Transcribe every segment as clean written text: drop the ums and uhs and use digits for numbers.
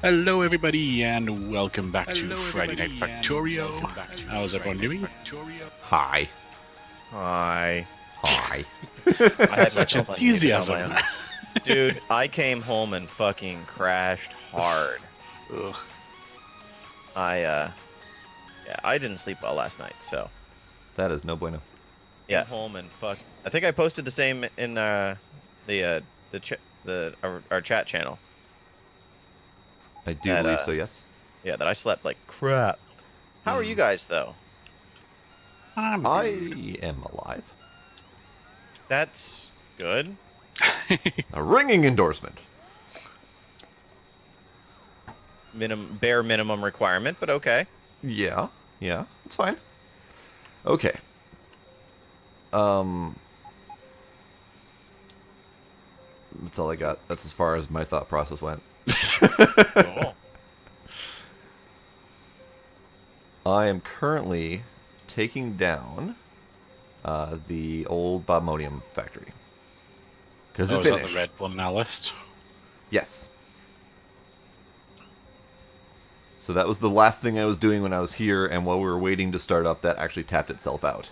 Hello, everybody, and welcome back to Friday Night Factorio. How's everyone doing? Hi. Hi. Hi. I had Such myself unmuted enthusiasm. on my own. Dude, I came home and fucking crashed hard. Ugh. Yeah, I didn't sleep well last night, so. That is no bueno. Yeah. Came home and fuck. I think I posted the same in our chat channel. I do believe so, yes. Yeah, that I slept like crap. How are you guys though? I am alive. That's good. A ringing endorsement. Bare minimum requirement, but okay. Yeah, it's fine. Okay. That's all I got. That's as far as my thought process went. Cool. I am currently taking down the old Bobmodium factory. Because Oh, it's is that finished. the red one on our list? Yes. So that was the last thing I was doing when I was here, and while we were waiting to start up, that actually tapped itself out.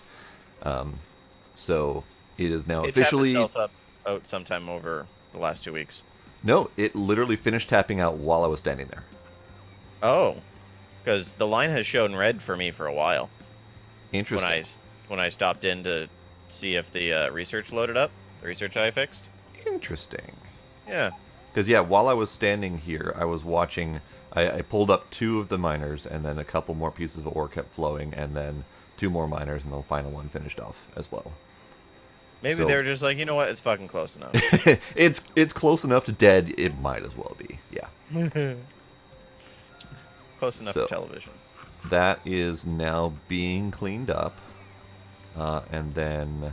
So it is now officially... It tapped itself out sometime over the last 2 weeks. No, it literally finished tapping out while I was standing there. Oh, because the line has shown red for me for a while. Interesting. When I stopped in to see if the research loaded up, the research I fixed. Interesting. Yeah. Because, while I was standing here, I was watching... I pulled up 2 of the miners, and then a couple more pieces of ore kept flowing, and then 2 more miners, and the final one finished off as well. Maybe they're just like, you know what, it's fucking close enough. it's close enough to dead, it might as well be, yeah. Close enough to television. That is now being cleaned up, and then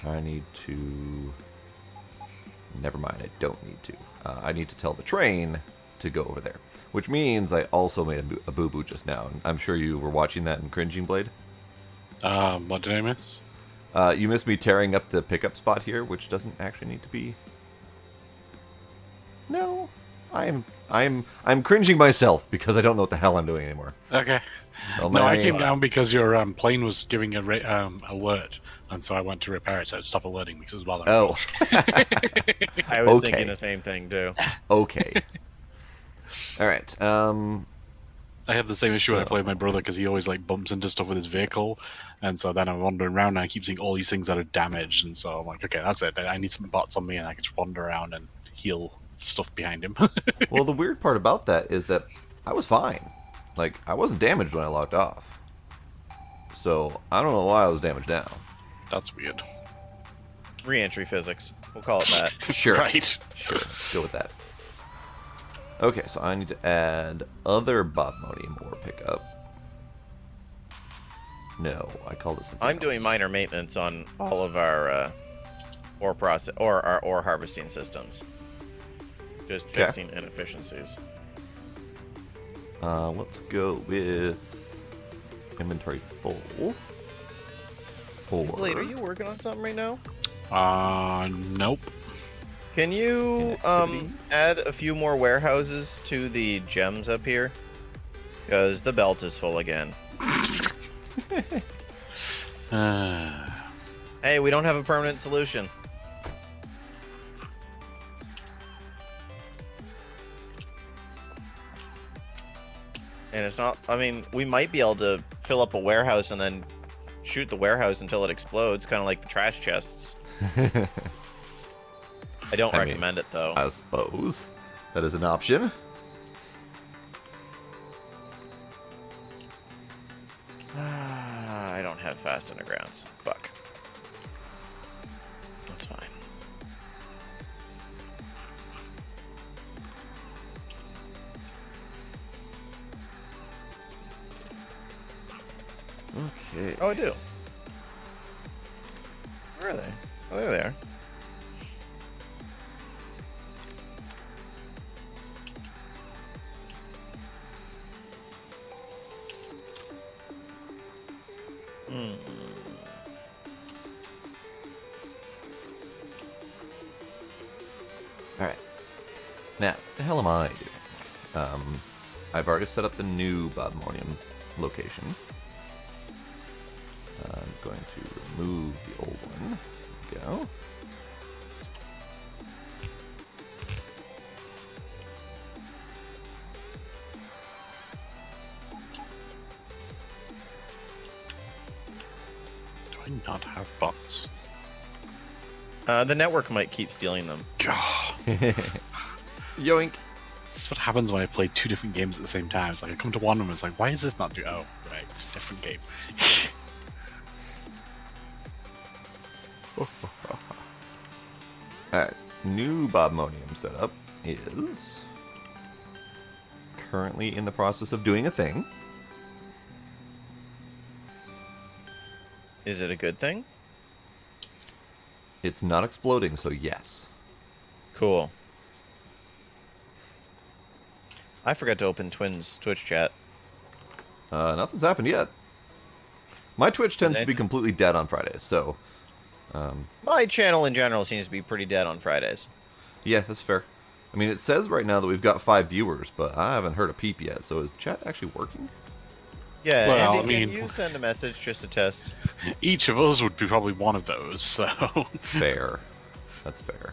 I need to... Never mind, I don't need to. I need to tell the train to go over there. Which means I also made a boo-boo just now. I'm sure you were watching that in Cringing Blade. What did I miss? You missed me tearing up the pickup spot here, which doesn't actually need to be... No, I'm cringing myself because I don't know what the hell I'm doing anymore. Okay. Well, No, I came down because your plane was giving a alert, and so I went to repair it so it stopped alerting because it was bothering me. Oh. I was Okay. thinking the same thing, too. Okay. All right. I have the same issue when I play with my brother because he always like bumps into stuff with his vehicle, and so then I'm wandering around and I keep seeing all these things that are damaged, and so I'm like, okay, that's it. I need some bots on me, and I can just wander around and heal stuff behind him. Well, the weird part about that is that I was fine. Like, I wasn't damaged when I locked off. So, I don't know why I was damaged now. That's weird. Re-entry physics. We'll call it that. Sure. Right. Sure. Go with that. Okay, so I need to add other Bobmodium ore pickup. No, I called it something I'm else. doing minor maintenance on all of our our ore harvesting systems. Just fixing inefficiencies. Let's go with inventory full. Blade, are you working on something right now? Nope. Can you add a few more warehouses to the gems up here? Because the belt is full again. Hey, we don't have a permanent solution. And it's not... I mean, we might be able to fill up a warehouse and then shoot the warehouse until it explodes, kind of like the trash chests. I don't recommend it, though. I suppose that is an option. I don't have fast undergrounds. Fuck. That's fine. Okay. Oh, I do. Where are they? Oh, there they are. Now, what the hell am I doing? I've already set up the new Bodmonium location. I'm going to remove the old one. There we go. Do I not have bots? The network might keep stealing them. God. Yoink. This is what happens when I play two different games at the same time. It's like I come to one of them and it's like, why is this not doing? Oh, right, it's a different game. Alright, new Bodmonium setup is currently in the process of doing a thing. Is it a good thing? It's not exploding, so yes. Cool. I forgot to open Twin's Twitch chat. Nothing's happened yet. My Twitch tends to be completely dead on Fridays, so... My channel in general seems to be pretty dead on Fridays. yeah, that's fair. I mean, it says right now that we've got 5 viewers, but I haven't heard a peep yet, so is the chat actually working? Yeah, Well, Andy, I can mean- you send a message just to test? Each of us would be probably one of those, so... Fair. That's fair.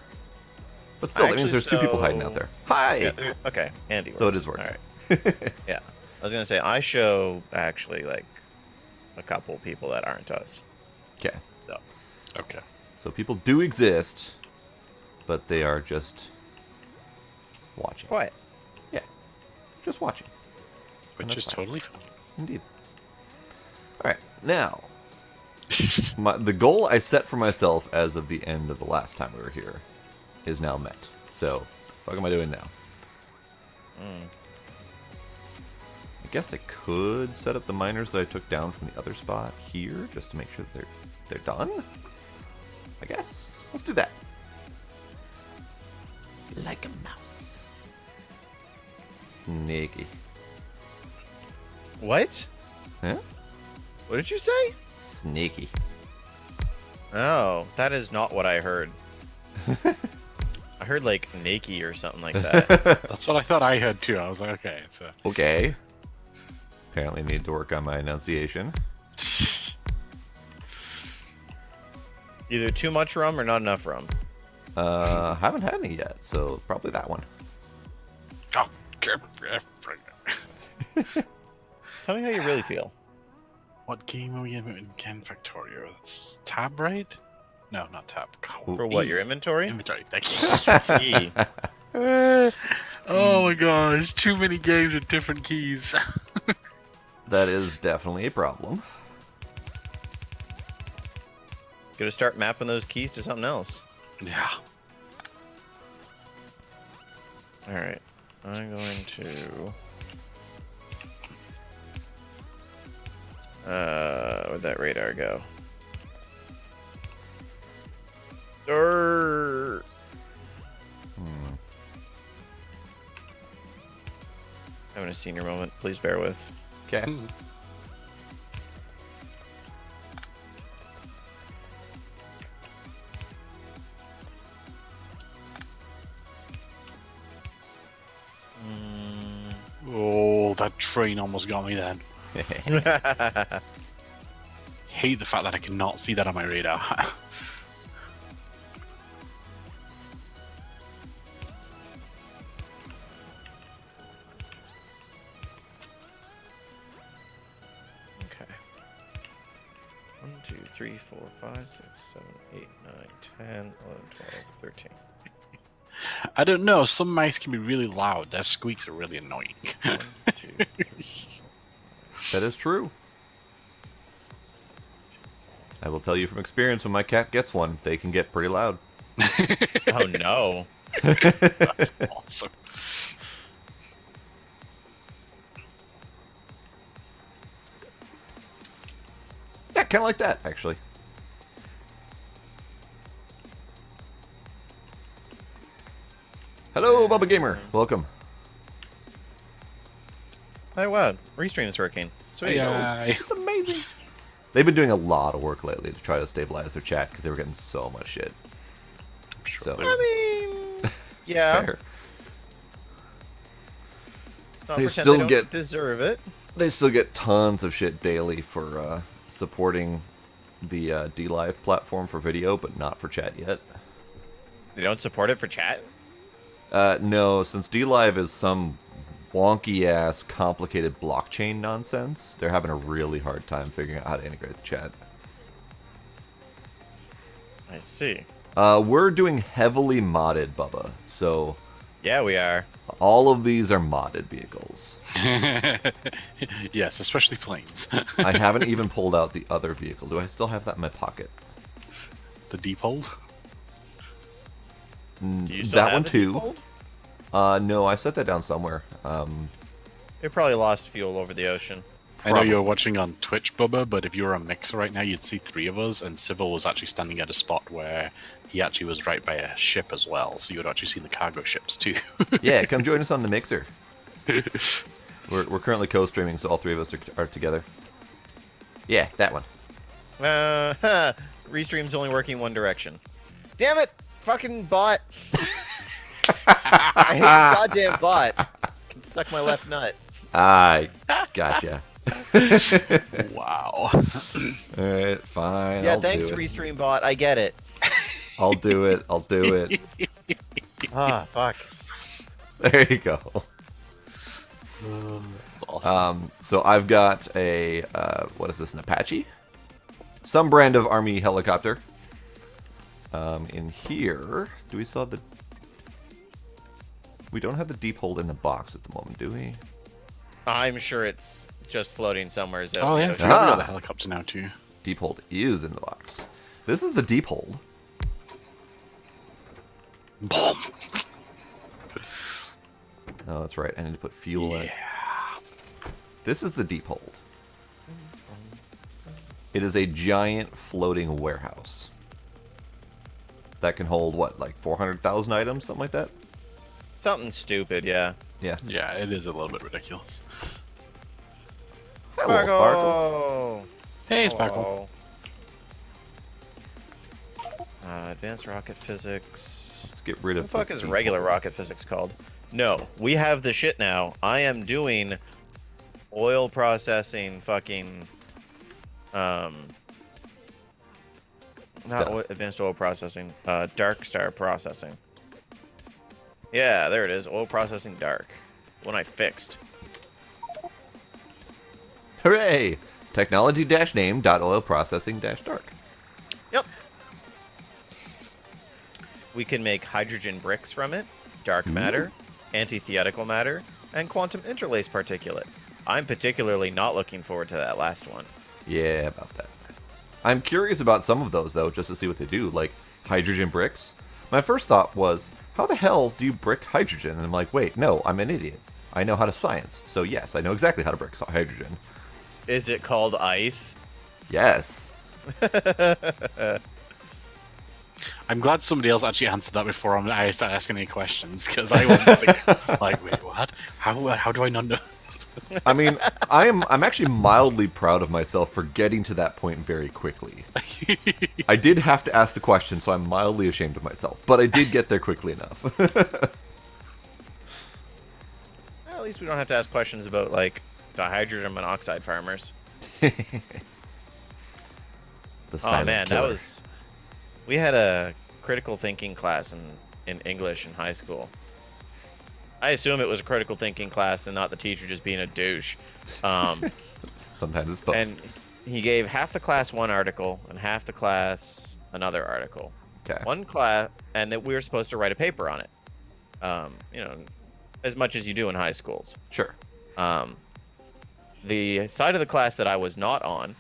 But still, that means Actually, there's 2 people hiding so- out there. Hi! Yeah, okay, Andy works. So it is working. Alright. Yeah. I was going to say, I show, actually, like, a couple people that aren't us. Okay. So, Okay. So people do exist, but they are just watching. quiet. Yeah. Just watching. Which that's is fine. totally fine. Indeed. Alright, now, the goal I set for myself as of the end of the last time we were here is now met. So, what the fuck am I doing now? I guess I could set up the miners that I took down from the other spot here, just to make sure that they're done. I guess. Let's do that. Like a mouse. Sneaky. What? Huh? What did you say? Sneaky. Oh, that is not what I heard. I heard, like, naked or something like that. That's what I thought I heard too. I was like, okay, so... Okay. Apparently need to work on my enunciation. Either too much rum or not enough rum. Haven't had any yet, so probably that one. Oh, Tell me how you really feel. what game are we in Ken Factorio? That's Tab, right? No, not Tab. God, For what, E. your inventory? Inventory, thank you. E. Oh my gosh, too many games with different keys. That is definitely a problem. Gonna start mapping those keys to something else. Yeah. Alright. I'm going to... where'd that radar go? Err. Having a senior moment. Please bear with. Okay. Oh, that train almost got me then. Hate the fact that I cannot see that on my radar. Okay. 1, 2, 3, 4, 5, 6, 7, 8, 9, 10, 11, 12, 13. I don't know, some mice can be really loud. Their squeaks are really annoying. 1, 2, 3. That is true. I will tell you from experience, when my cat gets one, they can get pretty loud. Oh no. That's awesome. Yeah, kind of like that, actually. Hello, Bubba Gamer. Welcome. Oh wow, Restream is working. Sweet. Yeah. It's amazing. They've been doing a lot of work lately to try to stabilize their chat because they were getting so much shit. I'm sure So- they I mean, yeah. Fair. Not They pretend still they don't get- deserve it. They still get tons of shit daily for supporting the DLive platform for video, but not for chat yet. They don't support it for chat? No, since DLive is some wonky-ass, complicated blockchain nonsense, they're having a really hard time figuring out how to integrate the chat. I see. We're doing heavily modded, Bubba, so Yeah, we are. all of these are modded vehicles. Yes, especially planes. I haven't even pulled out the other vehicle. Do I still have that in my pocket? The deep hold. Do you still That have one the too. default? No, I set that down somewhere. It probably lost fuel over the ocean. I know you're watching on Twitch, Bubba, but if you were a mixer right now, you'd see three of us, and Civil was actually standing at a spot where he actually was right by a ship as well, so you would actually see the cargo ships too. Yeah, come join us on the mixer. We're currently co-streaming, so all three of us are together. Yeah, that one. Restream's only working one direction. Damn it! Fucking bot! I hate the goddamn bot. Can suck my left nut. I gotcha. Wow. Alright, fine. Yeah, I'll thanks, do it. Restream bot. I get it. I'll do it. I'll do it. Ah, fuck. There you go. That's awesome. So I've got a, what is this, an Apache? Some brand of Army helicopter. In here, do we still have the... We don't have the deep hold in the box at the moment, do we? I'm sure it's just floating somewhere. Oh yeah, I yeah. forgot we got the helicopter now too. Deep hold is in the box. This is the deep hold. Boom. Oh, that's right. I need to put fuel in. This is the deep hold. It is a giant floating warehouse. That can hold, what, like 400,000 items? Something like that? Something stupid, yeah. Yeah. Yeah, it is a little bit ridiculous. Hello, Sparkle. Hey, Sparkle. Advanced rocket physics. Let's get rid What of the fuck this is deep regular hold. rocket physics called? No, we have the shit now. I am doing oil processing fucking not Stuff. advanced oil processing, Darkstar processing. Yeah, there it is. Oil processing dark. One I fixed. Hooray! Technology-name.oilprocessing-dark. Yep. We can make hydrogen bricks from it, dark matter, antitheoretical matter, and quantum interlace particulate. I'm particularly not looking forward to that last one. Yeah, about that. I'm curious about some of those, though, just to see what they do, like hydrogen bricks. My first thought was, how the hell do you brick hydrogen? And I'm like, wait, no, I'm an idiot. I know how to science, so yes, I know exactly how to brick hydrogen. Is it called ice? Yes. I'm glad somebody else actually answered that before I started asking any questions, because I wasn't thinking, like, wait, what? How do I not know? I mean, I'm actually mildly proud of myself for getting to that point very quickly. I did have to ask the question, so I'm mildly ashamed of myself, but I did get there quickly enough. Well, at least we don't have to ask questions about, like, dihydrogen monoxide farmers. The Oh silent man, killer. that was... We had a critical thinking class in English in high school. I assume it was a critical thinking class and not the teacher just being a douche. Sometimes it's both. And he gave half the class one article and half the class another article. Okay. One class, and that we were supposed to write a paper on it. You know, as much as you do in high schools. Sure. The side of the class that I was not on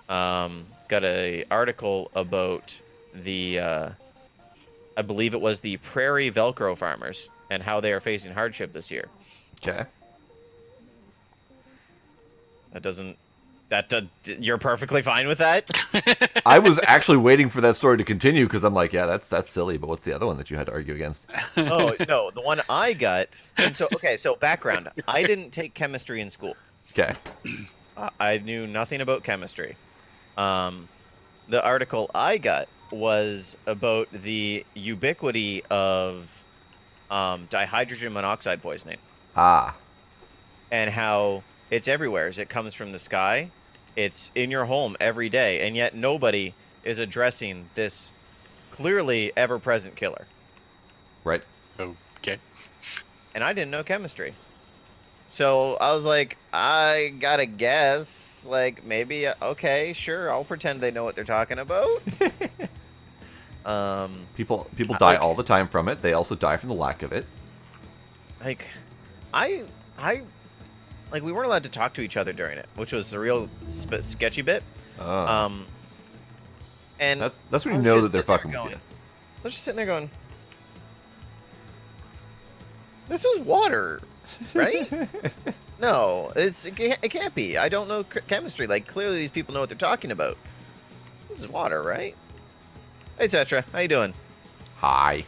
got a article about the, I believe it was the prairie Velcro farmers and how they are facing hardship this year. Okay. You're perfectly fine with that? I was actually waiting for that story to continue because I'm like, yeah, that's silly. But what's the other one that you had to argue against? Oh, no, the one I got. And so, okay, so background. I didn't take chemistry in school. Okay. I knew nothing about chemistry. The article I got was about the ubiquity of dihydrogen monoxide poisoning. Ah. and how it's everywhere. As it comes from the sky, it's in your home every day, and yet nobody is addressing this clearly ever-present killer. Right. Okay. And I didn't know chemistry. So I was like, I gotta guess, like maybe okay, sure, I'll pretend they know what they're talking about. Um, People die like, all the time from it. They also die from the lack of it. like, I, I, like we weren't allowed to talk to each other during it, which was the real sketchy bit. Oh. Um, and That's when I you was know just that they're sitting there fucking with going, you. I was just sitting there going, this is water, right? No, it can't be. I don't know chemistry. Like clearly these people know what they're talking about. This is water, right? Hey, Cetra, how you doing? Hi.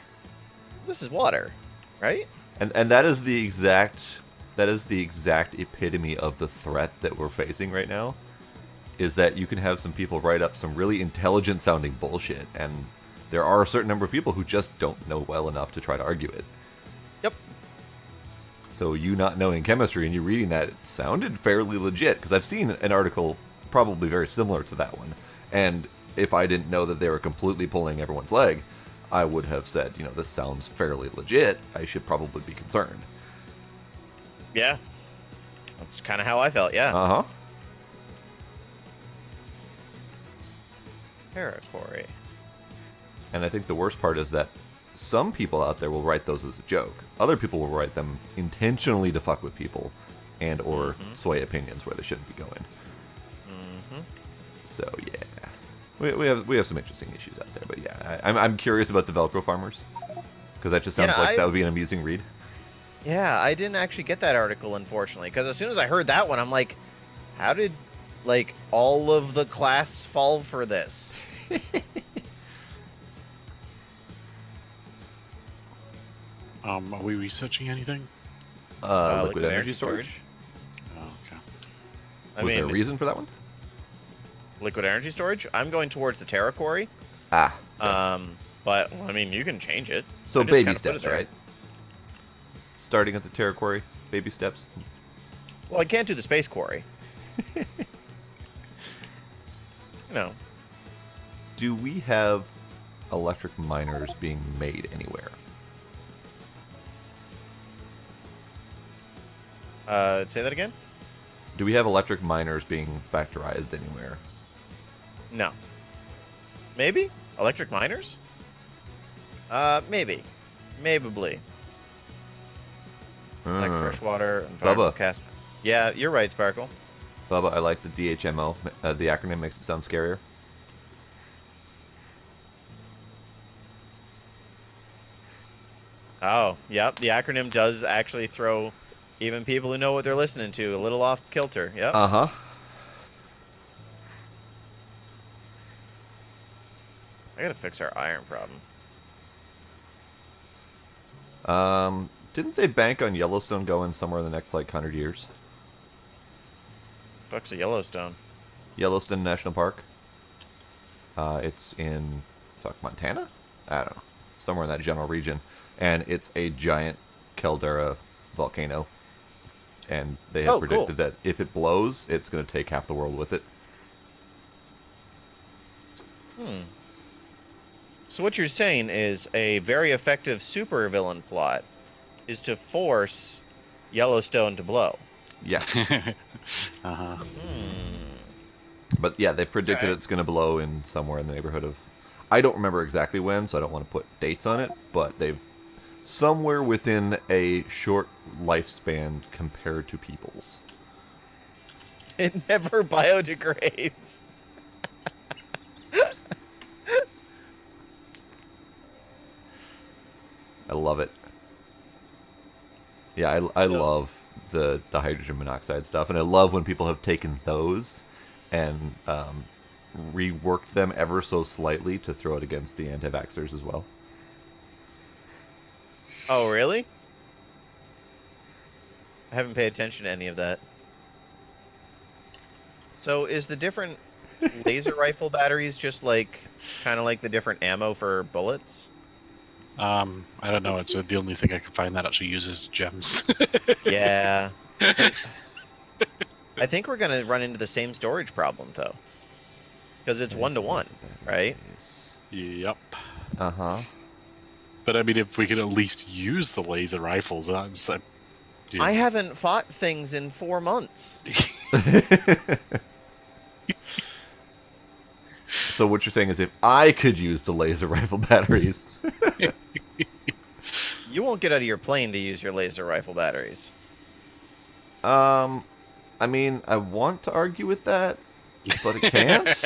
This is water, right? And that is the exact epitome of the threat that we're facing right now. Is that you can have some people write up some really intelligent sounding bullshit, and there are a certain number of people who just don't know well enough to try to argue it. Yep. So you not knowing chemistry and you reading that, it sounded fairly legit, because I've seen an article probably very similar to that one. And if I didn't know that they were completely pulling everyone's leg, I would have said, this sounds fairly legit. I should probably be concerned. Yeah. That's kind of how I felt, yeah. Uh-huh. Territory. And I think the worst part is that some people out there will write those as a joke. Other people will write them intentionally to fuck with people and or sway opinions where they shouldn't be going. So yeah, we have some interesting issues out there. But yeah, I'm curious about the Velcro farmers, because that just sounds like that would be an amusing read. Yeah, I didn't actually get that article, unfortunately, because as soon as I heard that one, I'm like, how did, like, all of the class fall for this? Are we researching anything? Liquid energy storage? Oh, okay. Was there a reason for that one? Liquid energy storage? I'm going towards the Terra Quarry. Ah. Okay. But, I mean, you can change it. So baby steps, right? Starting at the Terra Quarry, baby steps. Well, I can't do the Space Quarry. Do we have electric miners being made anywhere? Say that again? Do we have electric miners being factorized anywhere? No. Maybe? Electric miners? Maybe. Maybe. Like freshwater and Bubba. cast. Yeah, you're right, Sparkle. Bubba, I like the DHMO. The acronym makes it sound scarier. Oh, yep. The acronym does actually throw even people who know what they're listening to a little off kilter. Yep. Uh-huh. I gotta fix our iron problem. Didn't they bank on Yellowstone going somewhere in the next, 100 years? Fuck's a Yellowstone. Yellowstone National Park. It's in, Montana? I don't know. Somewhere in that general region. And it's a giant caldera volcano. And they have predicted that if it blows, it's going to take half the world with it. So what you're saying is a very effective supervillain plot is to force Yellowstone to blow. Yeah. Uh-huh. But yeah, they predicted it's going to blow in somewhere in the neighborhood of... I don't remember exactly when, so I don't want to put dates on it, but they've... somewhere within a short lifespan compared to people's. It never biodegrades. I love it. Yeah, I love the hydrogen monoxide stuff, and I love when people have taken those and reworked them ever so slightly to throw it against the anti-vaxxers as well. Oh, really? I haven't paid attention to any of that. So is the different laser rifle batteries just kind of like the different ammo for bullets? I don't know. It's the only thing I can find that actually uses gems. Yeah. I think we're gonna run into the same storage problem though, because it's Laser 1-to-1, right? batteries. Yep. Uh-huh. But I mean, if we could at least use the laser rifles, that's you I know. haven't fought things in 4 months. So what you're saying is if I could use the laser rifle batteries. You won't get out of your plane to use your laser rifle batteries. I mean, I want to argue with that, but it can't.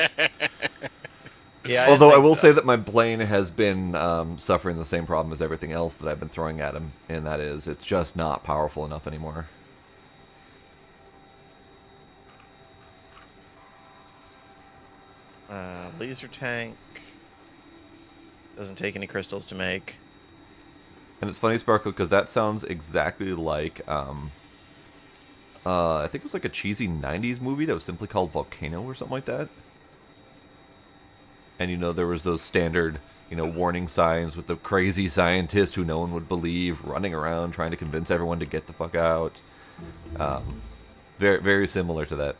Yeah, Although I think will so. say that my plane has been suffering the same problem as everything else that I've been throwing at him, and that is it's just not powerful enough anymore. Laser tank doesn't take any crystals to make. And it's funny, Sparkle, because that sounds exactly like I think it was like a cheesy '90s movie that was simply called Volcano or something like that. And you know there was those standard warning signs with the crazy scientist who no one would believe running around trying to convince everyone to get the fuck out. Very very similar to that.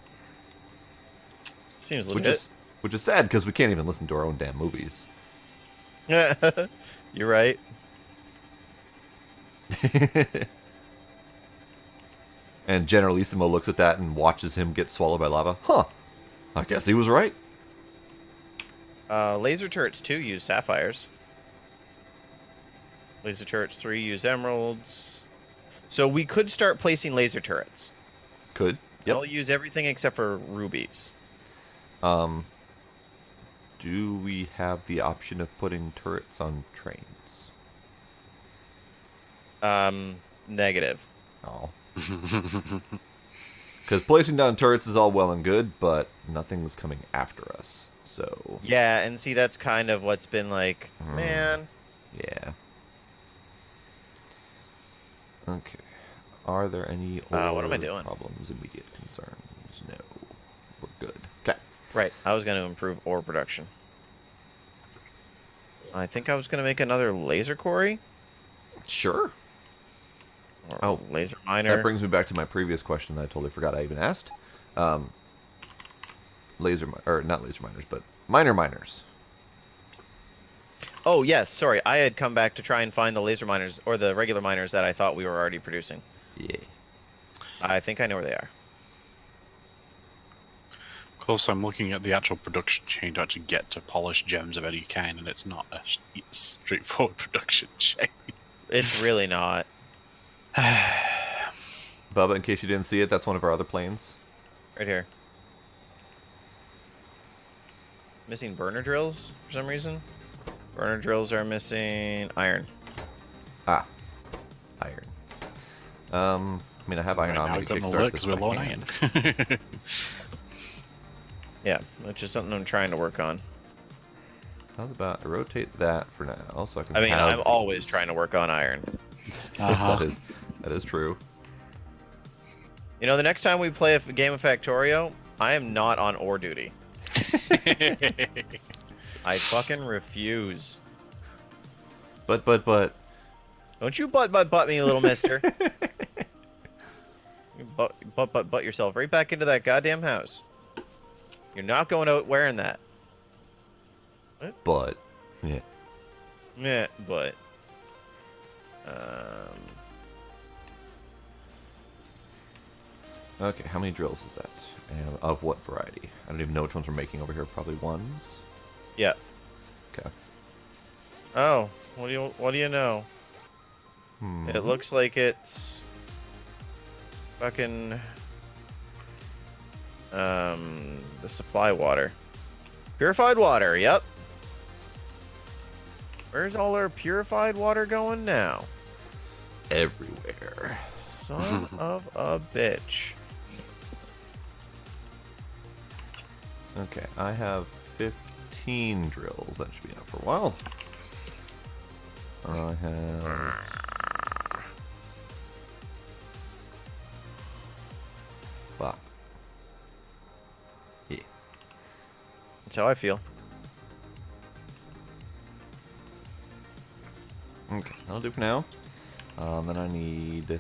Seems legit. Which is sad because we can't even listen to our own damn movies. You're right. And Generalissimo looks at that and watches him get swallowed by lava. Huh. I guess he was right. Laser turrets 2 use sapphires. Laser turrets 3 use emeralds. So we could start placing laser turrets. Could. Yep. They'll use everything except for rubies. Do we have the option of putting turrets on trains? Negative. Oh. Because placing down turrets is all well and good, but nothing's coming after us. So. Yeah, and see, that's kind of what's been like, man. Yeah. Okay. Are there any what am I doing? problems, immediate concerns? No. We're good. Okay. Right, I was going to improve ore production. I think I was going to make another laser quarry. Sure. Or laser miner. That brings me back to my previous question that I totally forgot I even asked. Not laser miners, but miners. Oh, yes, sorry. I had come back to try and find the laser miners, or the regular miners that I thought we were already producing. Yeah. I think I know where they are. Of course, I'm looking at the actual production chain to actually get to polished gems of any kind, and it's not a straightforward production chain. It's really not. Bubba, in case you didn't see it, that's one of our other planes. Right here. Missing burner drills for some reason. Burner drills are missing iron. Ah. Iron. I mean, I have iron on Now me we've to got no kickstart luck this because we're if I low on can. iron. Yeah, which is something I'm trying to work on. How's about I rotate that for now, so I can. I mean, have I'm always these. trying to work on iron. That is true. You know, the next time we play a game of Factorio, I am not on ore duty. I fucking refuse. But. Don't you butt me, little mister. You butt yourself right back into that goddamn house. You're not going out wearing that. But. Yeah. Yeah, but. Okay, how many drills is that? And of what variety? I don't even know which ones we're making over here. Probably ones. Yeah. Okay. Oh, what do you know? It looks like it's fucking the supply water. Purified water, yep. Where's all our purified water going now? Everywhere. Son of a bitch. Okay, I have 15 drills. That should be enough for a while. I have... Bop. Yeah. That's how I feel. Okay, that'll do for now. Then I need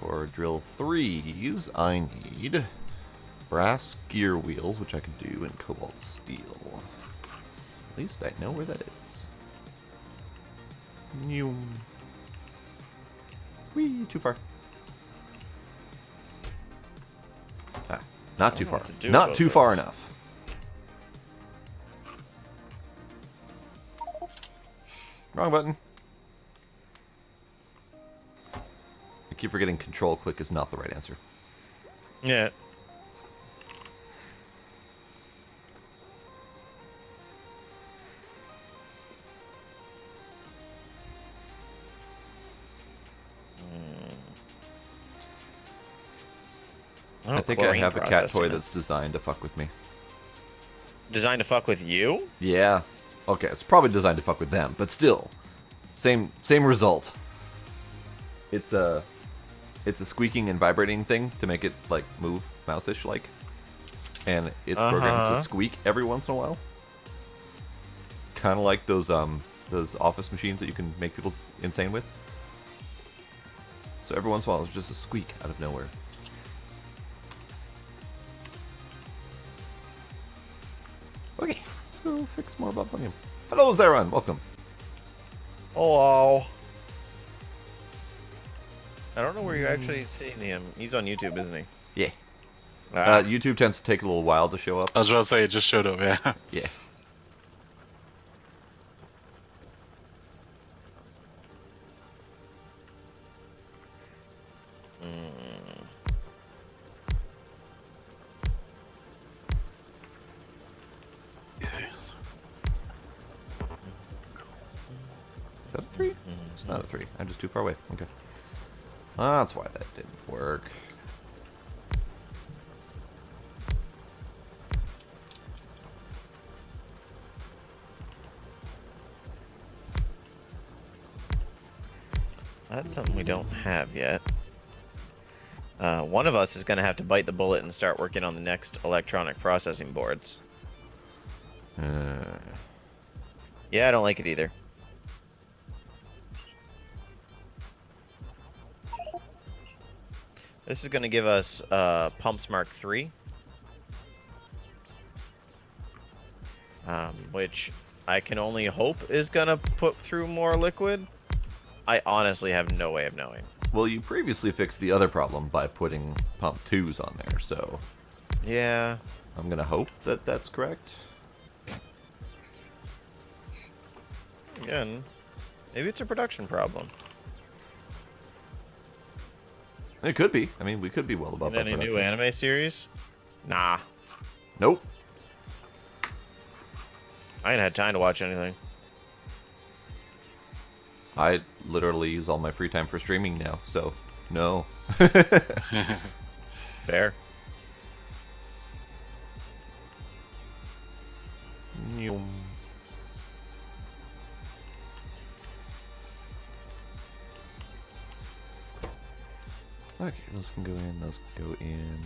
for drill 3s, I need brass gear wheels, which I can do in cobalt steel. At least I know where that is. Whee, too far. Ah, not too far. Not too far enough. Wrong button. I keep forgetting control click is not the right answer. Yeah. I think I have a cat toy that's designed to fuck with me. Designed to fuck with you? Yeah. Okay, it's probably designed to fuck with them, but still, same result. It's a squeaking and vibrating thing to make it like move mouse-ish like, and it's programmed to squeak every once in a while. Kind of like those office machines that you can make people insane with. So every once in a while, it's just a squeak out of nowhere. Okay, let's go fix more about Bunyan. Hello, Zeron. Welcome. Hello. I don't know where you're actually seeing him. He's on YouTube, isn't he? Yeah. Ah. YouTube tends to take a little while to show up. I was about to say, it just showed up, yeah. Yeah. Is that a 3? It's not a 3. I'm just too far away. Okay. That's why that didn't work. That's something we don't have yet. One of us is going to have to bite the bullet and start working on the next electronic processing boards. Yeah, I don't like it either. This is going to give us Pumps Mark III. Which I can only hope is going to put through more liquid. I honestly have no way of knowing. Well, you previously fixed the other problem by putting pump 2s on there, so... Yeah. I'm going to hope that that's correct. Again, maybe it's a production problem. It could be. I mean, we could be well above our Any production. new anime series? Nah. Nope. I ain't had time to watch anything. I literally use all my free time for streaming now, so no. Fair. Okay, those can go in, those can go in.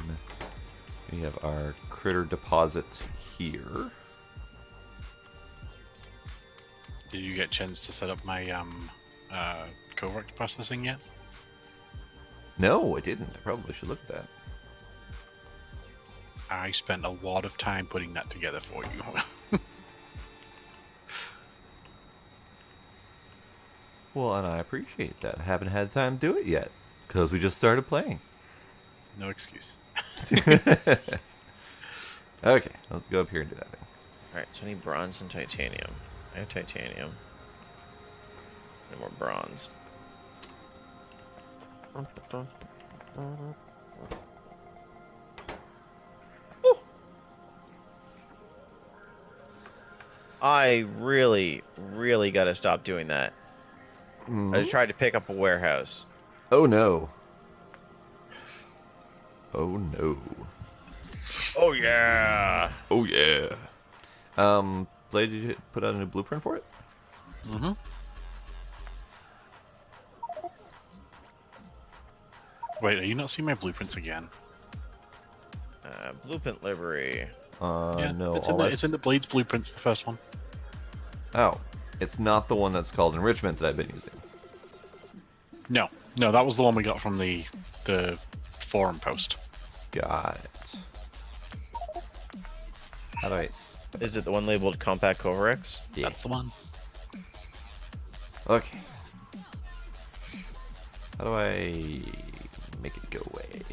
We have our critter deposit here. Did you get a chance to set up my covert processing yet? No, I didn't. I probably should look at that. I spent a lot of time putting that together for you. Well, and I appreciate that. I haven't had time to do it yet, because we just started playing. No excuse. Okay, let's go up here and do that thing. Alright, so I need bronze and titanium. I have titanium. And more bronze. Woo! I really, really gotta stop doing that. I just tried to pick up a warehouse. Oh no. Oh no. Oh yeah! Oh yeah. Blade, did you put out a new blueprint for it? Mm-hmm. Wait, are you not seeing my blueprints again? Blueprint livery. Yeah, No. it's in the Blades blueprints, the first one. Oh, it's not the one that's called enrichment that I've been using. No, that was the one we got from the the forum post. Got it. How do I... Is it the one labeled Compact Covarex? Yeah. That's the one. Okay. How do I make it go away?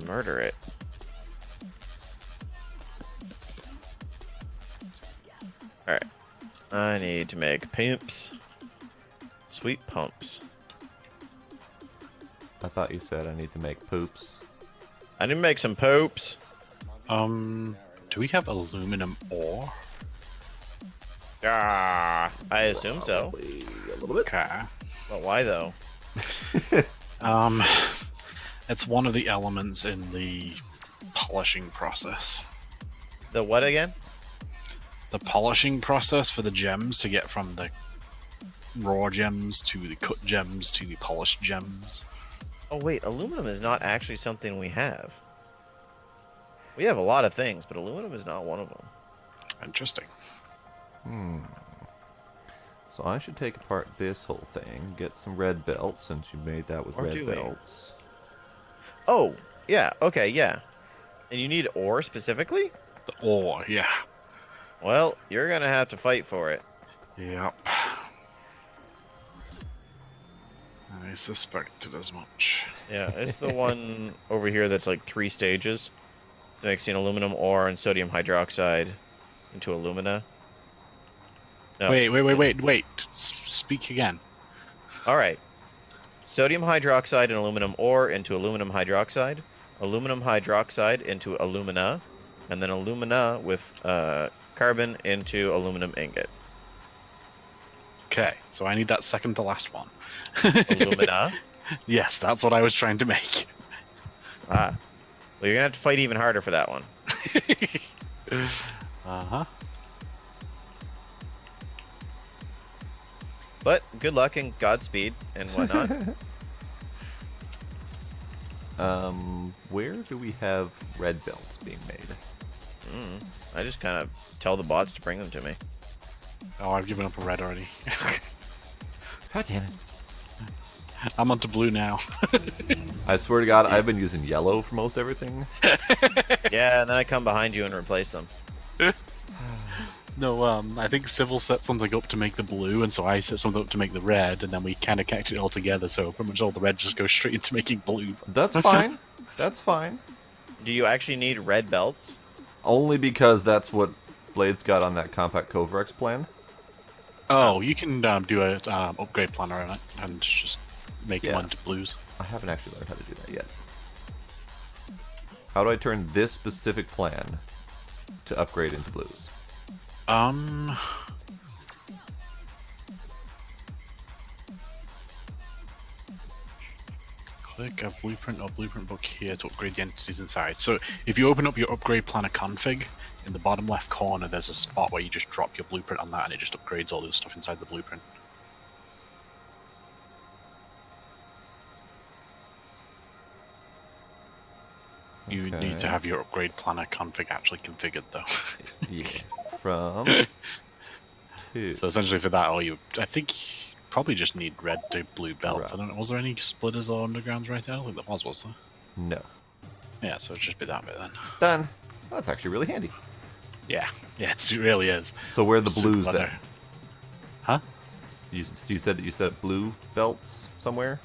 Murder it. Alright. I need to make pumps. Sweet pumps. I thought you said I need to make poops. I need to make some poops. Do we have aluminum ore? Ah, I assume so. Probably a little bit. Okay. But why though? It's one of the elements in the polishing process. The what again? The polishing process for the gems to get from the raw gems to the cut gems to the polished gems. Oh wait, aluminum is not actually something we have. We have a lot of things, but aluminum is not one of them. Interesting. So I should take apart this whole thing, get some red belts, since you made that with Or red do we? belts. Oh, yeah, okay, yeah. And you need ore specifically? The ore, yeah. Well, you're gonna have to fight for it. Yep. I suspected as much. Yeah, it's the one over here that's like 3 stages. It's mixing aluminum ore and sodium hydroxide into alumina. No. Wait. Speak again. Alright. Sodium hydroxide and aluminum ore into aluminum hydroxide into alumina, and then alumina with carbon into aluminum ingot. Okay, so I need that second to last one. Alumina? Yes, that's what I was trying to make. Ah. Well, you're gonna have to fight even harder for that one. Uh-huh. But good luck and Godspeed and whatnot. Where do we have red belts being made? I just kind of tell the bots to bring them to me. Oh, I've given up a red already. God damn it. I'm onto blue now. I swear to God, I've been using yellow for most everything. Yeah, and then I come behind you and replace them. No, I think Civil set something up to make the blue, and so I set something up to make the red, and then we kind of connected it all together, so pretty much all the red just goes straight into making blue. That's fine. That's fine. Do you actually need red belts? Only because that's what Blade's got on that Compact Covarex plan. Oh, you can do a upgrade planner on it, and just make Yeah. one into blues. I haven't actually learned how to do that yet. How do I turn this specific plan to upgrade into blues? Click a blueprint or blueprint book here to upgrade the entities inside. So if you open up your upgrade planner config, in the bottom left corner there's a spot where you just drop your blueprint on that and it just upgrades all the stuff inside the blueprint. You need to have your upgrade planner config actually configured though. Yeah. From 2. So essentially for that, I think you probably just need red to blue belts. Right. I don't know, was there any splitters or undergrounds right there? I don't think there was there? No. Yeah, so it'd just be that bit then. Done. Well, that's actually really handy. Yeah, it really is. So where are the Super blues leather. then? Huh? You said that you set up blue belts somewhere?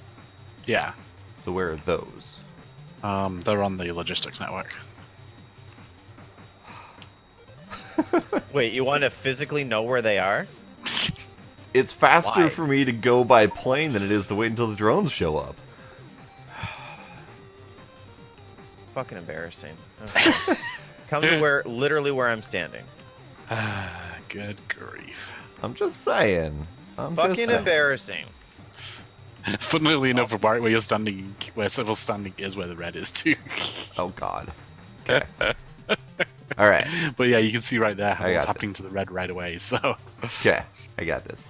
Yeah. So where are those? They're on the logistics network. Wait, you want to physically know where they are? It's faster Why? for me to go by plane than it is to wait until the drones show up. Fucking embarrassing. Okay. Come to literally where I'm standing. Good grief. I'm just saying. Fucking embarrassing. Funnily enough, where you're standing, where Civil's standing is where the red is too. Oh God. Okay. All right. But yeah, you can see right there I what's got happening this. to the red right away, so... Okay. I got this.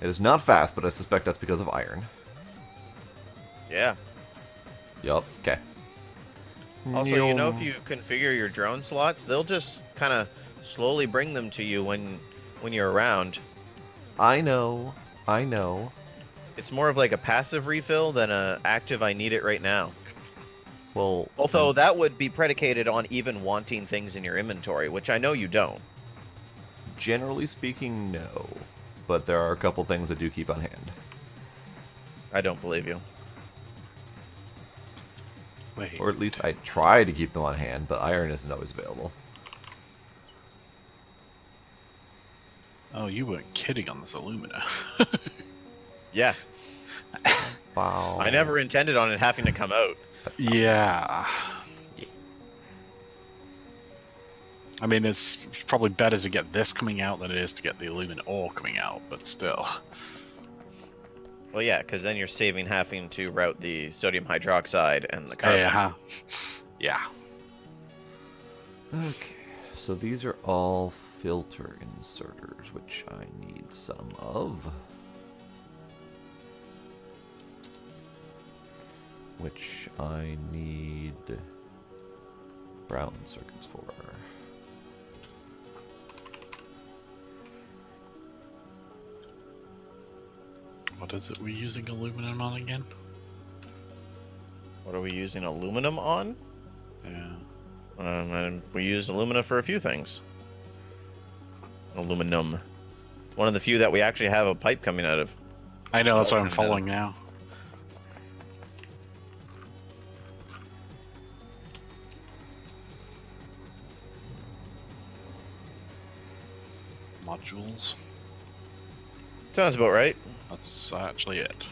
It is not fast, but I suspect that's because of iron. Yeah. Yup. Okay. Also, you know, if you configure your drone slots, they'll just kind of slowly bring them to you when you're around. I know. I know. It's more of like a passive refill than a active I need it right now. Well, Although that would be predicated on even wanting things in your inventory, which I know you don't. generally speaking, no. But there are a couple things I do keep on hand. I don't believe you. Wait. Or at least I try to keep them on hand, but iron isn't always available. Oh, you weren't kidding on this alumina. Yeah. Wow. I never intended on it having to come out. Yeah. I mean, it's probably better to get this coming out than it is to get the alumina ore coming out, but still. Well, yeah, because then you're saving having to route the sodium hydroxide and the carbon. Uh-huh. Yeah. Okay, so these are all filter inserters, which I need some of. Which I need brown circuits for. What is it we're using aluminum on again? What are we using aluminum on? Yeah. And we use alumina for a few things. Aluminum. One of the few that we actually have a pipe coming out of. I know, that's what I'm following now. Modules. Sounds about right. That's actually it.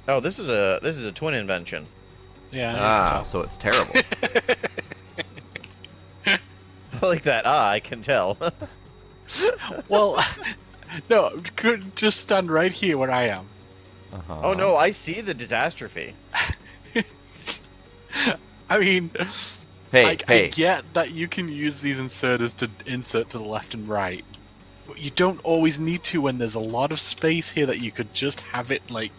Oh, this is a twin invention. Yeah. Ah, so it's terrible. I like that. I can tell. Well, no, could just stand right here where I am. Uh-huh. Oh no, I see the disastrophe. I mean, Hey, I get that you can use these inserters to insert to the left and right, but you don't always need to when there's a lot of space here that you could just have it like.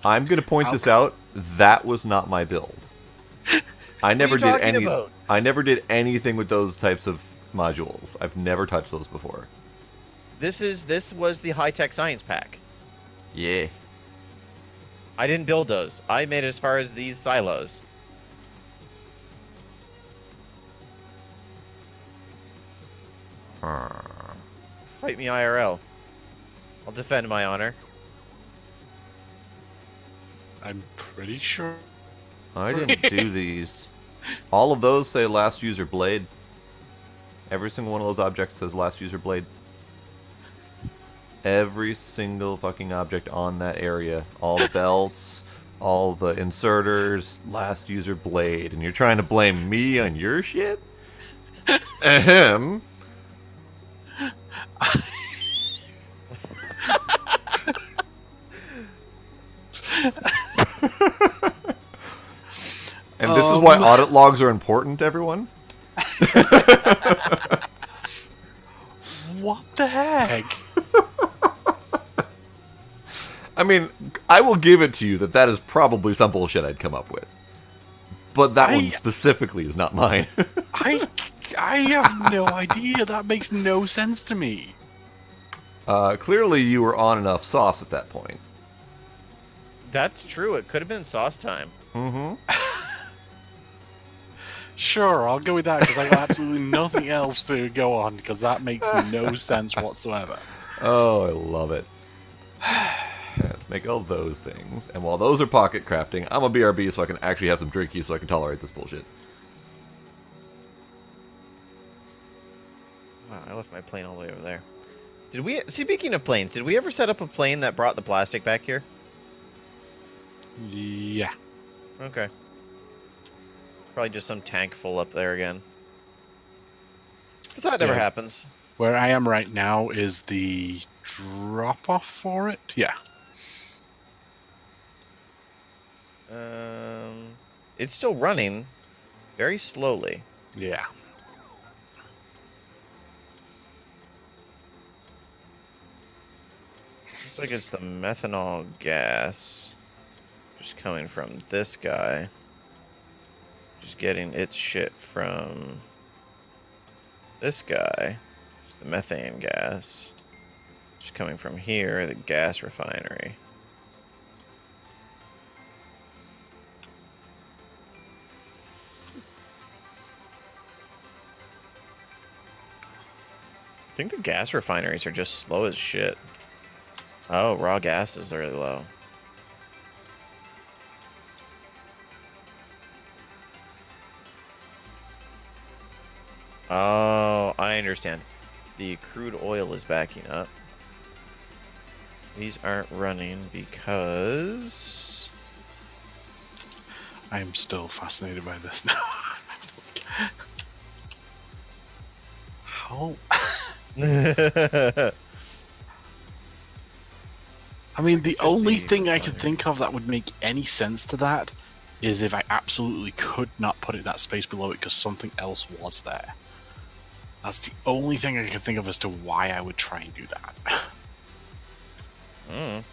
I'm gonna point this out. That was not my build. I never What are you did talking any. about? I never did anything with those types of modules. I've never touched those before. This was the high-tech science pack. Yeah. I didn't build those. I made it as far as these silos. Fight me IRL. I'll defend my honor. I'm pretty sure. I didn't do these. All of those say last user blade. Every single one of those objects says last user blade. Every single fucking object on that area. All the belts, all the inserters, last user blade. And you're trying to blame me on your shit? Ahem. And this is why audit logs are important, everyone? What the heck? I mean, I will give it to you that is probably some bullshit I'd come up with. But that one specifically is not mine. I have no idea. That makes no sense to me. Clearly you were on enough sauce at that point. That's true. It could have been sauce time. Mm-hmm. Sure, I'll go with that because I got absolutely nothing else to go on because that makes no sense whatsoever. Oh, I love it. Let's make all those things. And while those are pocket crafting, I'm a BRB so I can actually have some drinkies so I can tolerate this bullshit. Wow, I left my plane all the way over there. Did we... Speaking of planes, did we ever set up a plane that brought the plastic back here? Yeah. Okay. Probably just some tank full up there again. But that never happens. Where I am right now is the drop-off for it. Yeah. It's still running very slowly. Yeah. Looks like it's the methanol gas just coming from this guy. Just getting its shit from this guy is the methane gas. Just coming from here, the gas refinery. I think the gas refineries are just slow as shit. Oh, raw gas is really low. Oh, I understand. The crude oil is backing up. These aren't running because... I am still fascinated by this now. How? I mean, the only thing I can think of that would make any sense to that is if I absolutely could not put it that space below it because something else was there. That's the only thing I can think of as to why I would try and do that. Mm.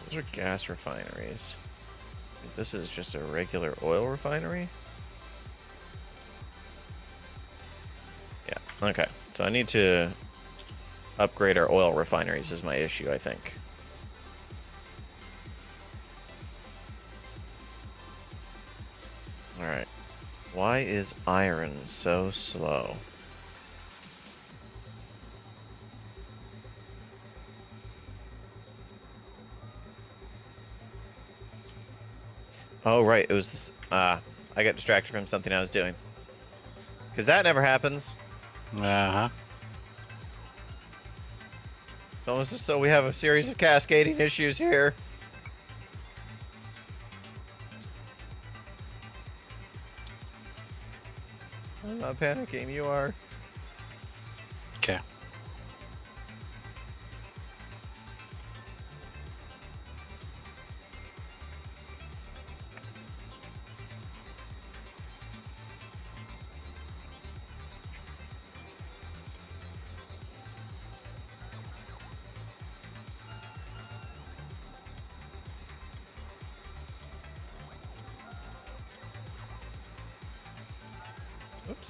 Those are gas refineries. This is just a regular oil refinery? Yeah, okay. So I need to upgrade our oil refineries is my issue, I think. Alright. Why is iron so slow? Oh, right. It was this. I got distracted from something I was doing. Because that never happens. Uh-huh. It's almost as though we have a series of cascading issues here. I'm not panicking. You are. Okay. Oops.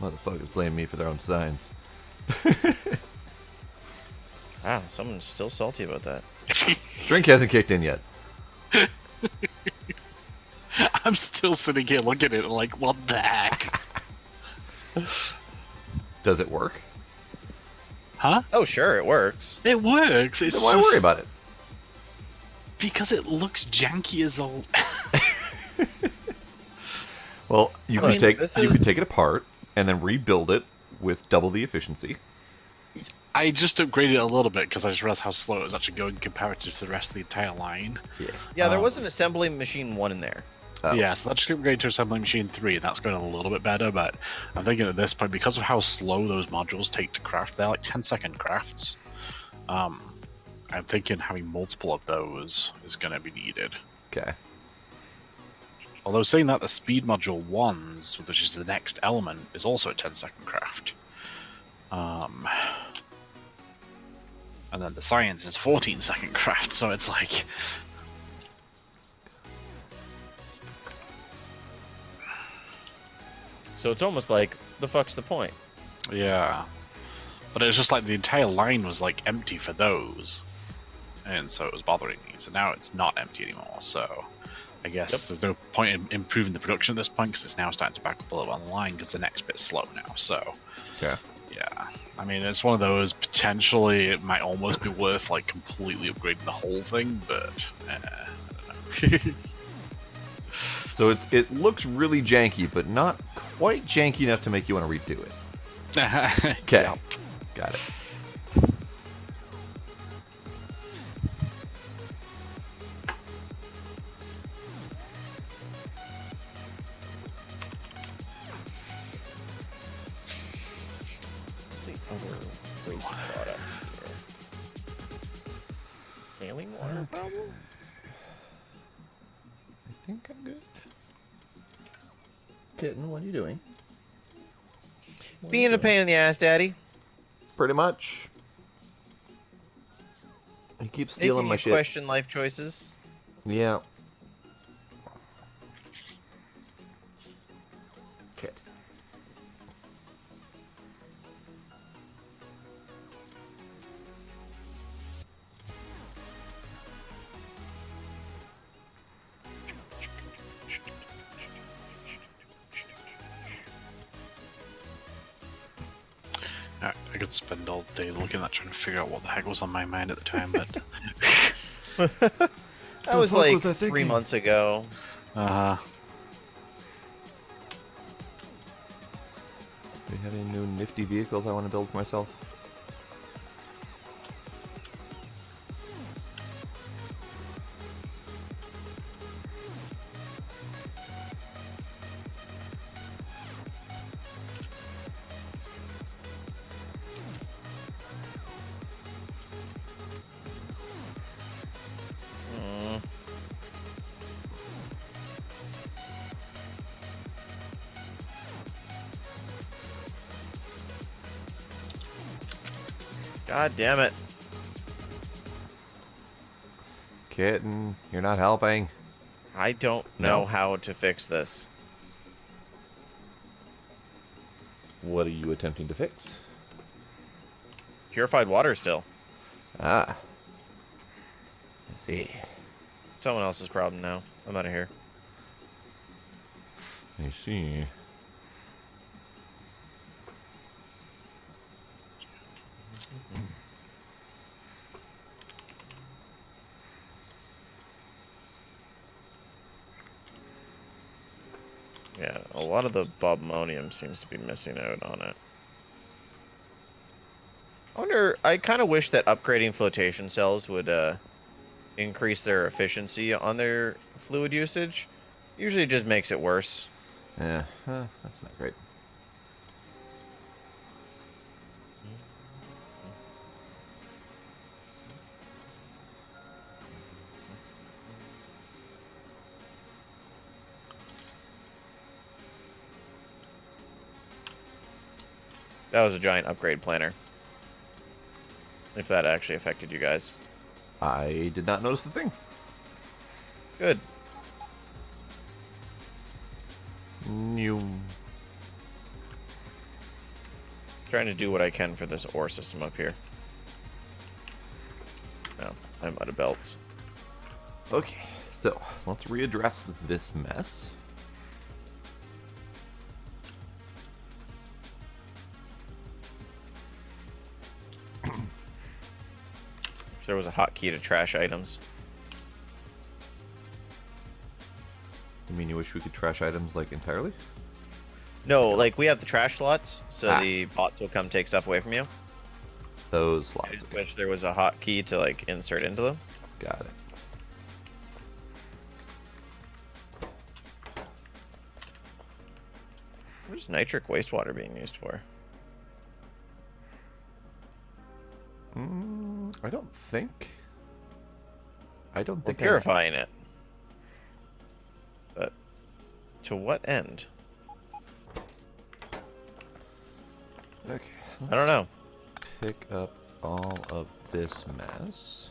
Motherfuckers blame me for their own designs. Wow, someone's still salty about that. Drink hasn't kicked in yet. I'm still sitting here looking at it like, what the heck? Does it work? Huh? Oh, sure, it works. It works. It's Then why worry about it? Because it looks janky as all. Well, you Look, could take it apart and then rebuild it with double the efficiency. I just upgraded it a little bit because I just realized how slow it was actually going comparative to the rest of the entire line. Yeah, there was an assembly machine 1 in there. Oh. Yeah, so let's upgrade to assembly machine 3. That's going a little bit better, but I'm thinking at this point, because of how slow those modules take to craft, they're like 10-second crafts. I'm thinking having multiple of those is going to be needed. Okay. Although saying that, the speed module 1s, which is the next element, is also a 10-second craft. And then the science is 14-second craft, so it's like... So it's almost like, the fuck's the point? Yeah. But it was just like the entire line was like empty for those. And so it was bothering me. So now it's not empty anymore, so... I guess there's no point in improving the production at this point because it's now starting to back up a little on the line because the next bit's slow now, so... Yeah. Yeah. I mean, it's one of those, potentially it might almost be worth, like, completely upgrading the whole thing, but... I don't know. So it looks really janky, but not quite janky enough to make you want to redo it. Okay. Yep. Got it. What's the other waste product here? Sailing water problem? I think I'm good. Kitten, what are you doing? Being a pain in the ass, Daddy. Pretty much. He keeps stealing Making my you shit. question life choices. Yeah. Okay. I could spend all day looking at that trying to figure out what the heck was on my mind at the time, but That was fuck like was I 3 thinking? months ago. uh, Do you have any new nifty vehicles I want to build for myself? God damn it. Kitten, you're not helping. I don't No. know how to fix this. What are you attempting to fix? Purified water still. Ah. I see. Someone else's problem now. I'm out of here. I see. Yeah, a lot of the bobmonium seems to be missing out on it. I kind of wish that upgrading flotation cells would increase their efficiency on their fluid usage. Usually it just makes it worse. Yeah, that's not great. That was a giant upgrade planner. If that actually affected you guys. I did not notice the thing. Good. New. Trying to do what I can for this ore system up here. No, I'm out of belts. Okay, so let's readdress this mess. There was a hotkey to trash items. You mean you wish we could trash items like entirely? No, like we have the trash slots, so Ah. the bots will come take stuff away from you. Those I slots. just wish there was a hotkey to like insert into them. Got it. What is nitric wastewater being used for? I don't think. I don't We're think. purifying it. But to what end? Okay. I don't know. Pick up all of this mess.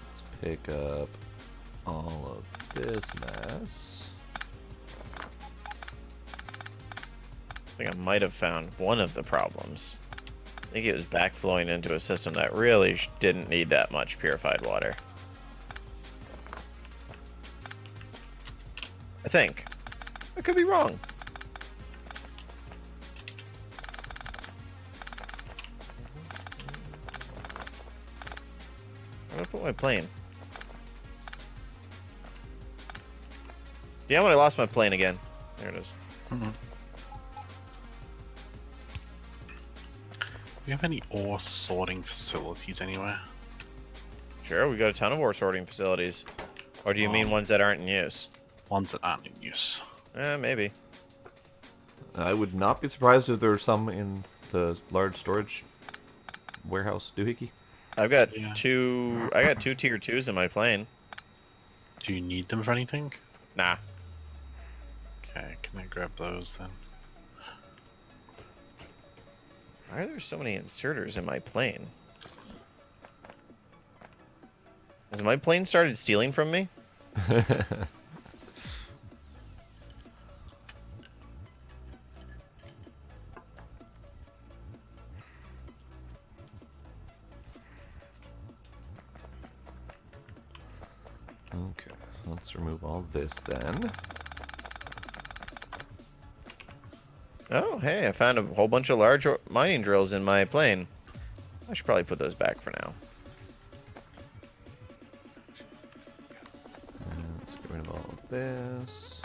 Let's pick up all of this mess. I think I might have found one of the problems. I think it was backflowing into a system that really didn't need that much purified water. I think. I could be wrong. Where did I put my plane? Damn it, I lost my plane again. There it is. Do we have any ore sorting facilities anywhere? Sure, we got a ton of ore sorting facilities. Or do you mean ones that aren't in use? Ones that aren't in use. Maybe. I would not be surprised if there were some in the large storage warehouse doohickey. I've got Yeah. two. I got 2 tier 2s in my plane. Do you need them for anything? Nah. Okay, can I grab those then? Why are there so many inserters in my plane? Has my plane started stealing from me? Okay, let's remove all this then. Oh, hey, I found a whole bunch of large mining drills in my plane. I should probably put those back for now. Let's get rid of all of this.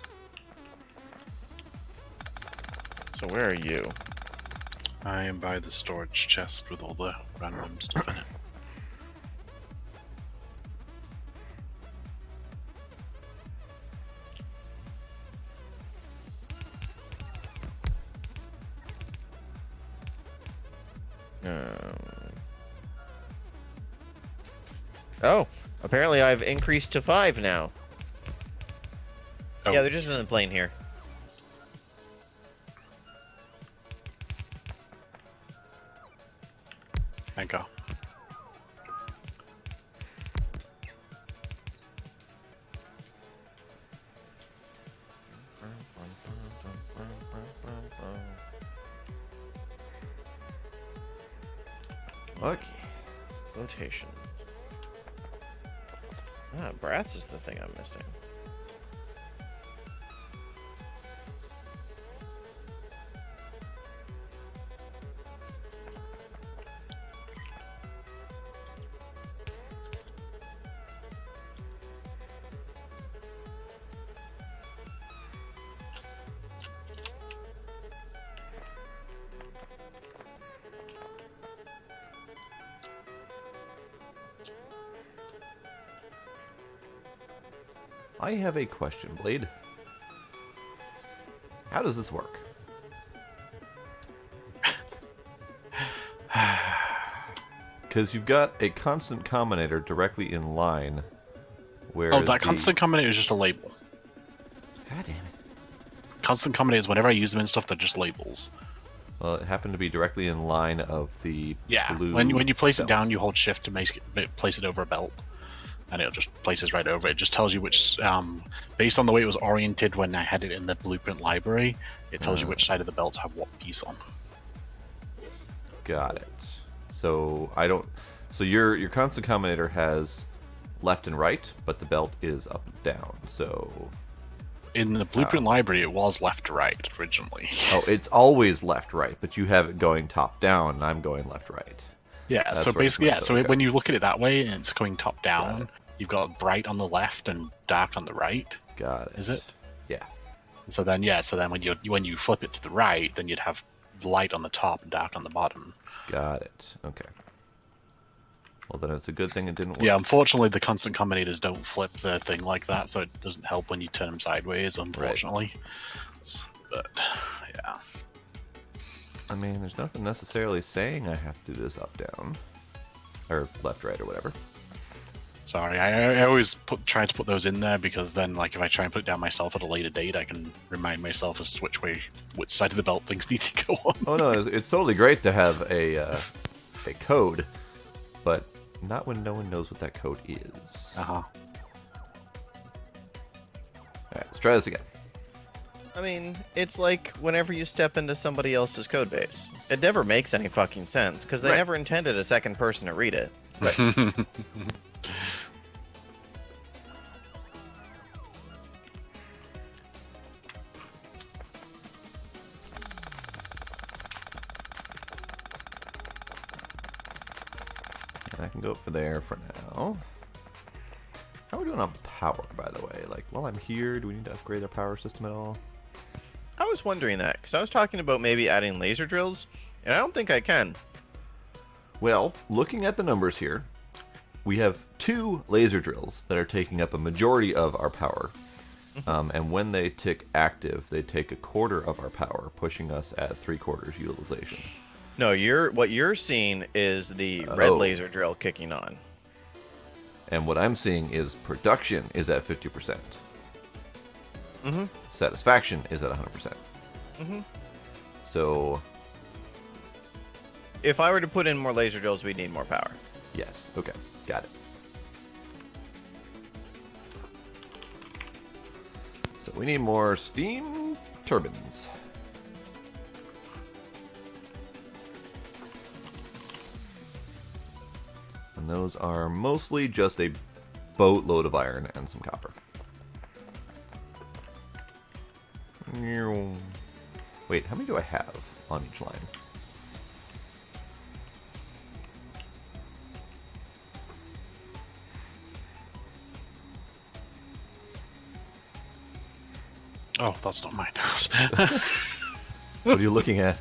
So where are you? I am by the storage chest with all the random stuff in it. Oh, apparently I've increased to 5 now. Oh. Yeah, they're just in the plane here. Thank God. Okay. Flotation. Ah, brass is the thing I'm missing. I have a question, Blade. How does this work? Because you've got a constant combinator directly in line where Oh, that constant combinator is just a label. God damn it. Constant combinators, whenever I use them in stuff, they're just labels. Well, it happened to be directly in line of the Yeah, blue when you place it belt. down, you hold shift to place it over a belt. And it just places right over it. It just tells you which, based on the way it was oriented when I had it in the blueprint library, it tells you which side of the belts have what piece on. Got it. So I don't. So your constant combinator has left and right, but the belt is up and down. So In the blueprint library, it was left to right originally. oh, it's always left right, but you have it going top down, and I'm going left right. Yeah, That's so where it's basically, yeah, messed so up, okay. when you look at it that way and it's going top Got down, it. you've got bright on the left and dark on the right. Got it. Is it? Yeah. So then, yeah, so then when you flip it to the right, then you'd have light on the top and dark on the bottom. Got it. Okay. Well, then it's a good thing it didn't work. Yeah, unfortunately, the constant combinators don't flip the thing like that, so it doesn't help when you turn them sideways, unfortunately. But, yeah. I mean, there's nothing necessarily saying I have to do this up, down, or left, right, or whatever. Sorry, I always try to put those in there because then, like, if I try and put it down myself at a later date, I can remind myself as to which side of the belt things need to go on. Oh no, it's totally great to have a code, but not when no one knows what that code is. Uh-huh. All right, let's try this again. I mean, it's like whenever you step into somebody else's code base. It never makes any fucking sense, because they Right. never intended a second person to read it. Right. can go for there for now. How are we doing on power, by the way? Like, while I'm here, do we need to upgrade our power system at all? I was wondering that, because I was talking about maybe adding laser drills, and I don't think I can. Well, looking at the numbers here, we have 2 laser drills that are taking up a majority of our power. And when they tick active, they take a quarter of our power, pushing us at 3/4 utilization. No, what you're seeing is the red laser drill kicking on. And what I'm seeing is production is at 50%. Mm-hmm. Satisfaction is at 100%. Mm-hmm. So, if I were to put in more laser drills, we'd need more power. yes. Okay. Got it. So we need more steam turbines. And those are mostly just a boatload of iron and some copper. Wait, how many do I have on each line? Oh, that's not mine. What are you looking at?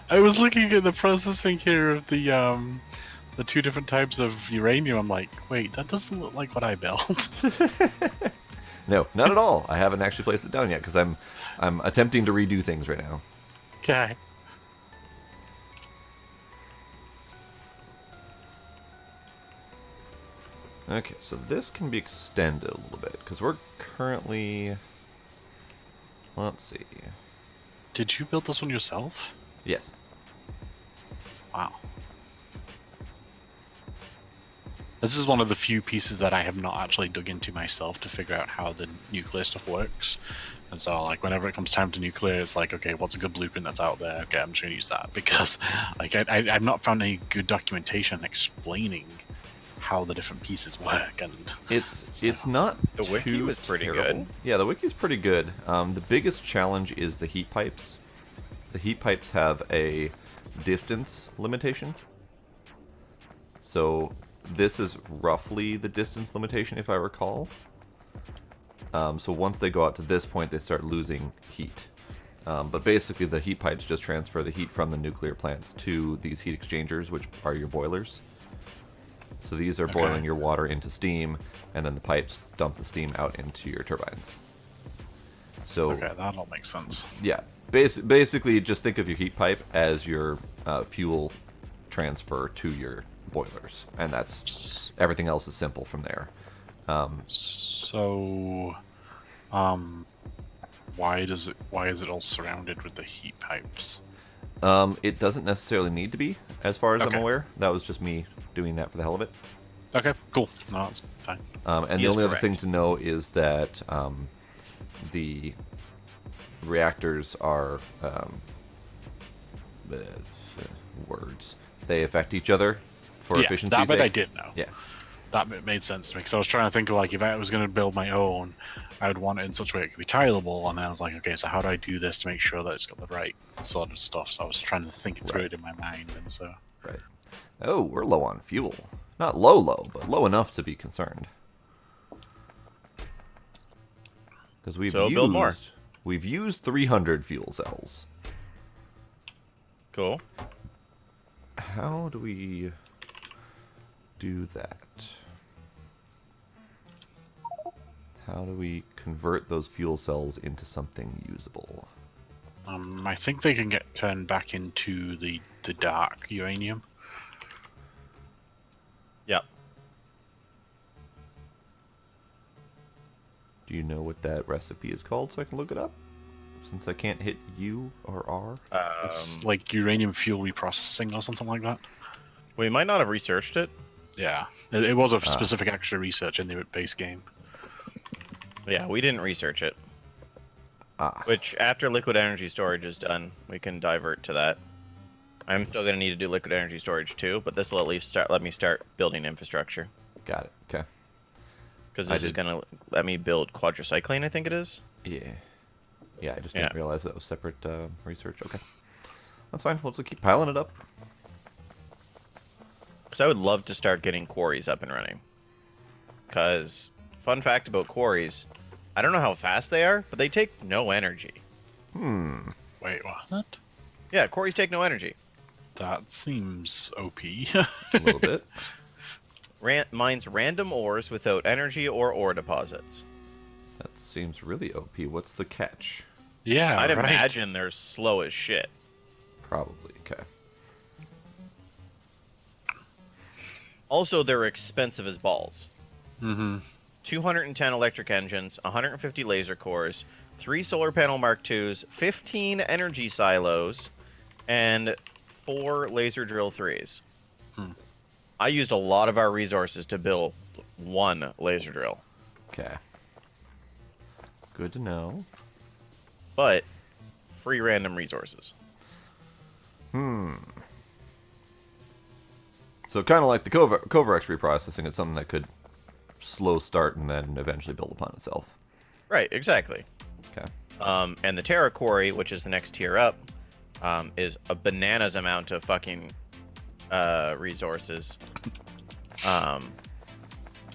I was looking at the processing here of the 2 different types of uranium. I'm like, wait, that doesn't look like what I built. No, not at all. I haven't actually placed it down yet because I'm attempting to redo things right now. Okay. Okay, so this can be extended a little bit because we're currently. Let's see. Did you build this one yourself? Yes. Wow. This is one of the few pieces that I have not actually dug into myself to figure out how the nuclear stuff works. And so, like, whenever it comes time to nuclear, it's like, okay, what's a good blueprint that's out there? Okay, I'm just going to use that. Because, like, I've not found any good documentation explaining how the different pieces work. And It's not The wiki too was pretty terrible. good. Yeah, the wiki is pretty good. The biggest challenge is the heat pipes. The heat pipes have a distance limitation. So this is roughly the distance limitation, if I recall. So once they go out to this point, they start losing heat. But basically, the heat pipes just transfer the heat from the nuclear plants to these heat exchangers, which are your boilers. So these are boiling your water into steam, and then the pipes dump the steam out into your turbines. So okay, that all makes sense. yeah, basically, just think of your heat pipe as your fuel transfer to your boilers, and that's everything else is simple from there. So, why is it all surrounded with the heat pipes? It doesn't necessarily need to be, as far as I'm Okay. aware. That was just me doing that for the hell of it. Okay, cool. No, that's fine. And He the is only other correct. thing to know is that the reactors are words. They affect each other for Yeah, efficiency. that bit I did know. Yeah. That bit made sense to me because I was trying to think of, like, if I was going to build my own, I would want it in such a way it could be tileable, and then I was like, okay, so how do I do this to make sure that it's got the right sort of stuff? So I was trying to think through it in my mind, and so Right. Oh, we're low on fuel. Not low, but low enough to be concerned. Because we've used 300 fuel cells. Cool. How do we do that? How do we convert those fuel cells into something usable? I think they can get turned back into the dark uranium. Yep. Do you know what that recipe is called so I can look it up? Since I can't hit U or R. It's like uranium fuel reprocessing or something like that. We might not have researched it. Yeah, it was a specific extra research in the base game. Yeah, we didn't research it. Ah. Which, after liquid energy storage is done, we can divert to that. I'm still going to need to do liquid energy storage too, but this will at least let me start building infrastructure. Got it. Okay. Because this is going to let me build quadricycline, I think it is. Yeah. Yeah, I just didn't realize that was separate research. Okay. That's fine. We'll just keep piling it up. So I would love to start getting quarries up and running. Because, fun fact about quarries, I don't know how fast they are, but they take no energy. Wait, what? Yeah, quarries take no energy. That seems OP. A little bit. Mines random ores without energy or ore deposits. That seems really OP. What's the catch? Yeah, I'd right. imagine they're slow as shit. Probably. Okay. Also, they're expensive as balls. Mm-hmm. 210 electric engines, 150 laser cores, 3 solar panel Mark IIs, 15 energy silos, and 4 laser drill 3s. I used a lot of our resources to build 1 laser drill. Okay. Good to know. But free random resources. So kind of like the Coverx reprocessing, it's something that could slow start and then eventually build upon itself. Right, exactly. Okay. And the Terra Quarry, which is the next tier up, is a bananas amount of fucking resources.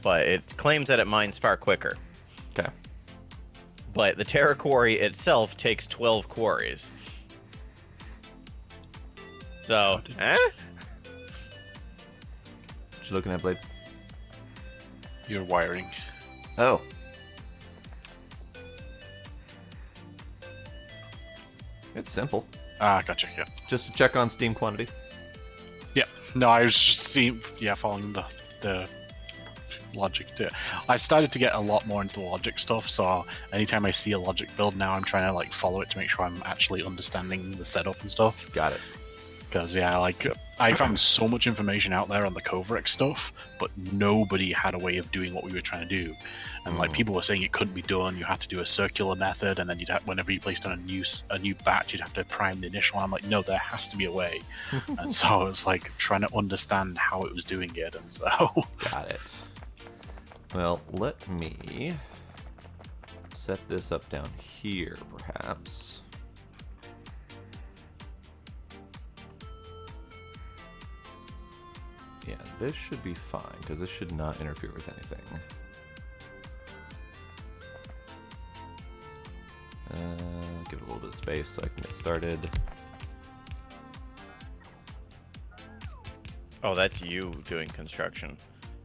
But it claims that it mines far quicker. Okay. But the Terra Quarry itself takes 12 quarries. So, What you looking at, Blade? Your wiring. Oh. It's simple. Ah, gotcha, yeah. Just to check on steam quantity. Yeah. No, I was just following the logic to it. I've started to get a lot more into the logic stuff, so anytime I see a logic build now, I'm trying to like follow it to make sure I'm actually understanding the setup and stuff. Got it. Because yeah, like I found so much information out there on the Coverx stuff, but nobody had a way of doing what we were trying to do. And like people were saying it couldn't be done. You had to do a circular method, and then you'd have, whenever you placed on a new batch, you'd have to prime the initial one. I'm like, no, there has to be a way. And so I was like trying to understand how it was doing it, and so Got it. Well, let me set this up down here, perhaps. Yeah, this should be fine, because this should not interfere with anything. Give it a little bit of space so I can get started. oh, that's you doing construction.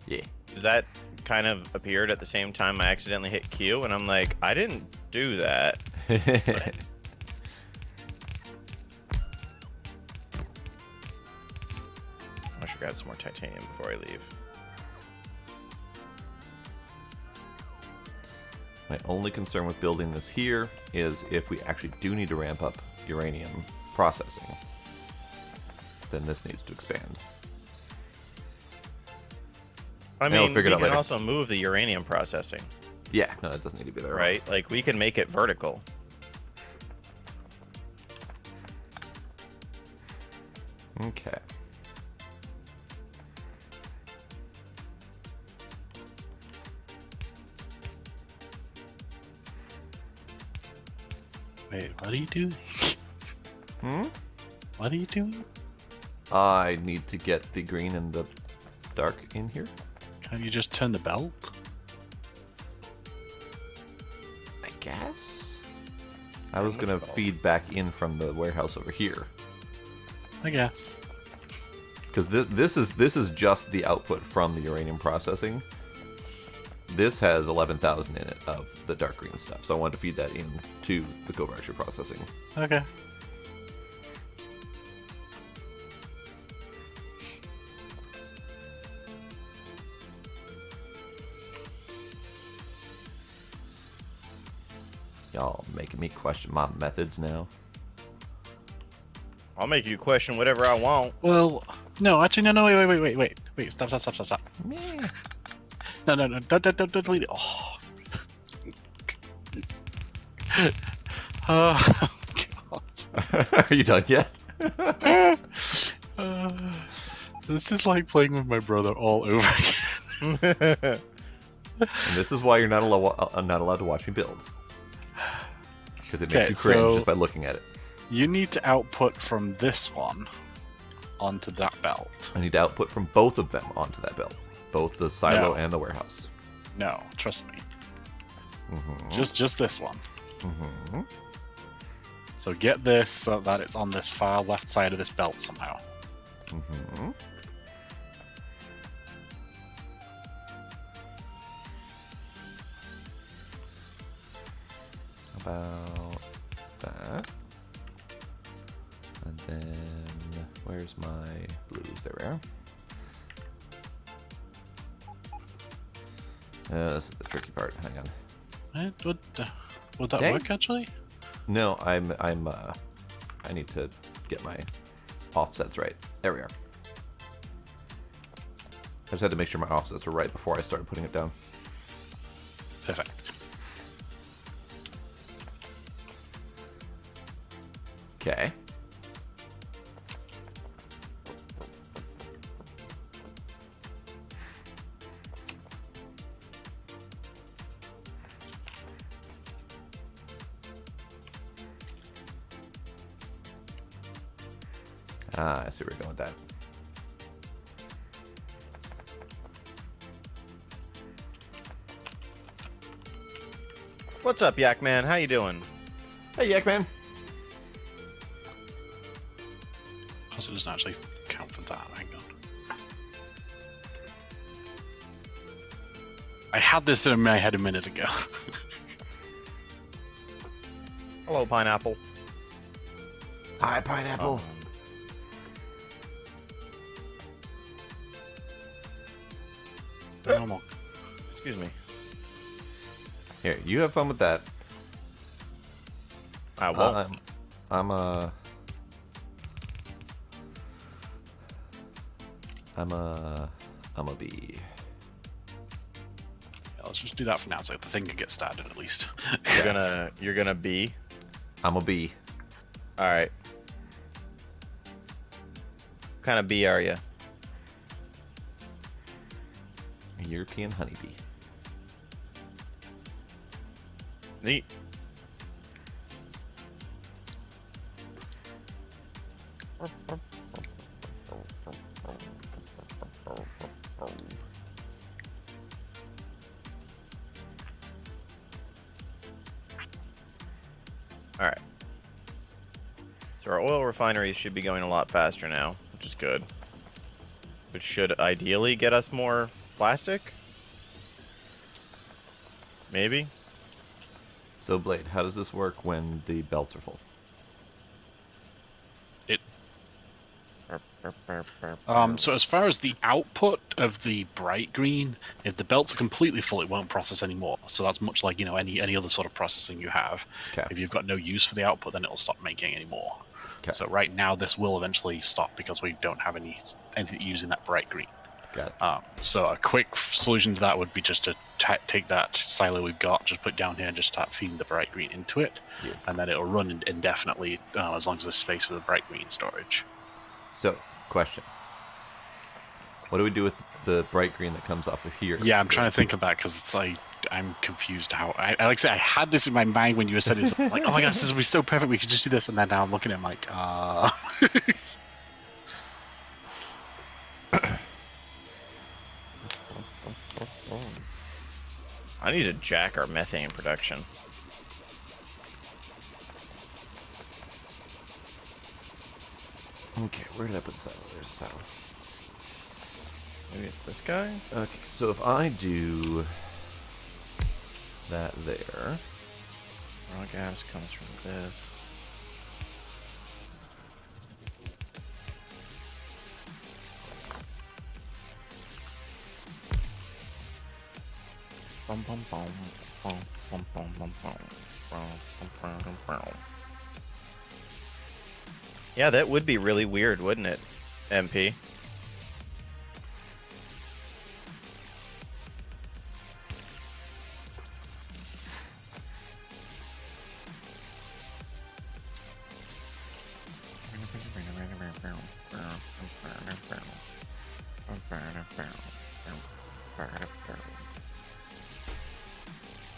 Yeah. That kind of appeared at the same time I accidentally hit Q, and I'm like, I didn't do that. But I should grab some more titanium before I leave. My only concern with building this here is if we actually do need to ramp up uranium processing, then this needs to expand. I Yeah, we'll mean, figure we it out can later. also move the uranium processing, Yeah, no, it doesn't need to be there. right? Like, we can make it vertical. Okay. wait, what are you doing? What are you doing? I need to get the green and the dark in here. Can't you just turn the belt? I guess. I was gonna feed back in from the warehouse over here, I guess. because this is just the output from the uranium processing. This has 11,000 in it of the dark green stuff, so I wanted to feed that in to the Coverx processing. Okay. Y'all making me question my methods now. I'll make you question whatever I want. Well, no, actually, no, wait, stop. Meh. No, don't delete it. Oh. Oh, God. Are you done yet? This is like playing with my brother all over again. And this is why you're not allowed to watch me build. Because it makes Okay, you cringe so- just by looking at it. You need to output from this one onto that belt. I need to output from both of them onto that belt. Both the silo No. and the warehouse. No, trust me. Mm-hmm. Just this one. Mm-hmm. So get this so that it's on this far left side of this belt somehow. Mm-hmm. About that. And then, where's my blues? There we are. This is the tricky part. Hang on. Would that Dang. work actually? No, I need to get my offsets right. There we are. I just had to make sure my offsets were right before I started putting it down. Perfect. Okay. I see where you're going with that. What's up, Yak Man? How you doing? Hey, Yak Man. Of course, it doesn't actually count for that. Hang on. I had this in my head a minute ago. Hello, pineapple. Hi, pineapple. Normal. Excuse me. Here, you have fun with that. I won't. I'm a bee. Yeah, let's just do that for now, so the thing can get started at least. You're gonna be. I'm a bee. All right. What kind of bee are you? A European honeybee. Neat. All right. So our oil refineries should be going a lot faster now, which is good. Which should ideally get us more plastic? Maybe? So, Blade, how does this work when the belts are full? So as far as the output of the bright green, if the belts are completely full, it won't process anymore. So that's much like, any other sort of processing you have. Okay. If you've got no use for the output, then it'll stop making anymore. Okay. So right now, this will eventually stop because we don't have anything using that bright green. Got it. So a quick solution to that would be just to take that silo we've got, just put it down here, and just start feeding the bright green into it, Yeah. and then it'll run indefinitely as long as there's space for the bright green storage. So, question. What do we do with the bright green that comes off of here? Yeah, I'm trying to think of that because it's like I'm confused how I like I said I had this in my mind when you were saying this. I'm like, oh my gosh, this would be so perfect. We could just do this, and then now I'm looking at it, I'm like, I need to jack our methane production. Okay, where did I put the saddle? There's the saddle. Maybe it's this guy? Okay, so if I do that there, Raw gas comes from this. Bum, bum, bum, bum, bum, bum, bum, bum, bum, bum, bum, bum. Yeah, that would be really weird, wouldn't it, MP?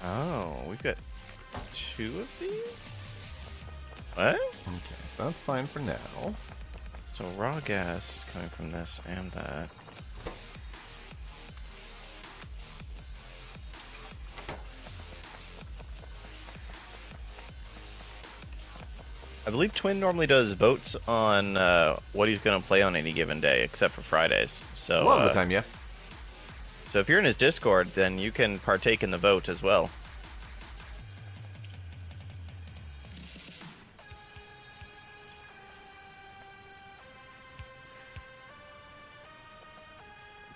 Oh, we've got 2 of these? What? okay, so that's fine for now. So raw gas is coming from this and that. I believe Twin normally does votes on what he's going to play on any given day, except for Fridays. So A lot of the time, yeah. So if you're in his Discord, then you can partake in the vote as well.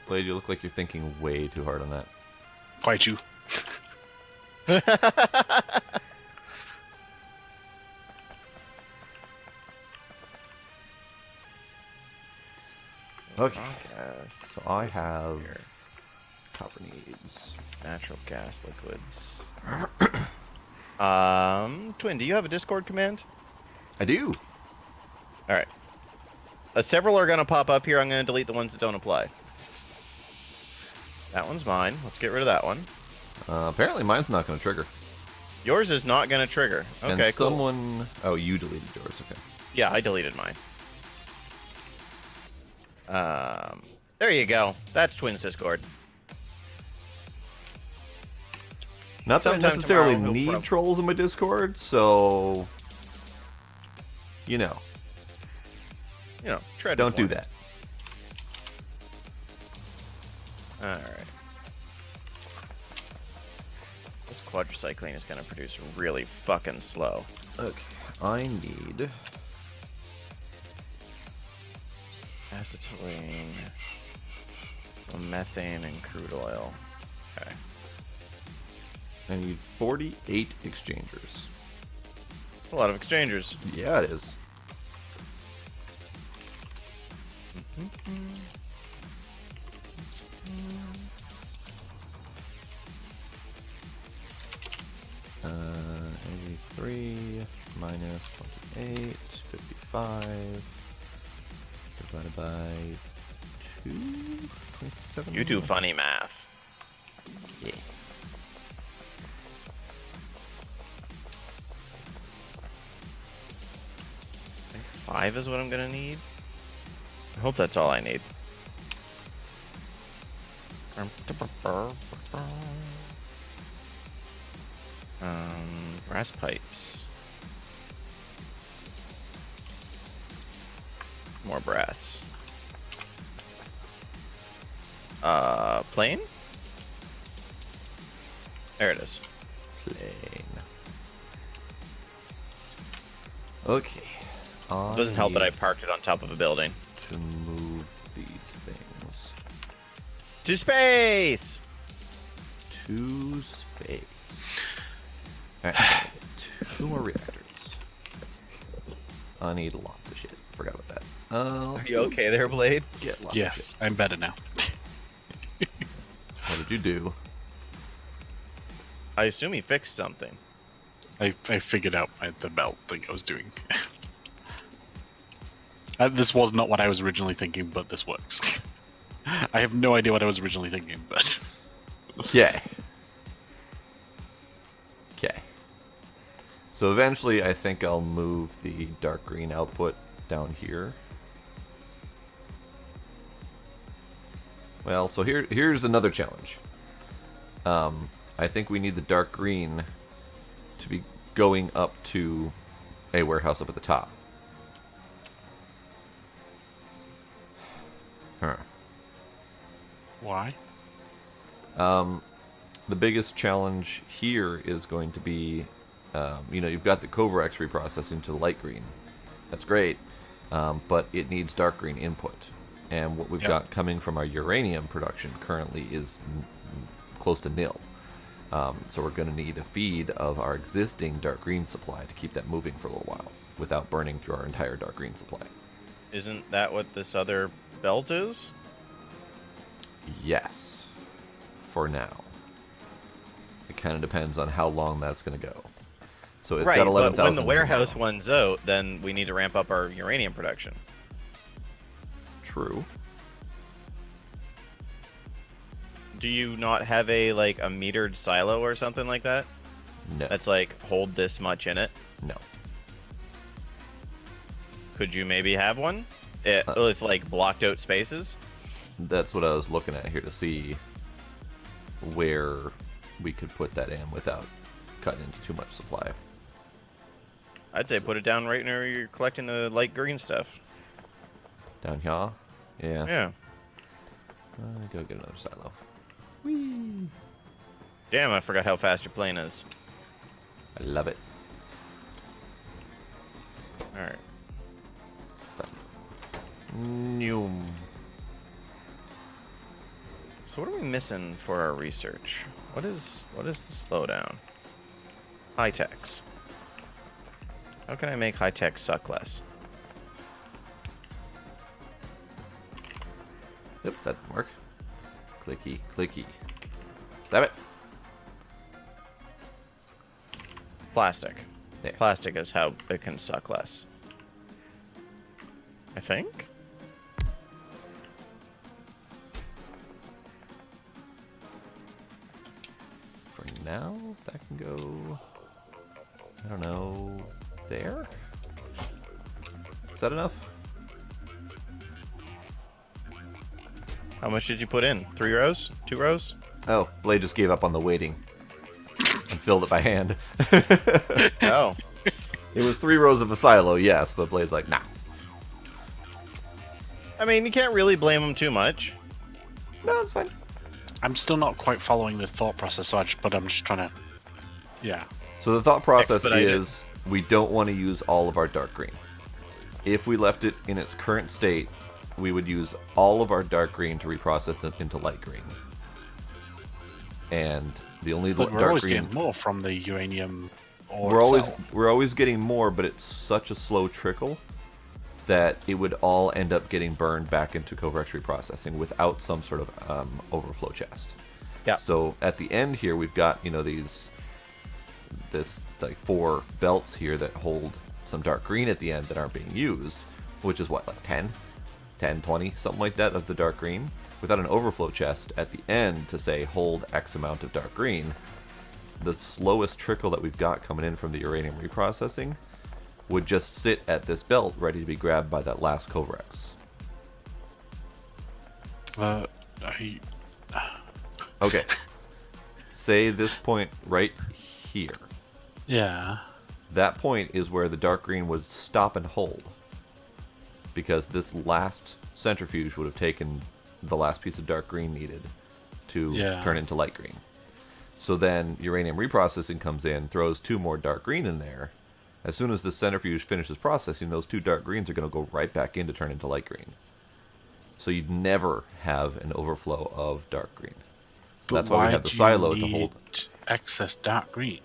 Blade, you look like you're thinking way too hard on that. Quite you. Okay. Gas, So I have copper needs. natural gas liquids. Twin, do you have a Discord command? I do. All right. Several are going to pop up here. I'm going to delete the ones that don't apply. That one's mine. Let's get rid of that one. Apparently mine's not going to trigger. Yours is not going to trigger. Okay, and cool. someone... Oh, you deleted yours. Okay. Yeah, I deleted mine. There you go. That's Twin's Discord. Not that I Sometime necessarily tomorrow, he'll need trolls in my Discord, so... You know. You know, tread Don't do water. that. Alright. This quadricycline is going to produce really fucking slow. Okay. I need... Acetylene, methane, and crude oil. Okay. I need 48 exchangers. A lot of exchangers. Yeah, it is. Uh, 83 minus 28, 55. Divided by 2, 27. You do funny math. Yeah. I think 5 is what I'm gonna need. I hope that's all I need. Brass pipes. More brass. Plane? There it is. Plane. Okay. Doesn't help that I need parked it on top of a building. to move these things To space! to space. Alright, 2 more reactors. I need lots of shit. Forgot about that. Are you okay there, Blade? Get lots of Yes, shit. I'm better now. What did you do? I assume he fixed something. I figured out the belt thing I was doing. This was not what I was originally thinking, but this works. I have no idea what I was originally thinking, but... Okay. Okay. So eventually I think I'll move the dark green output down here. Well, so here's another challenge. I think we need the dark green to be going up to a warehouse up at the top. Huh. Why? The biggest challenge here is going to be, you've got the Coverx reprocessing to light green. That's great, but it needs dark green input. And what we've got coming from our uranium production currently is close to nil. So we're going to need a feed of our existing dark green supply to keep that moving for a little while without burning through our entire dark green supply. Isn't that what this other belt is? Yes, for now. It kind of depends on how long that's going to go. So it's Right, got 11,000. but when the warehouse tomorrow. one's out, then we need to ramp up our uranium production. True. Do you not have a metered silo or something like that? No. That's hold this much in it? No. Could you maybe have one? with like blocked out spaces. That's what I was looking at here to see where we could put that in without cutting into too much supply. I'd say put it down right where you're collecting the light green stuff. Down here? Yeah. Yeah. Go get another silo. Whee! Damn, I forgot how fast your plane is. I love it. Alright. Silo. Noom. So what are we missing for our research? What is the slowdown? High techs. How can I make high tech suck less? Yep, that didn't work. Clicky, clicky. Stab it. Plastic. There. Plastic is how it can suck less. I think? For now, that can go, I don't know, there? Is that enough? How much did you put in? 3 rows? 2 rows? Oh, Blade just gave up on the waiting and filled it by hand. Oh. It was 3 rows of a silo, yes, but Blade's like, nah. I mean, you can't really blame them too much. No, it's fine. I'm still not quite following the thought process, but I'm just trying to. Yeah. So the thought process Expedite it. is we don't want to use all of our dark green. If we left it in its current state, we would use all of our dark green to reprocess it into light green. And the only But we're dark always green getting more from the uranium ore we're itself. always getting more, but it's such a slow trickle that it would all end up getting burned back into Covarex reprocessing without some sort of overflow chest. Yeah. So at the end here, we've got this like 4 belts here that hold some dark green at the end that aren't being used, which is what, like 10, 20, something like that of the dark green, without an overflow chest at the end to say hold X amount of dark green. The slowest trickle that we've got coming in from the uranium reprocessing would just sit at this belt ready to be grabbed by that last Covarex. Okay. Say this point right here. Yeah. That point is where the dark green would stop and hold. Because this last centrifuge would have taken the last piece of dark green needed to turn into light green. So then uranium reprocessing comes in, throws 2 more dark green in there. As soon as the centrifuge finishes processing, those 2 dark greens are going to go right back in to turn into light green. So you'd never have an overflow of dark green. So that's why we have the silo to hold excess dark green.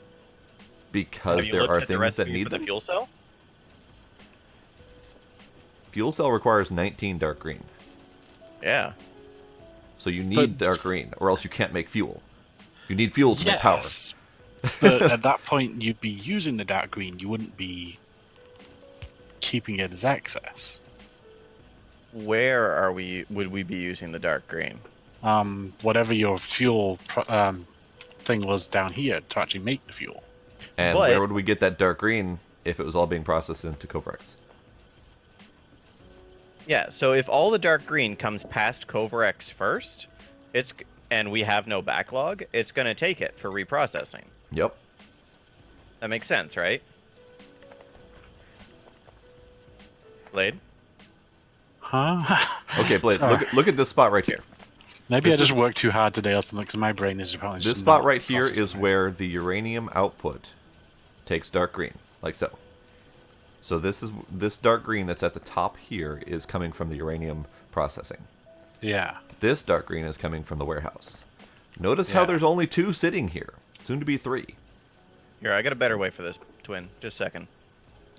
Because there are things that need the them. fuel cell. Fuel cell requires 19 dark green. Yeah. So you need dark green, or else you can't make fuel. You need fuel to make power. But at that point, you'd be using the dark green. You wouldn't be keeping it as excess. Where would we be using the dark green? Whatever your fuel thing was down here to actually make the fuel. And where would we get that dark green if it was all being processed into Covarex? Yeah, so if all the dark green comes past Covarex first, and we have no backlog, it's going to take it for reprocessing. Yep. That makes sense, right? Blade? Huh? Okay, Blade, look at this spot right here. Maybe I just worked too hard today or something, because my brain is apparently just This spot not right here processing is it. where the uranium output takes dark green, like so. So this dark green that's at the top here is coming from the uranium processing. Yeah. This dark green is coming from the warehouse. Notice how there's only 2 sitting here, soon to be 3. Here, I got a better way for this, Twin. Just a second.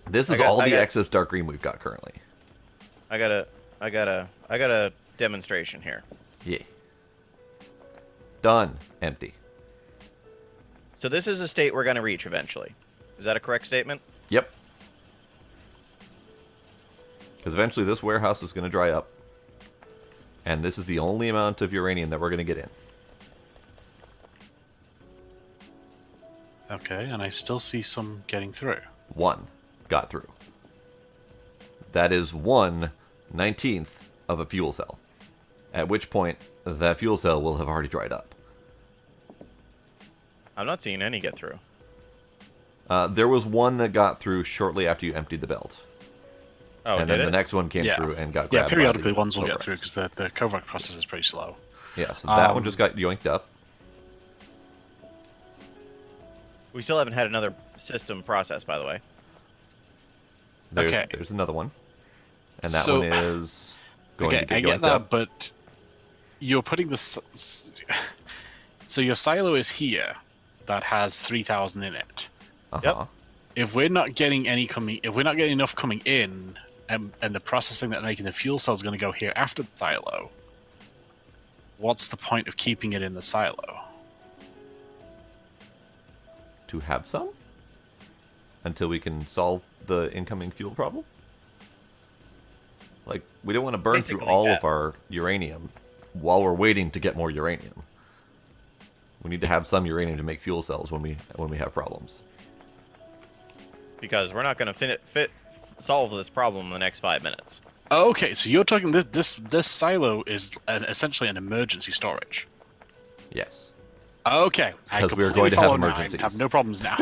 This is all the excess dark green we've got currently. I got a demonstration here. Yeah. Done. Empty. So this is a state we're going to reach eventually. Is that a correct statement? Yep. Because eventually this warehouse is going to dry up. And this is the only amount of uranium that we're going to get in. Okay, and I still see some getting through. 1 got through. That is 1 19th of a fuel cell. At which point, that fuel cell will have already dried up. I'm not seeing any get through. There was one that got through shortly after you emptied the belt. Oh, and did then it? the next one came Yeah. through and got Yeah, grabbed. periodically by the ones will get Cobras. through because the covert process is pretty slow. Yeah, so that one just got yoinked up. We still haven't had another system process, by the way. There's another one. And that So- one is going to Okay, get I get yoinked that, up. but you're putting this. So your silo is here, that has 3,000 in it. Uh-huh. If we're not getting if we're not getting enough coming in, and the processing that making the fuel cell is going to go here after the silo, what's the point of keeping it in the silo? To have some? Until we can solve the incoming fuel problem? Like, we don't want to burn through Basically, all yeah. of our uranium while we're waiting to get more uranium. We need to have some uranium to make fuel cells when we have problems. Because we're not going to solve this problem in the next 5 minutes. Okay, so you're talking this silo is essentially an emergency storage. Yes. Okay, I 'Cause we're completely going to have follow now. I emergencies. have no problems now.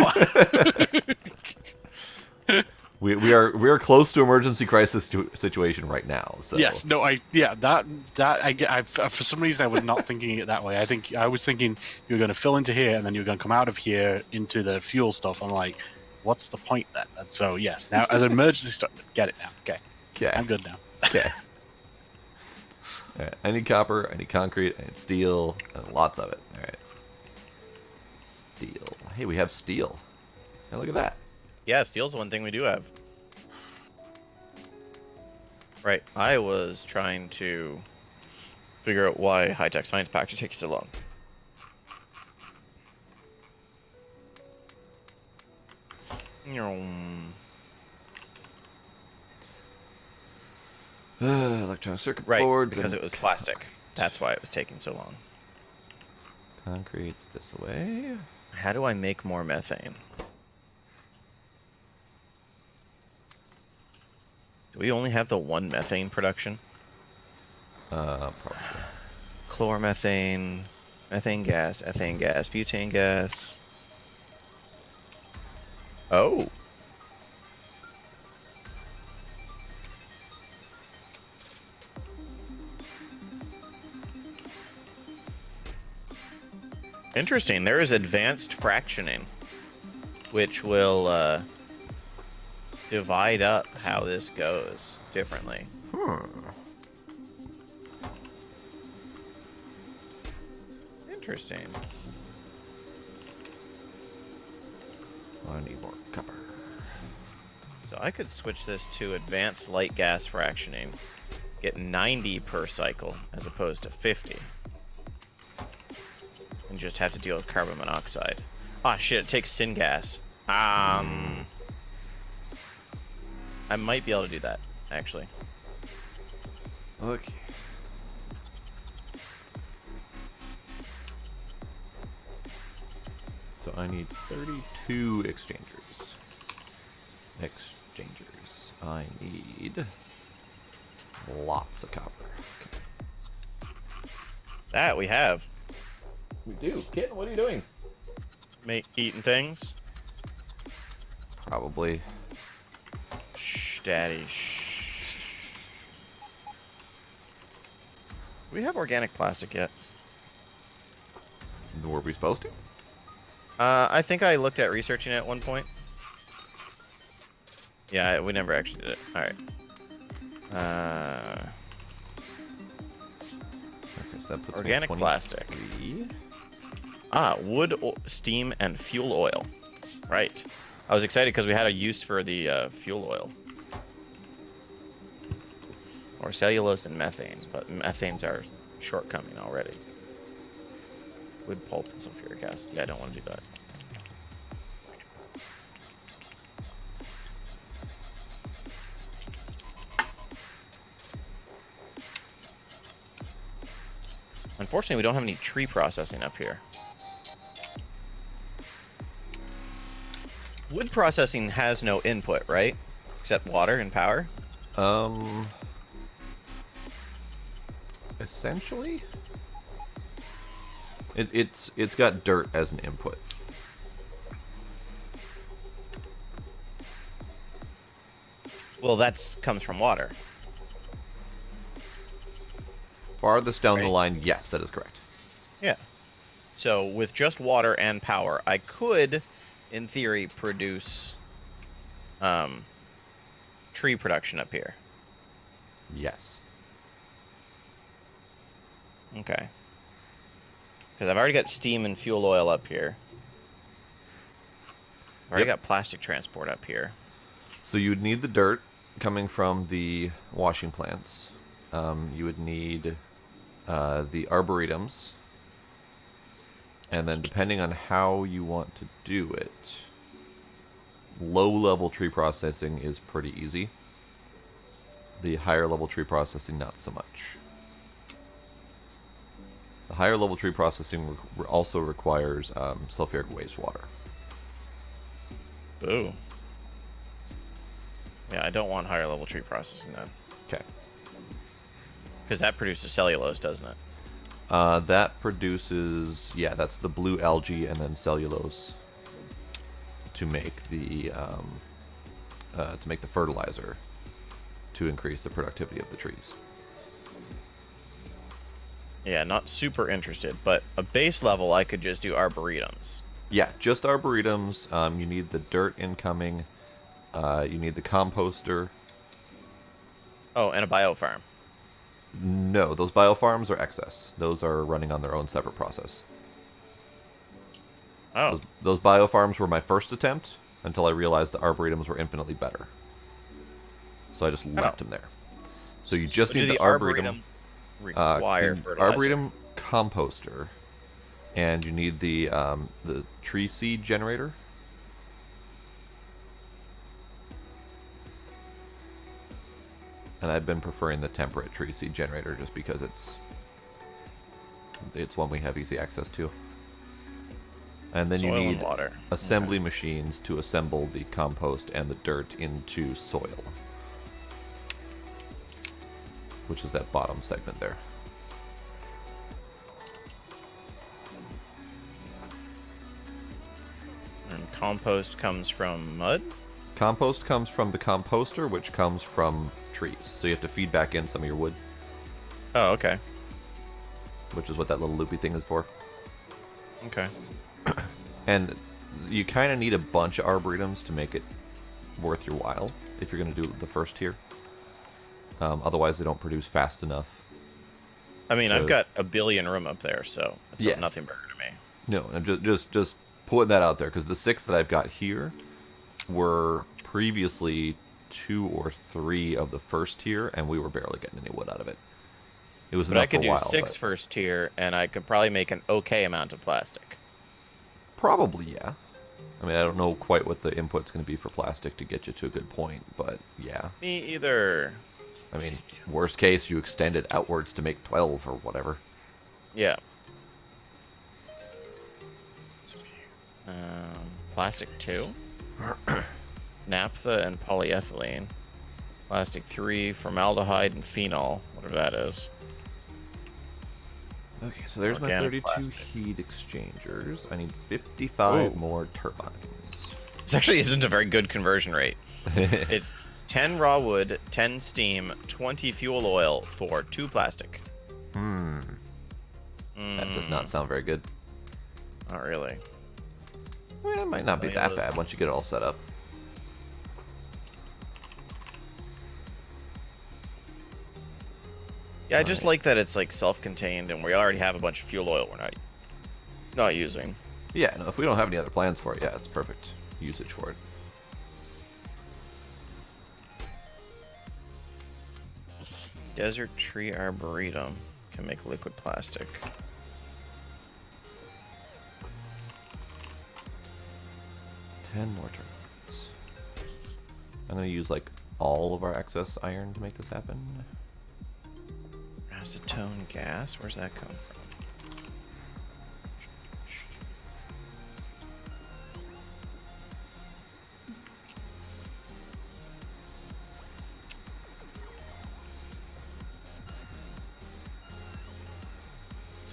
We are close to emergency crisis situation right now. So Yes, no, for some reason I was not thinking it that way. I was thinking you were going to fill into here and then you were going to come out of here into the fuel stuff. I'm like, what's the point then? And so yes, now as an emergency start, get it now. Okay, Okay. I'm good now. Okay. All right. I need copper. I need concrete. I need steel. And lots of it. All right. Steel. Hey, we have steel. Hey, look at that. Yeah, steel's one thing we do have. Right, I was trying to figure out why high-tech science packs are taking so long. Electronic circuit Right, boards. because and it was plastic. That's why it was taking so long. Concrete's this way. How do I make more methane? Do we only have the one methane production? Probably. Chloromethane, methane gas, ethane gas, butane gas. Oh. Interesting. There is advanced fractioning, which will divide up how this goes differently. Interesting. I need more copper. So I could switch this to advanced light gas fractioning, get 90 per cycle as opposed to 50. And just have to deal with carbon monoxide. Ah, shit, it takes syngas. I might be able to do that, actually. Okay. So I need 32 exchangers. I need lots of copper. Okay. That we have. We do. Kitten, what are you doing? Eating things. Probably. Shh, daddy, shh. Do we have organic plastic yet? Were we supposed to? I think I looked at researching it at one point. Yeah, we never actually did it. Alright. Okay, so that puts Organic me at plastic. 23. Wood, steam, and fuel oil. Right. I was excited because we had a use for the fuel oil. Or cellulose and methane, but methane's our shortcoming already. Wood pulp and sulfuric acid. Yeah, I don't want to do that. Unfortunately, we don't have any tree processing up here. Wood processing has no input, right? Except water and power? Essentially, it's got dirt as an input. Well, that comes from water. Farthest down the Right. line, yes, that is correct. Yeah. So with just water and power, I could, in theory, produce tree production up here. Yes. Okay. Because I've already got steam and fuel oil up here. I've already got plastic transport up here. So you would need the dirt coming from the washing plants. You would need the arboretums. And then depending on how you want to do it, low-level tree processing is pretty easy. The higher-level tree processing, not so much. The higher-level tree processing also requires sulfuric wastewater. Ooh. Yeah, I don't want higher level tree processing then. Okay. Because that produces cellulose, doesn't it? That produces, yeah, that's the blue algae and then cellulose to make the fertilizer to increase the productivity of the trees. Yeah, not super interested, but a base level I could just do arboretums. Yeah, just arboretums. You need the dirt incoming. You need the composter. Oh, and a biofarm. No, those biofarms are excess. Those are running on their own separate process. Oh. Those biofarms were my first attempt until I realized the arboretums were infinitely better. So I just left them there. So you just need the arboretum require fertilizer. arboretum composter, and you need the tree seed generator. And I've been preferring the temperate tree seed generator just because it's one we have easy access to. And then Soil you and need water. assembly machines to assemble the compost and the dirt into soil, which is that bottom segment there. And compost comes from mud? Compost comes from the composter, which comes from trees. So you have to feed back in some of your wood, Oh, okay. which is what that little loopy thing is for. Okay. And you kind of need a bunch of arboretums to make it worth your while if you're going to do the first tier. Otherwise, they don't produce fast enough. I mean, I've got a billion room up there, so it's Yeah. nothing burger to me. No, I'm just putting that out there because the 6 that I've got here were previously 2 or 3 of the first tier, and we were barely getting any wood out of it. It was But enough I could for a do while. 6 first tier, and I could probably make an okay amount of plastic. Probably, yeah. I mean, I don't know quite what the input's going to be for plastic to get you to a good point, but yeah. Me either. I mean, worst case, you extend it outwards to make 12 or whatever. Yeah. Plastic 2. Naphtha and polyethylene. Plastic 3, formaldehyde and phenol, whatever that is. Okay, so there's my Organic 32 plastic. heat exchangers. I need 55 Ooh. more turbines. This actually isn't a very good conversion rate. It's 10 raw wood, 10 steam, 20 fuel oil for 2 plastic. That does not sound very good. Not really. Well, it might not be yeah, that those- bad once you get it all set up. Yeah, I just like that it's like self-contained and we already have a bunch of fuel oil we're not using. Yeah, no, if we don't have any other plans for it, yeah, it's perfect usage for it. Desert tree arboretum can make liquid plastic. 10 more turbines. I'm going to use like all of our excess iron to make this happen. Acetone gas? Where's that come from?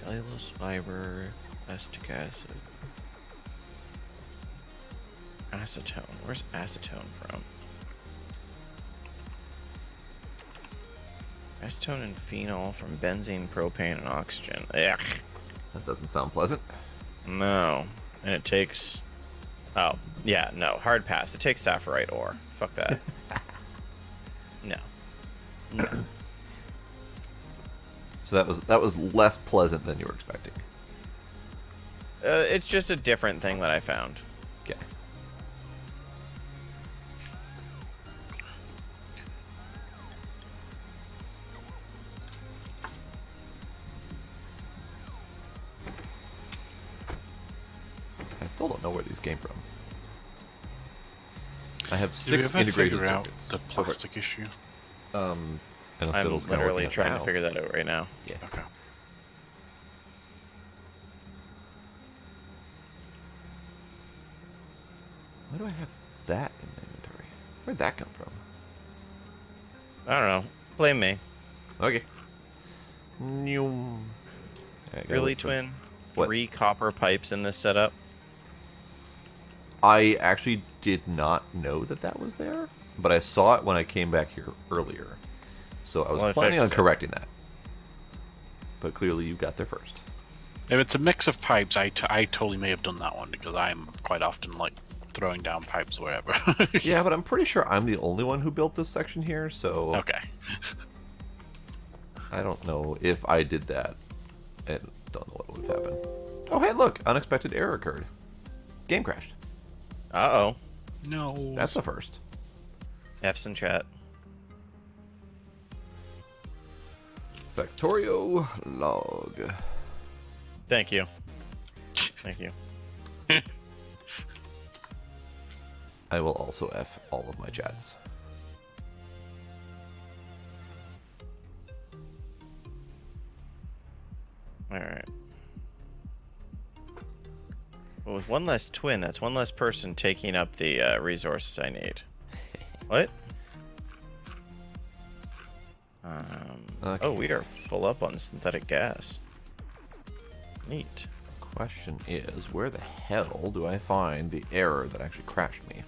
Cellulose fiber, acetic acid. Acetone. Where's acetone from? Acetone and phenol from benzene, propane, and oxygen. Ugh. That doesn't sound pleasant. No. And it takes... Oh, yeah, no. Hard pass. It takes sapphirite ore. Fuck that. No. No. So that was less pleasant than you were expecting. It's just a different thing that I found. Okay. I still don't know where these came from. I have Did we 6 ever integrated figure out circuits. the plastic issue? I know I'm Fiddle's kinda literally working it trying to now. figure that out right now. Yeah. Okay. Why do I have that in my inventory? Where'd that come from? I don't know. Blame me. Okay. Noom. Alright, Really, Twin? What? 3 copper pipes in this setup? I actually did not know that that was there, but I saw it when I came back here earlier. So I was Well, I planning on fixed it. correcting that. But clearly you got there first. If it's a mix of pipes, I totally may have done that one because I'm quite often like throwing down pipes wherever. Yeah, but I'm pretty sure I'm the only one who built this section here, so Okay. I don't know if I did that. I don't know what would have happened. Oh, hey, look! Unexpected error occurred. Game crashed. Uh-oh. No. That's the first. F's in chat. Factorio log. Thank you. Thank you. I will also F all of my chats. Alright. Well, with one less twin, that's one less person taking up the resources I need. What? Okay. Oh, we are full up on synthetic gas. Neat. Question is, where the hell do I find the error that actually crashed me?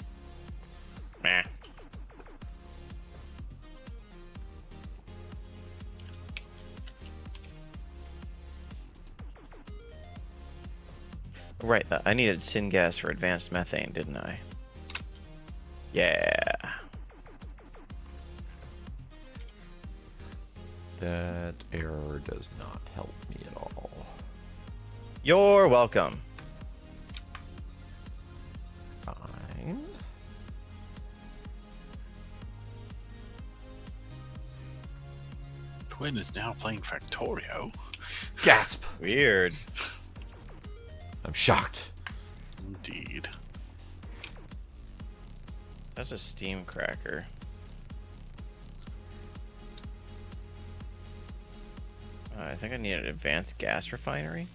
Meh. Right, I needed syngas for advanced methane, didn't I? Yeah. That error does not help me at all. You're welcome. Fine. Twin is now playing Factorio. Gasp! Weird. I'm shocked. Indeed. That's a steam cracker. I think I need an advanced gas refinery.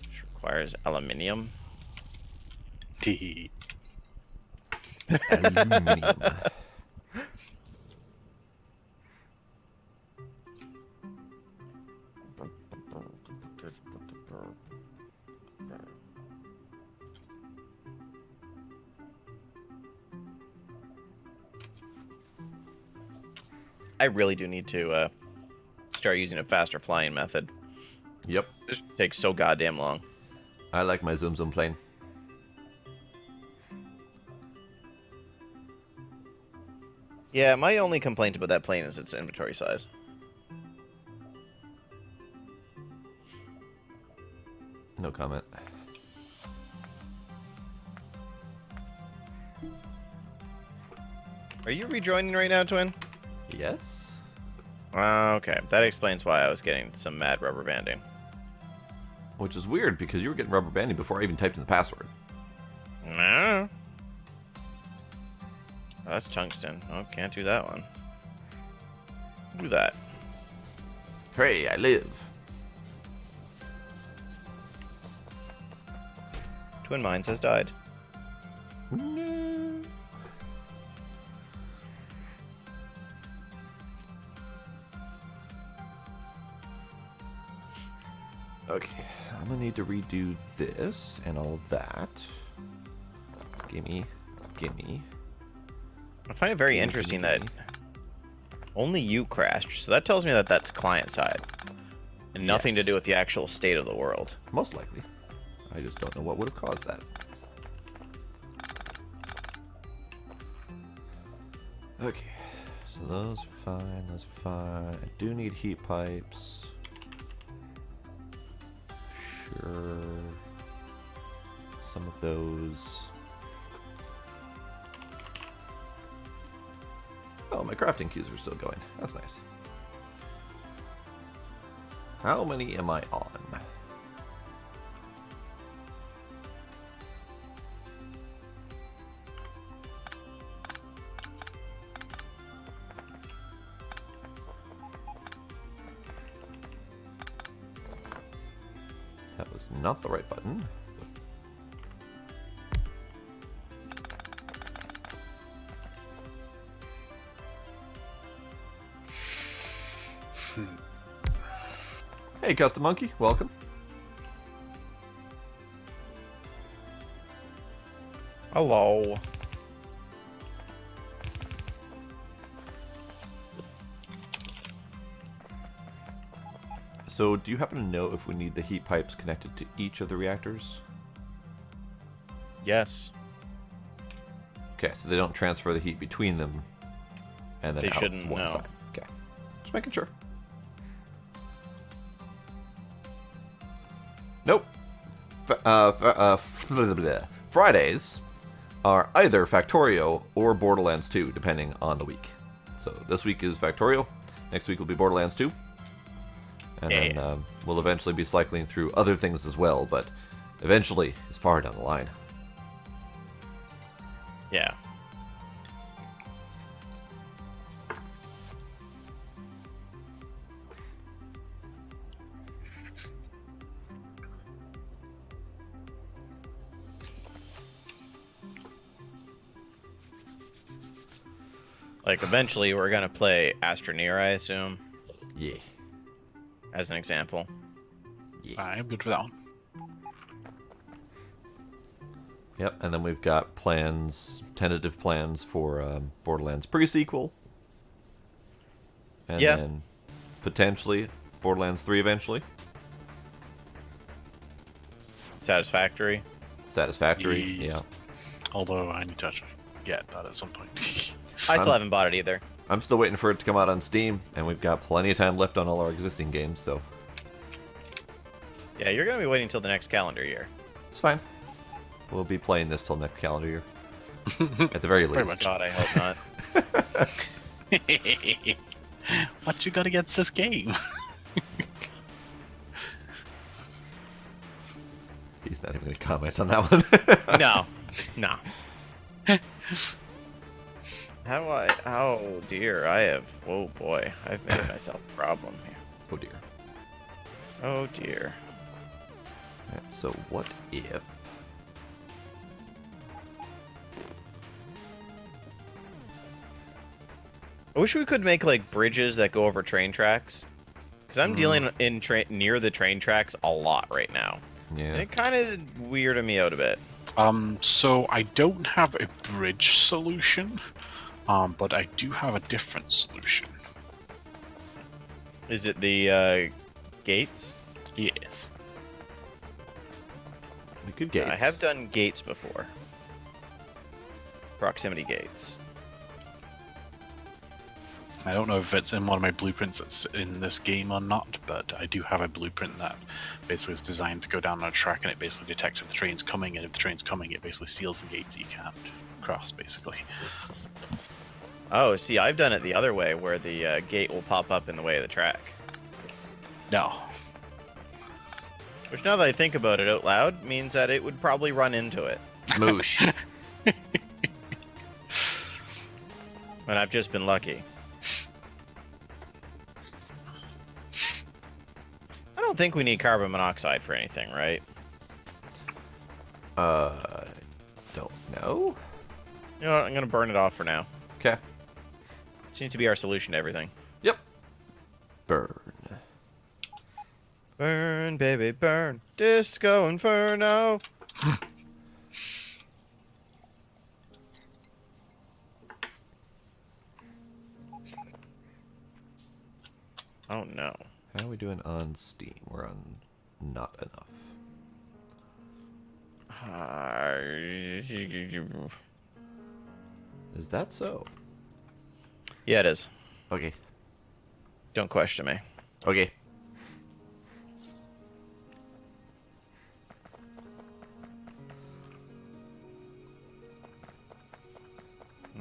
Which requires aluminium. Tee. Aluminium. I really do need to start using a faster flying method. Yep. This takes so goddamn long. I like my Zoom Zoom plane. Yeah, my only complaint about that plane is its inventory size. No comment. Are you rejoining right now, Twin? Yes? Okay, that explains why I was getting some mad rubber banding. Which is weird because you were getting rubber banding before I even typed in the password. No. Oh, that's tungsten. Oh, can't do that one. Do that. Hey, I live. Twin Mines has died. No. Okay, I'm gonna need to redo this and all of that. Gimme, gimme. I find it very Gimme, interesting gimme, that only you crashed, so that tells me that that's client side, and nothing to Yes. do with the actual state of the world. Most likely. I just don't know what would have caused that. Okay, so those are fine, those are fine. I do need heat pipes. Sure. Some of those. Oh, my crafting queues are still going. That's nice. How many am I on? That was not the right button. Hey, Custom Monkey, welcome. Hello. So, do you happen to know if we need the heat pipes connected to each of the reactors? Yes. Okay, so they don't transfer the heat between them and then They out shouldn't, one no. side. Okay, just making sure. Nope. Fridays are either Factorio or Borderlands 2, depending on the week. So this week is Factorio. Next week will be Borderlands 2. And then we'll eventually be cycling through other things as well, but eventually it's far down the line. Yeah. Like, eventually we're gonna play Astroneer, I assume, Yeah. as an example. I'm good for that one. Yep, and then we've got plans, tentative plans for Borderlands pre-sequel. And Yeah. then potentially Borderlands 3 eventually. Satisfactory. Satisfactory, Yes. yeah. Although I need to actually get that at some point. I still haven't bought it either. I'm still waiting for it to come out on Steam, and we've got plenty of time left on all our existing games, so Yeah, you're gonna be waiting until the next calendar year. it's fine. We'll be playing this till next calendar year. At the very least. Pretty much. God, I hope not. What you got against this game? He's not even going to comment on that one. No. No. Oh dear, oh boy, I've made myself a problem here. Oh dear. Oh dear. Alright, so what if... I wish we could make like bridges that go over train tracks, because I'm dealing in near the train tracks a lot right now. Yeah. And it kind of weirded me out a bit. So I don't have a bridge solution, but I do have a different solution. Is it the gates? Yes. We could gates. I have done gates before. Proximity gates. I don't know if it's in one of my blueprints that's in this game or not, but I do have a blueprint that basically is designed to go down on a track, and it basically detects if the train's coming, and if the train's coming, it basically seals the gates that you can't cross, basically. Oh, see, I've done it the other way, where the gate will pop up in the way of the track. No. Which, now that I think about it out loud, means that it would probably run into it. Moosh. And I've just been lucky. I don't think we need carbon monoxide for anything, right? Don't know. You know what, I'm gonna burn it off for now. Okay. Seems to be our solution to everything. Yep. Burn. Burn, baby, burn. Disco Inferno. Oh no. How are we doing on Steam? We're on not enough. Is that so? Yeah, it is. Okay. Don't question me. Okay.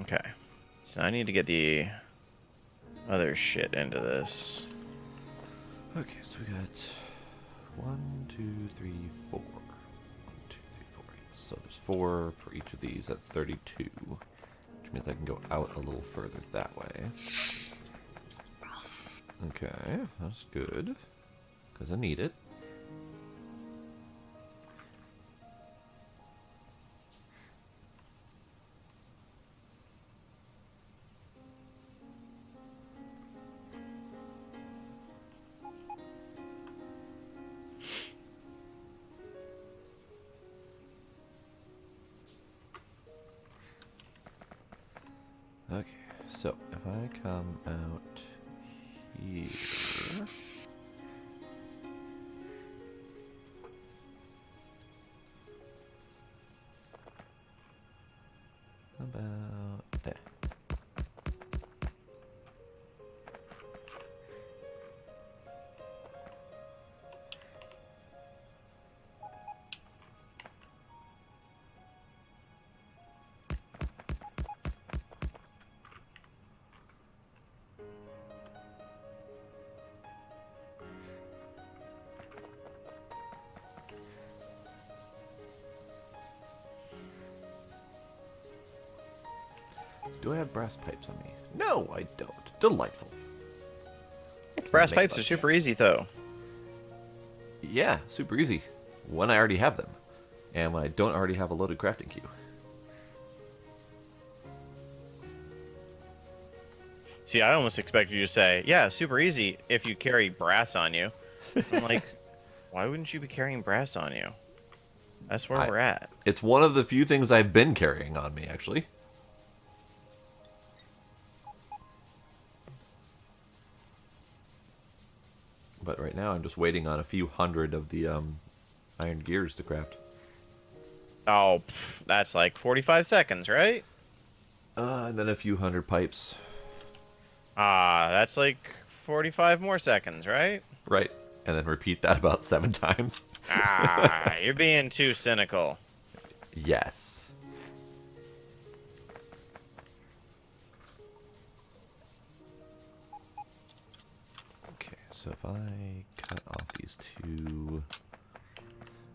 Okay. So I need to get the other shit into this. Okay, so we got 1, 2, 3, 4. 1, 2, 3, 4. So there's 4 for each of these. That's 32. Which means I can go out a little further that way. Okay, that's good. Because I need it. Okay, so if I come out here... About there. Do I have brass pipes on me? No, I don't. Delightful. Brass Make pipes are much. super easy, though. Yeah, super easy. When I already have them. And when I don't already have a loaded crafting queue. See, I almost expected you to say, yeah, super easy if you carry brass on you. I'm like, why wouldn't you be carrying brass on you? That's where we're at. It's one of the few things I've been carrying on me, actually. But right now I'm just waiting on a few hundred of the iron gears to craft. Oh, that's like 45 seconds, right? And then a few hundred pipes. That's like 45 more seconds, right? Right. And then repeat that about 7 times. You're being too cynical. Yes. Okay, so if I cut off these 2,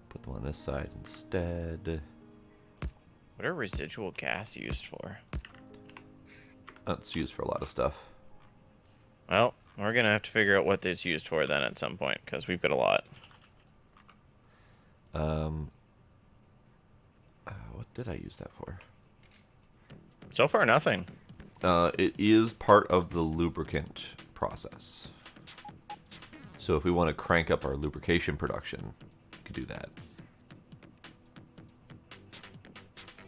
put them on this side instead. What are residual gas used for? That's used for a lot of stuff. Well, we're gonna have to figure out what it's used for then at some point, because we've got a lot. What did I use that for? So far, nothing. It is part of the lubricant process. So if we want to crank up our lubrication production, we could do that.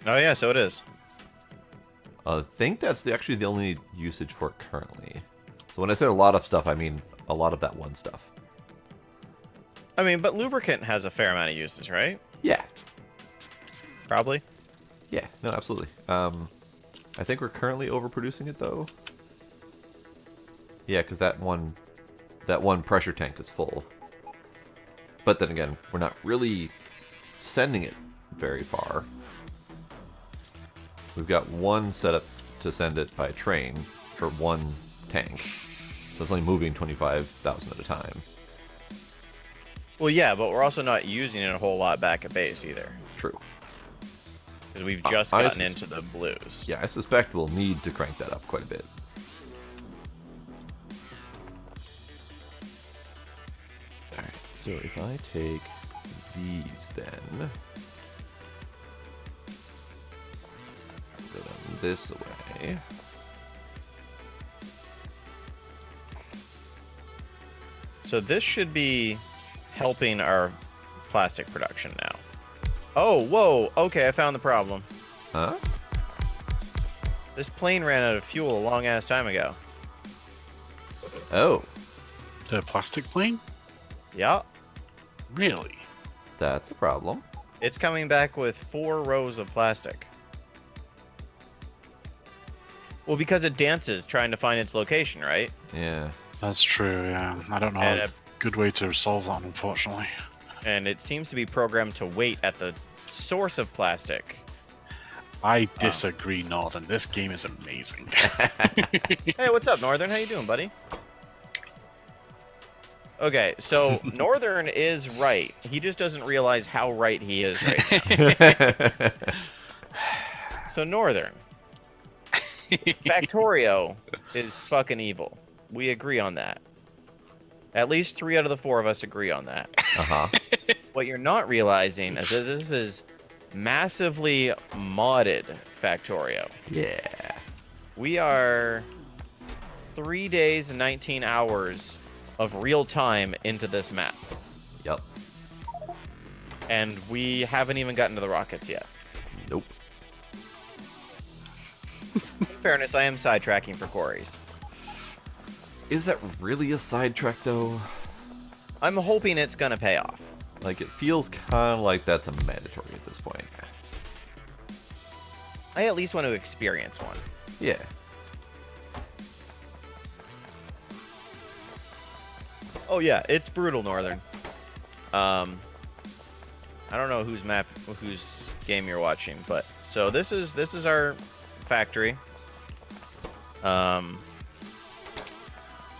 Oh yeah, so it is. I think that's actually the only usage for it currently. So when I said a lot of stuff, I mean a lot of that one stuff. I mean, but lubricant has a fair amount of uses, right? Yeah. Probably. Yeah, no, absolutely. I think we're currently overproducing it, though. Yeah, because that one pressure tank is full. But then again, we're not really sending it very far. We've got one set up to send it by train for one tank. So it's only moving 25,000 at a time. Well, yeah, but we're also not using it a whole lot back at base either. True. Because we've just gotten into the blues. Yeah, I suspect we'll need to crank that up quite a bit. Alright, so if I take these then... Put them this away. So this should be helping our plastic production now. Oh, whoa. Okay, I found the problem. Huh? This plane ran out of fuel a long-ass time ago. Oh, The plastic plane? Yeah. Really? that's a problem. It's coming back with 4 rows of plastic. Well, because it dances trying to find its location, right? Yeah. That's true, yeah. I don't know And a good way to solve that, unfortunately. And it seems to be programmed to wait at the source of plastic. I disagree, Northern. This game is amazing. Hey, what's up, Northern? How you doing, buddy? Okay, so Northern is right. He just doesn't realize how right he is right now. So Northern, Factorio is fucking evil. We agree on that. At least 3 out of the 4 of us agree on that. Uh-huh. What you're not realizing is that this is massively modded Factorio. Yeah. We are 3 days and 19 hours of real time into this map. Yep. And we haven't even gotten to the rockets yet. Nope. In fairness, I am sidetracking for quarries. Is that really a sidetrack, though? I'm hoping it's gonna pay off. Like, it feels kind of like that's a mandatory at this point. I at least want to experience one. Yeah. Oh yeah, it's brutal, Northern. I don't know whose game you're watching, but so this is our factory.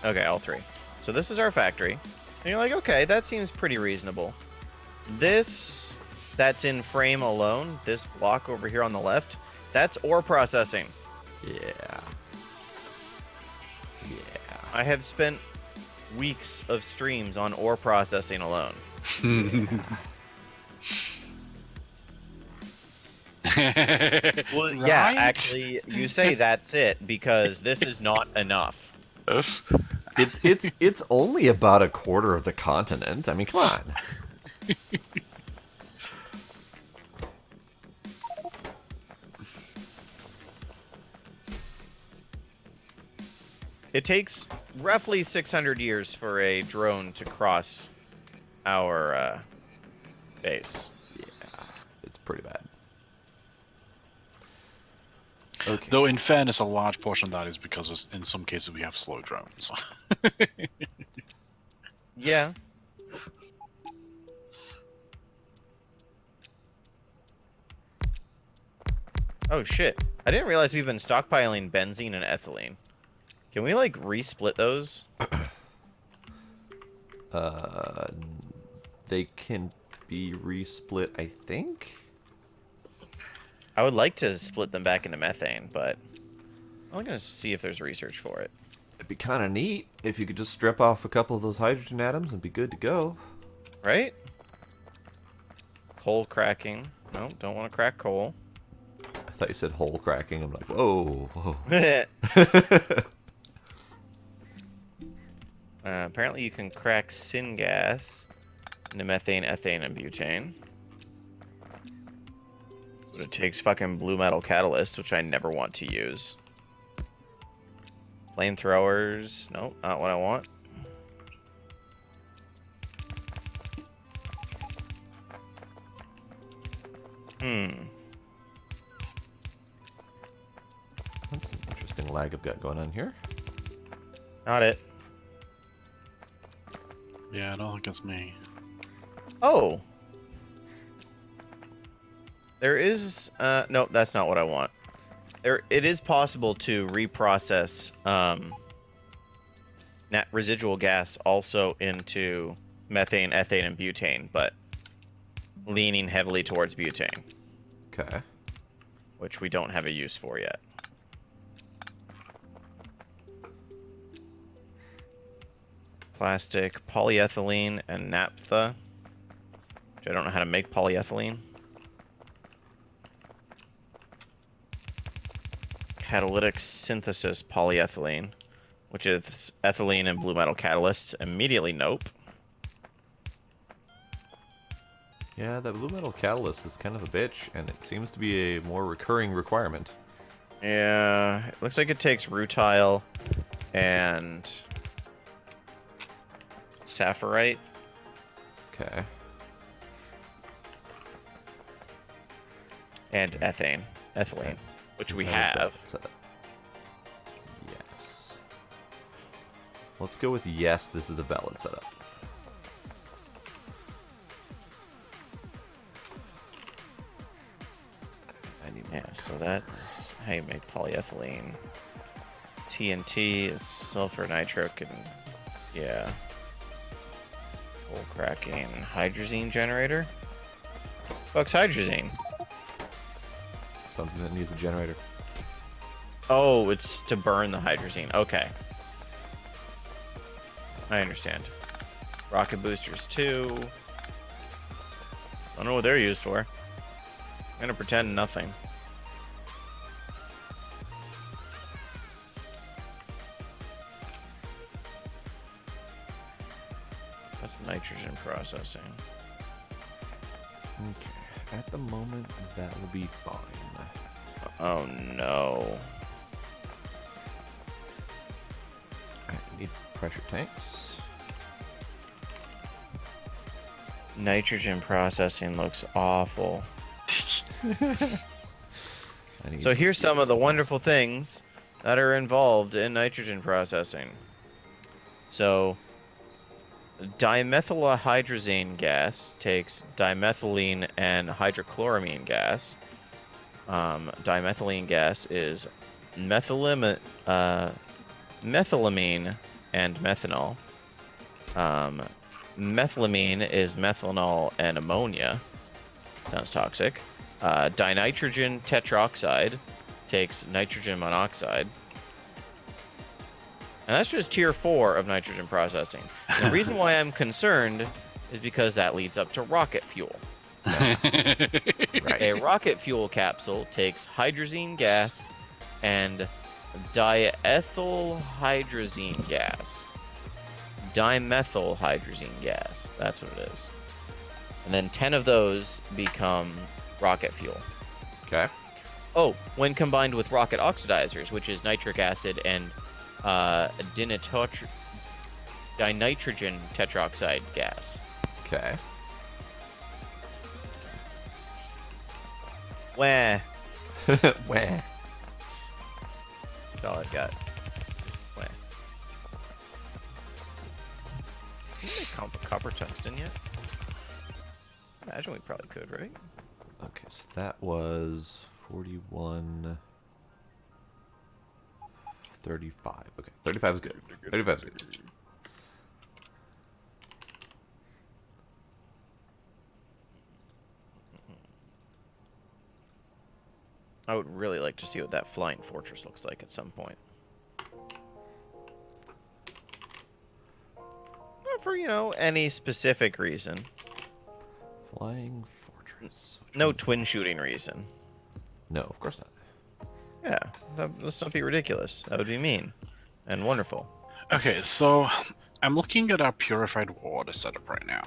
Okay, all 3. So this is our factory, and you're like, okay, that seems pretty reasonable. This that's in frame alone, this block over here on the left, that's ore processing. Yeah. Yeah. I have spent weeks of streams on ore processing alone. Well, yeah, Right? actually, you say that's it because this is not enough. It's only about a quarter of the continent. I mean, come on. It takes roughly 600 years for a drone to cross our base. Yeah, it's pretty bad. Okay. Though, in fairness, a large portion of that is because in some cases we have slow drones. Yeah. Oh shit. I didn't realize we've been stockpiling benzene and ethylene. Can we, like, resplit those? They can be resplit, I think? I would like to split them back into methane, but I'm gonna see if there's research for it. It'd be kind of neat if you could just strip off a couple of those hydrogen atoms and be good to go. Right? Coal cracking. No, don't want to crack coal. I thought you said hole cracking. I'm like, whoa, whoa. Apparently you can crack syngas into methane, ethane, and butane. But it takes fucking blue metal catalyst, which I never want to use. Flamethrowers. Nope, not what I want. That's an interesting lag I've got going on here. Not it. Yeah, I don't think it's me. Oh. There is, no, that's not what I want. It is possible to reprocess, residual gas also into methane, ethane, and butane, but leaning heavily towards butane, Okay. which we don't have a use for yet. Plastic, polyethylene, and naphtha, which I don't know how to make polyethylene. Catalytic synthesis polyethylene, which is ethylene and blue metal catalysts. Immediately nope. Yeah, that blue metal catalyst is kind of a bitch, and it seems to be a more recurring requirement. Yeah, it looks like it takes rutile and sapphirite. Okay. And ethylene, which we Is that a have. setup? Yes. Let's go with yes, this is a valid setup. I need Yeah, so that's how you make polyethylene. TNT is sulfur nitric and yeah. Coal cracking hydrazine generator. Fuck's hydrazine? something that needs a generator. Oh, it's to burn the hydrazine. Okay. I understand. Rocket boosters too. Don't know what they're used for. I'm gonna pretend nothing. That's nitrogen processing. Okay. At the moment, that will be fine. Oh no. I need pressure tanks. Nitrogen processing looks awful. I need So here's some of the wonderful things that are involved in nitrogen processing. So dimethylhydrazine gas takes dimethylene and hydrochloramine gas. Dimethylene gas is methylamine and methanol. Methylamine is methanol and ammonia. Sounds toxic. Dinitrogen tetroxide takes nitrogen monoxide. And that's just tier 4 of nitrogen processing. And the reason why I'm concerned is because that leads up to rocket fuel. Right. A rocket fuel capsule takes hydrazine gas and diethylhydrazine gas. Dimethylhydrazine gas. That's what it is. And then 10 of those become rocket fuel. Okay. Oh, when combined with rocket oxidizers, which is nitric acid and dinitrogen tetroxide gas. Okay. Wah. Where? That's all I've got. Wah. Can we make copper tungsten yet? Imagine we probably could, right? Okay, so that was 41. 35. Okay, 35 is good. 35 is good. I would really like to see what that flying fortress looks like at some point. Not for, any specific reason. Flying Fortress. No twin shooting reason. No, of course not. Yeah, let's not be ridiculous. That would be mean and wonderful. Okay, so I'm looking at our purified water setup right now.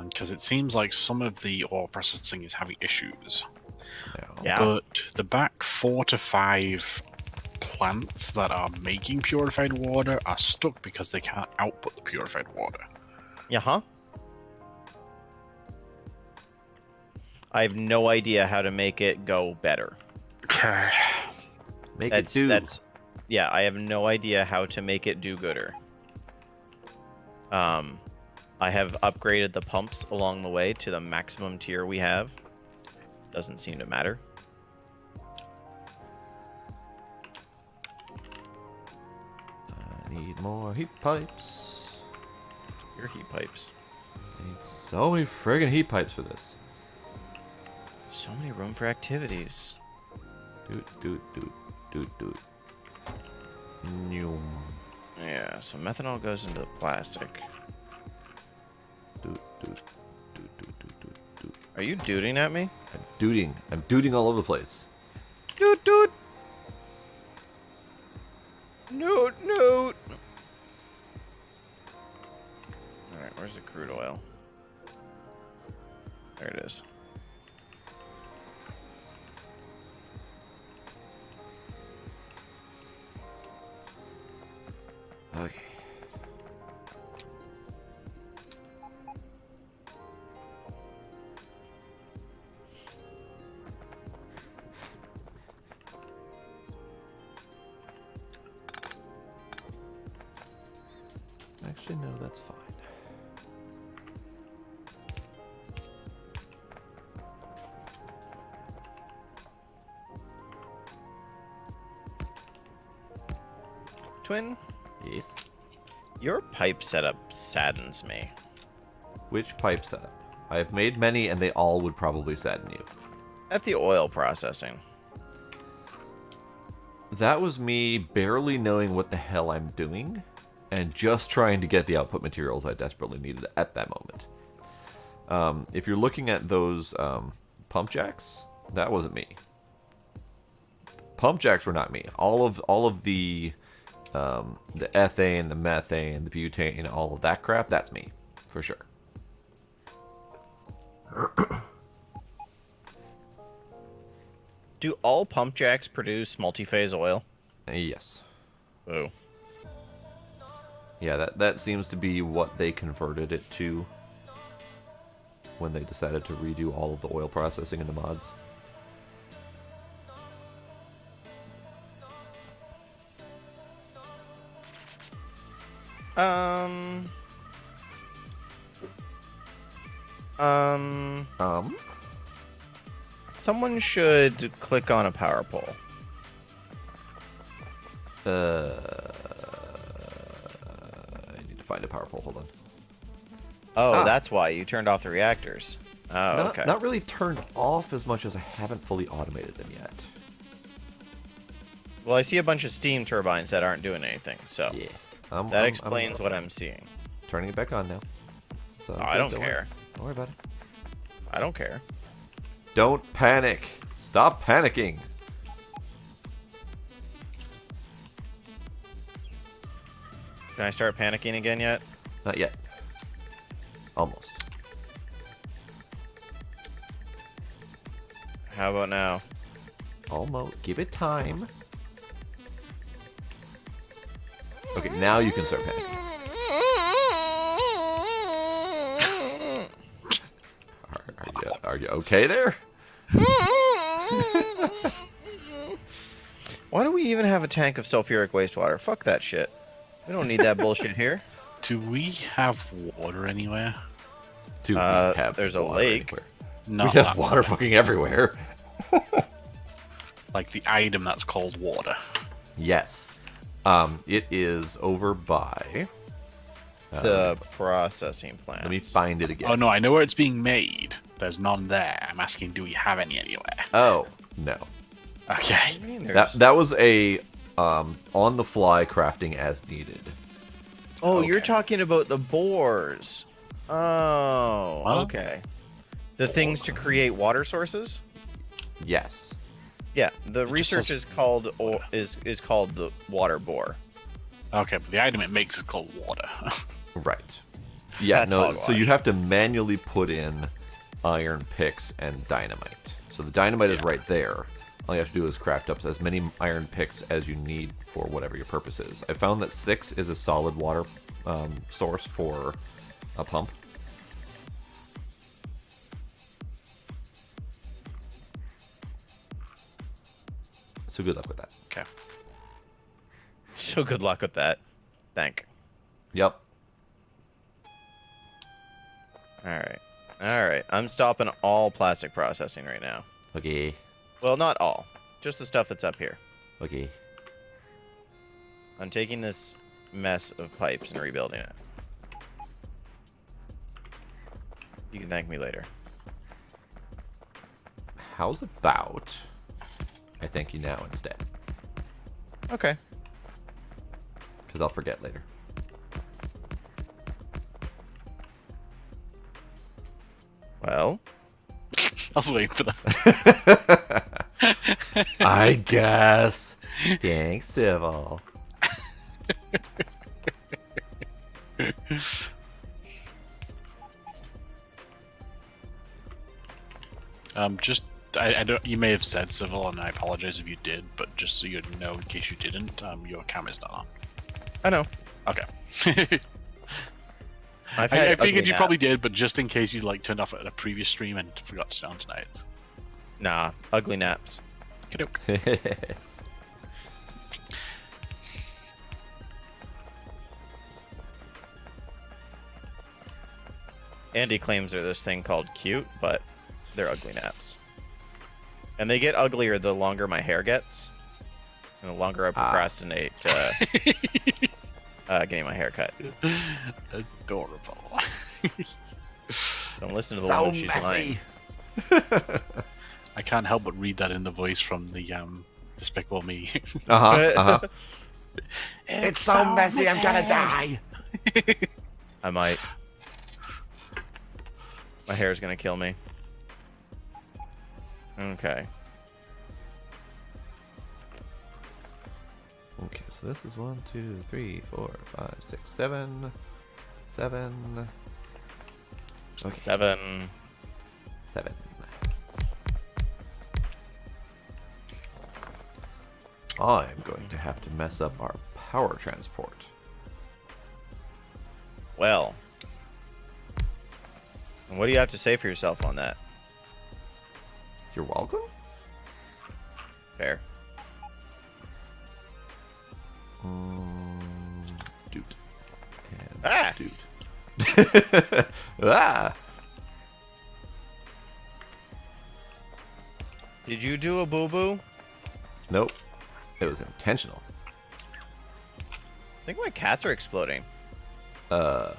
Because it seems like some of the ore processing is having issues. Yeah. But the back 4 to 5 plants that are making purified water are stuck because they can't output the purified water. Yeah. I have no idea how to make it go better. Okay. Make it do. Yeah, I have no idea how to make it do gooder. I have upgraded the pumps along the way to the maximum tier we have. Doesn't seem to matter. I need more heat pipes. Your heat pipes. I need so many friggin' heat pipes for this. So many room for activities. Doot. Noom. Yeah, so methanol goes into the plastic. Doot. Are you duding at me? I'm dooting. I'm dooting all over the place. Doot. Note. Alright, where's the crude oil? There it is. Okay. Actually, no, that's fine. Twin, Yes. your pipe setup saddens me. Which pipe setup? I have made many, and they all would probably sadden you. At the oil processing. That was me barely knowing what the hell I'm doing, and just trying to get the output materials I desperately needed at that moment. If you're looking at those pump jacks, that wasn't me. Pump jacks were not me. All of the ethane, the methane, the butane, all of that crap, that's me, for sure. Do all pump jacks produce multi-phase oil? Yes. Oh. Yeah, that seems to be what they converted it to when they decided to redo all of the oil processing in the mods. Someone should click on a power pole. I need to find a power pole. Hold on. Oh, that's why you turned off the reactors. Oh, okay. Not really turned off as much as I haven't fully automated them yet. Well, I see a bunch of steam turbines that aren't doing anything, so Yeah. that explains what I'm seeing. Turning it back on now. So Oh, I don't care. Don't worry about it. I don't care. Don't panic. Stop panicking. Can I start panicking again yet? Not yet. Almost. How about now? Almost. Give it time. Okay, now you can start panicking. Are you okay there? Why do we even have a tank of sulfuric wastewater? Fuck that shit. We don't need that bullshit here. Do we have water anywhere? Dude, we have there's a water lake. anywhere. No, We have water fucking everywhere. like the item that's called water. Yes. It is over by... The processing plant. let me find it again. Oh no, I know where it's being made. There's none there. I'm asking, do we have any anywhere? Oh, no. Okay. I mean, That was a on-the-fly crafting as needed. Oh, Okay. you're talking about the bores. Oh, Huh? okay. The things to create water sources? Yes. Yeah, the just research says- is called is called the water bore. Okay, but the item it makes is called water. Right. Yeah, That's no, hogwash. so you have to manually put in iron picks and dynamite. So the dynamite is right there. All you have to do is craft up as many iron picks as you need for whatever your purpose is. I found that 6 is a solid water source for a pump. So good luck with that. Okay. So good luck with that. Thank. Yep. All right. I'm stopping all plastic processing right now. Okay. Well, not all. Just the stuff that's up here. Okay. I'm taking this mess of pipes and rebuilding it. You can thank me later. How's about I thank you now instead? Okay. Because I'll forget later. Well, I was waiting for that. I guess. Thanks, Civil. Just I don't. You may have said civil, and I apologize if you did. But just so you know, in case you didn't, your camera's not on. I know. Okay. I've I had figured ugly you probably naps. did, but just in case you like turned off at a previous stream and forgot to turn on tonight's. Nah, ugly naps. Okey-doke. Andy claims they're this thing called cute, but they're ugly naps. And they get uglier the longer my hair gets, and the longer I procrastinate getting my hair cut. Adorable. Don't listen to the So woman, she's lying. messy. I can't help but read that in the voice from the Despicable Me. It's so messy, I'm gonna die. I might. My hair's gonna kill me. Okay. Okay, so this is 1, 2, 3, 4, 5, 6, 7. 7. Okay. 7. 7. I'm going to have to mess up our power transport. Well. And what do you have to say for yourself on that? You're welcome? Fair. Doot. And Ah! doot. Ah! Did you do a boo-boo? Nope. It was intentional. I think my cats are exploding. That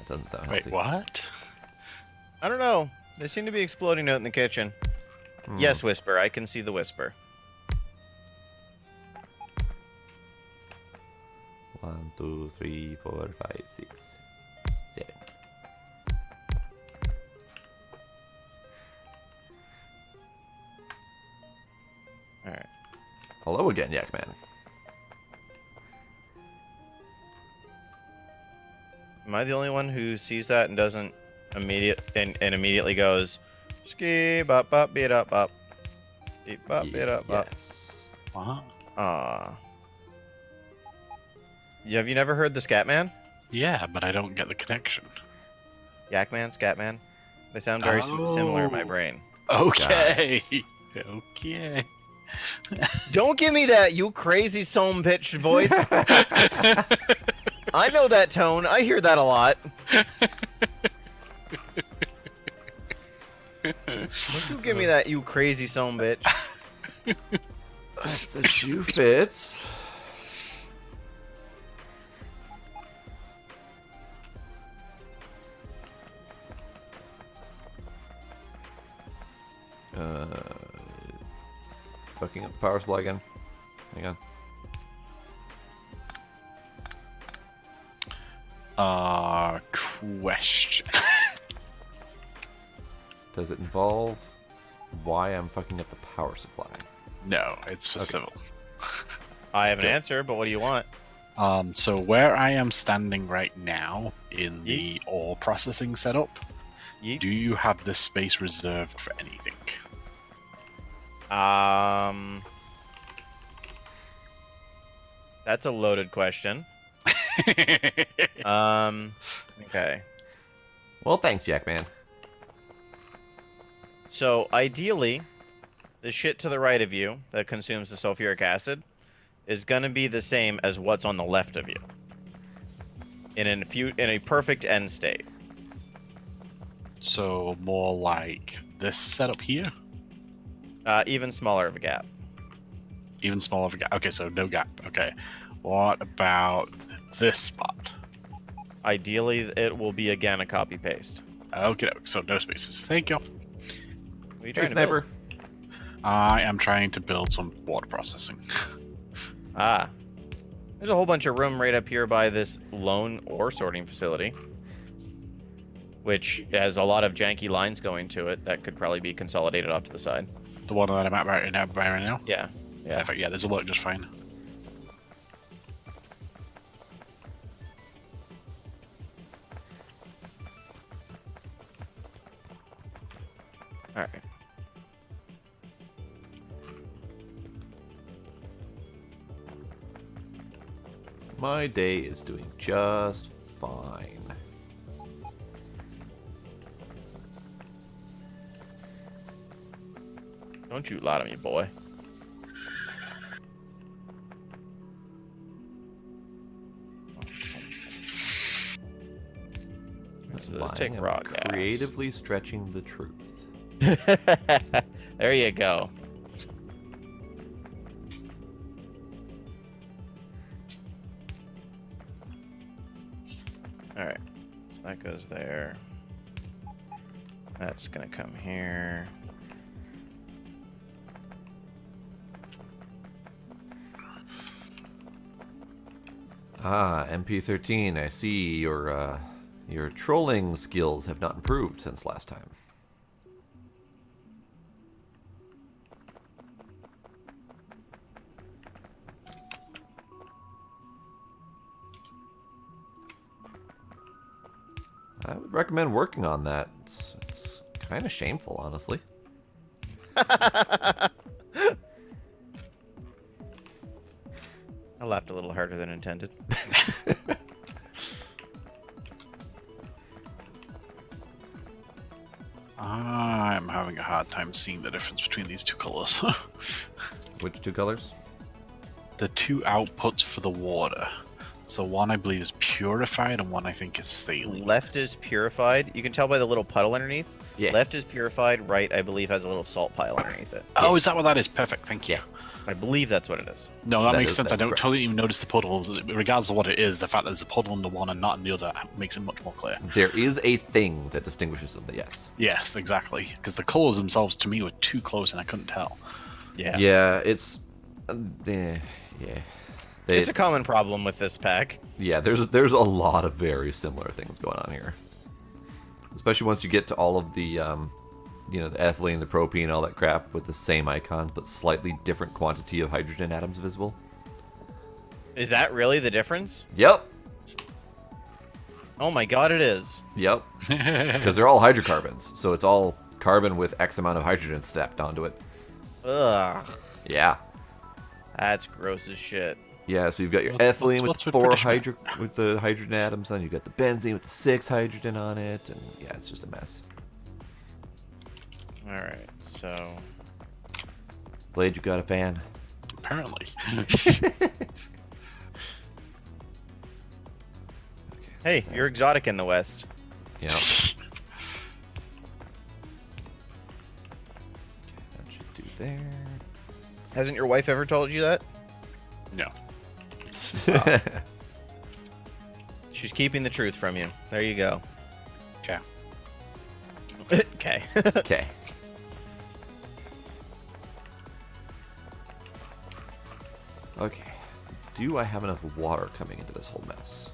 doesn't sound Wait, healthy. what? I don't know. They seem to be exploding out in the kitchen. Yes, Whisper. I can see the whisper. 1, 2, 3, 4, 5, 6, 7. Alright. Hello again, Yakman. Am I the only one who sees that and doesn't immediately goes ski bop bop beat up bop beep bop beat up bop? Yes. What? Ah. Have you never heard the Scatman? Yeah, but I don't get the connection. Yakman, Scatman? They sound very similar in my brain. Okay. Okay. Don't give me that, you crazy son bitch voice. I know that tone. I hear that a lot. Don't you give me that, you crazy son bitch. If the shoe fits. Fucking up the power supply again. Hang on. Question. Does it involve why I'm fucking up the power supply? No, it's for civil. I have an answer, but what do you want? So where I am standing right now in the Yeet. ore processing setup, Yeet. do you have this space reserved for anything? That's a loaded question. Okay. Well, thanks, Yakman. So, ideally, the shit to the right of you that consumes the sulfuric acid is going to be the same as what's on the left of you. In a perfect end state. So more like this setup here? Even smaller of a gap. Even smaller of a gap. Okay, so no gap. Okay. What about this spot? Ideally, it will be again a copy paste. Okay, so no spaces. Thank you. What are you Hey, trying to Sniper. build? I am trying to build some water processing. Ah. There's a whole bunch of room right up here by this lone ore sorting facility. Which has a lot of janky lines going to it that could probably be consolidated off to the side. The one that I'm at right now? Yeah. Yeah. Perfect. Yeah, this will work just fine. My day is doing just fine. Don't you lie to me, boy. So let's take raw gas. Creatively stretching the truth. There you go. Alright. So that goes there. That's gonna come here. Ah, MP13, I see your trolling skills have not improved since last time. I would recommend working on that. It's kind of shameful, honestly. I laughed a little harder than intended. I'm having a hard time seeing the difference between these two colors. Which two colors? The two outputs for the water. So one I believe is purified and one I think is saline. Left is purified. You can tell by the little puddle underneath. Yeah. Left is purified. Right, I believe, has a little salt pile underneath it. Oh, is that what that is? Perfect, thank you. Yeah. I believe that's what it is. No, that makes is- sense. I that's don't correct. totally even notice the puddles. Regardless of what it is, the fact that there's a puddle in the one and not in the other makes it much more clear. There is a thing that distinguishes them, yes. Yes, exactly. Because the colors themselves to me were too close and I couldn't tell. Yeah. Yeah, it's... yeah. It's a common problem with this pack. Yeah, there's a lot of very similar things going on here. Especially once you get to all of the, the ethylene, the propene, all that crap with the same icons, but slightly different quantity of hydrogen atoms visible. Is that really the difference? Yep. Oh my god, it is. Yep. Because they're all hydrocarbons, so it's all carbon with X amount of hydrogen stacked onto it. Ugh. Yeah. That's gross as shit. Yeah, so you've got your What's- ethylene what's with with four British with the hydrogen atoms, then you've got the benzene with the 6 hydrogen on it, and yeah, it's just a mess. Alright, so... Blade, you got a fan? Apparently. Hey, you're exotic in the West. Yeah. That should do there. Hasn't your wife ever told you that? No. She's keeping the truth from you. There you go. Okay. Okay. Okay. Okay. Do I have enough water coming into this whole mess?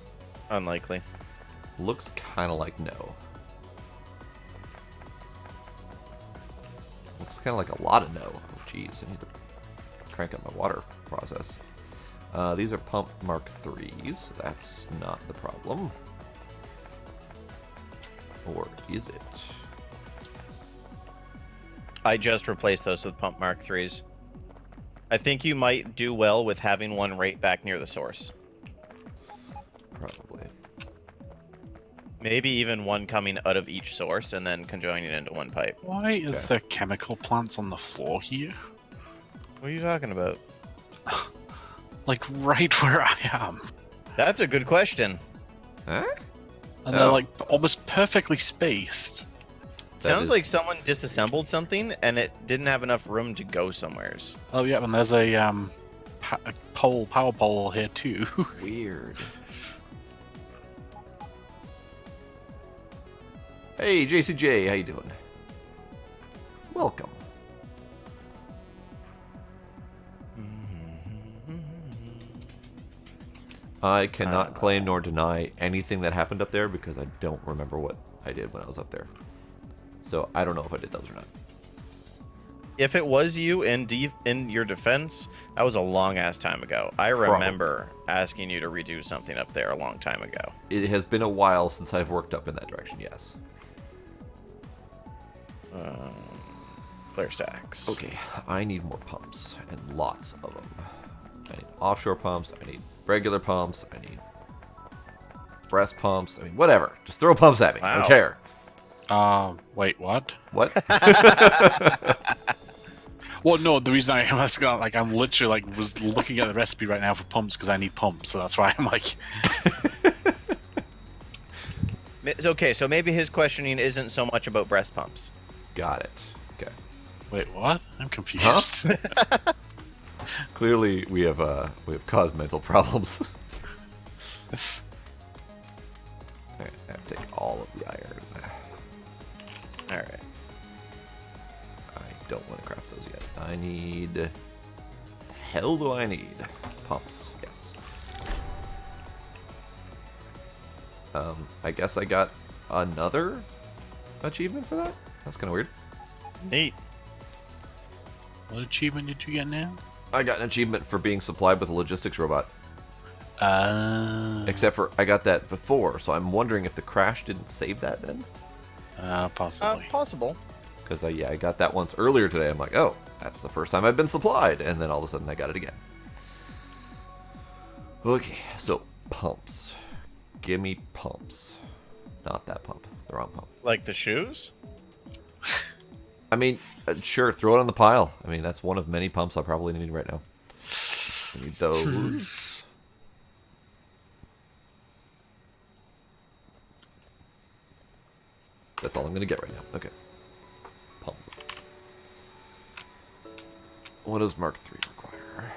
Unlikely. Looks kind of like no. Looks kind of like a lot of no. Oh, jeez, I need to crank up my water process. These are pump Mark 3s. That's not the problem. Or is it? I just replaced those with pump Mark 3s. I think you might do well with having one right back near the source. Probably. Maybe even one coming out of each source and then conjoining into one pipe. Why is Okay. there chemical plants on the floor here? What are you talking about? Like right where I am. That's a good question. Huh? And they're Oh. like almost perfectly spaced. That Sounds is- like someone disassembled something and it didn't have enough room to go somewheres. Oh yeah, and there's a power pole here too. Weird. Hey, JCJ, how you doing? Welcome. I cannot claim nor deny anything that happened up there because I don't remember what I did when I was up there. So I don't know if I did those or not. If it was you in your defense, that was a long ass time ago. I remember asking you to redo something up there a long time ago. It has been a while since I've worked up in that direction, yes. Clear stacks. Okay, I need more pumps, and lots of them. I need offshore pumps. I need regular pumps. I need breast pumps. I mean, whatever. Just throw pumps at me. I Wow. don't care. Wait, what? What? Well, no, the reason I'm asking, like, I'm literally, like, was looking at the recipe right now for pumps because I need pumps, so that's why I'm like... It's okay, so maybe his questioning isn't so much about breast pumps. Got it. Okay. Wait, what? I'm confused. Huh? Clearly, we have caused mental problems. Alright, I have to take all of the iron. Alright. I don't want to craft those yet. I need... The hell do I need? Pumps. Yes. I guess I got another achievement for that? That's kind of weird. Neat. What achievement did you get now? I got an achievement for being supplied with a logistics robot. Uh, Except for I got that before, so I'm wondering if the crash didn't save that then? Possibly. Possible. Because I got that once earlier today. I'm like, oh, that's the first time I've been supplied. And then all of a sudden I got it again. Okay, so pumps. Give me pumps. Not that pump. The wrong pump. Like the shoes? I mean, sure, throw it on the pile. I mean, that's one of many pumps I probably need right now. I need those. That's all I'm going to get right now. Okay. Pump. What does Mark III require?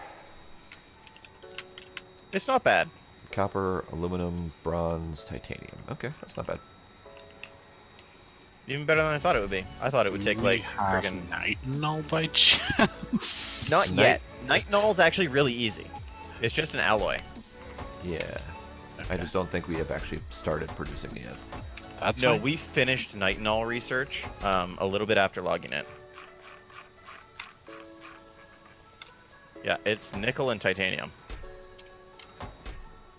It's not bad. Copper, aluminum, bronze, titanium. Okay, that's not bad. Even better than I thought it would be. I thought it would take like have friggin' nitinol by chance. Not yet. Nitinol's actually really easy. It's just an alloy. Yeah. I just don't think we have actually started producing it yet. That's No, fine. we finished nitinol research a little bit after logging it. Yeah, it's nickel and titanium.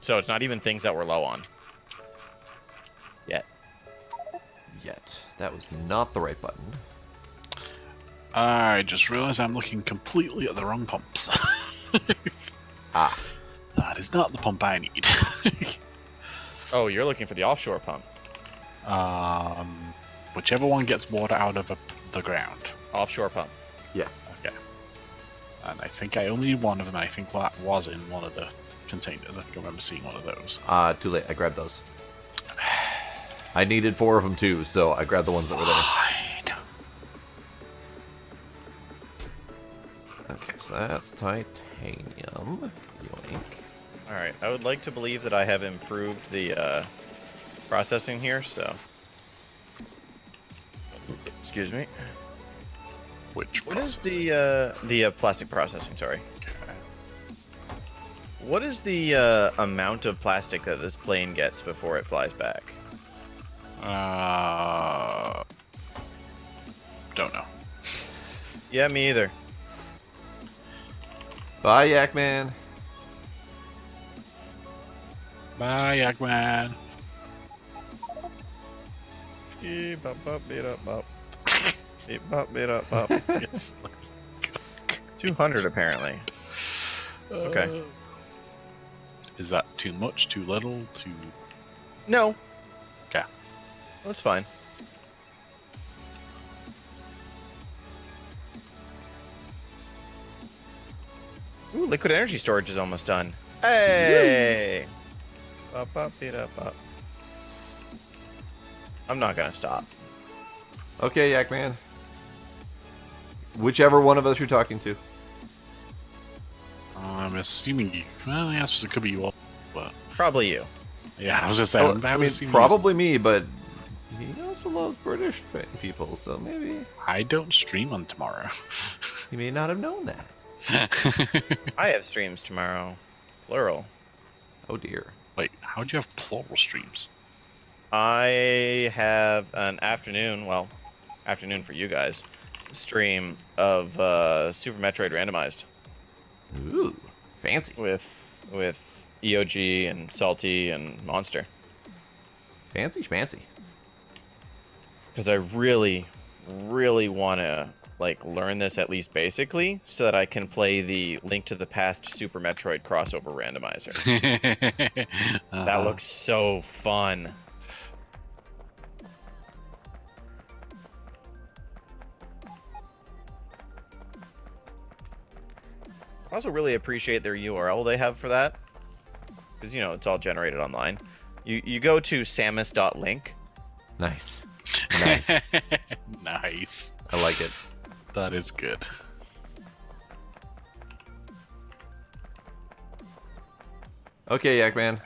So it's not even things that we're low on. Yet. Yet. That was not the right button. I just realized I'm looking completely at the wrong pumps. Ah. That is not the pump I need. Oh, you're looking for the offshore pump. Whichever one gets water out of the ground. Offshore pump. Yeah. Okay. And I think I only need one of them. I think that was in one of the containers. I can remember seeing one of those. Too late. I grabbed those. I needed 4 of them too, so I grabbed the ones that were there. Fine. Okay, so that's titanium. Yoink. Alright, I would like to believe that I have improved the processing here, so... Excuse me. Which What is process? the plastic processing, sorry. Okay. What is the amount of plastic that this plane gets before it flies back? Don't know. Yeah, me either. Bye, Yak Man. Bye, Eggman. Beep, bop, bop, beep, up, bop. Beep, bop, beep, up, bop. Yes. 200 apparently. Okay. Is that too much? Too little? Too? No. Okay. That's fine. Ooh, liquid energy storage is almost done. Hey! Bop, bop, beep, up, bop. I'm not gonna stop. Okay, Yak Man. Whichever one of us you're talking to. I'm assuming you. Well, yeah, I suppose it could be you all, but Probably you. yeah, I was just Oh, saying. I mean, probably me, but he also loves British people, so maybe I don't stream on tomorrow. he may not have known that. I have streams tomorrow. Plural. Oh dear. Wait, how do you have plural streams? I have an afternoon, well, afternoon for you guys, stream of Super Metroid Randomized Ooh, fancy. with EOG and Salty and Monster. Fancy schmancy. Because I really, really want to like learn this at least basically, so that I can play the Link to the Past Super Metroid crossover randomizer. That looks so fun. I also really appreciate their URL they have for that, because it's all generated online. You go to samus.link. Nice. Nice. Nice. I like it. That is good. Okay, Yakman.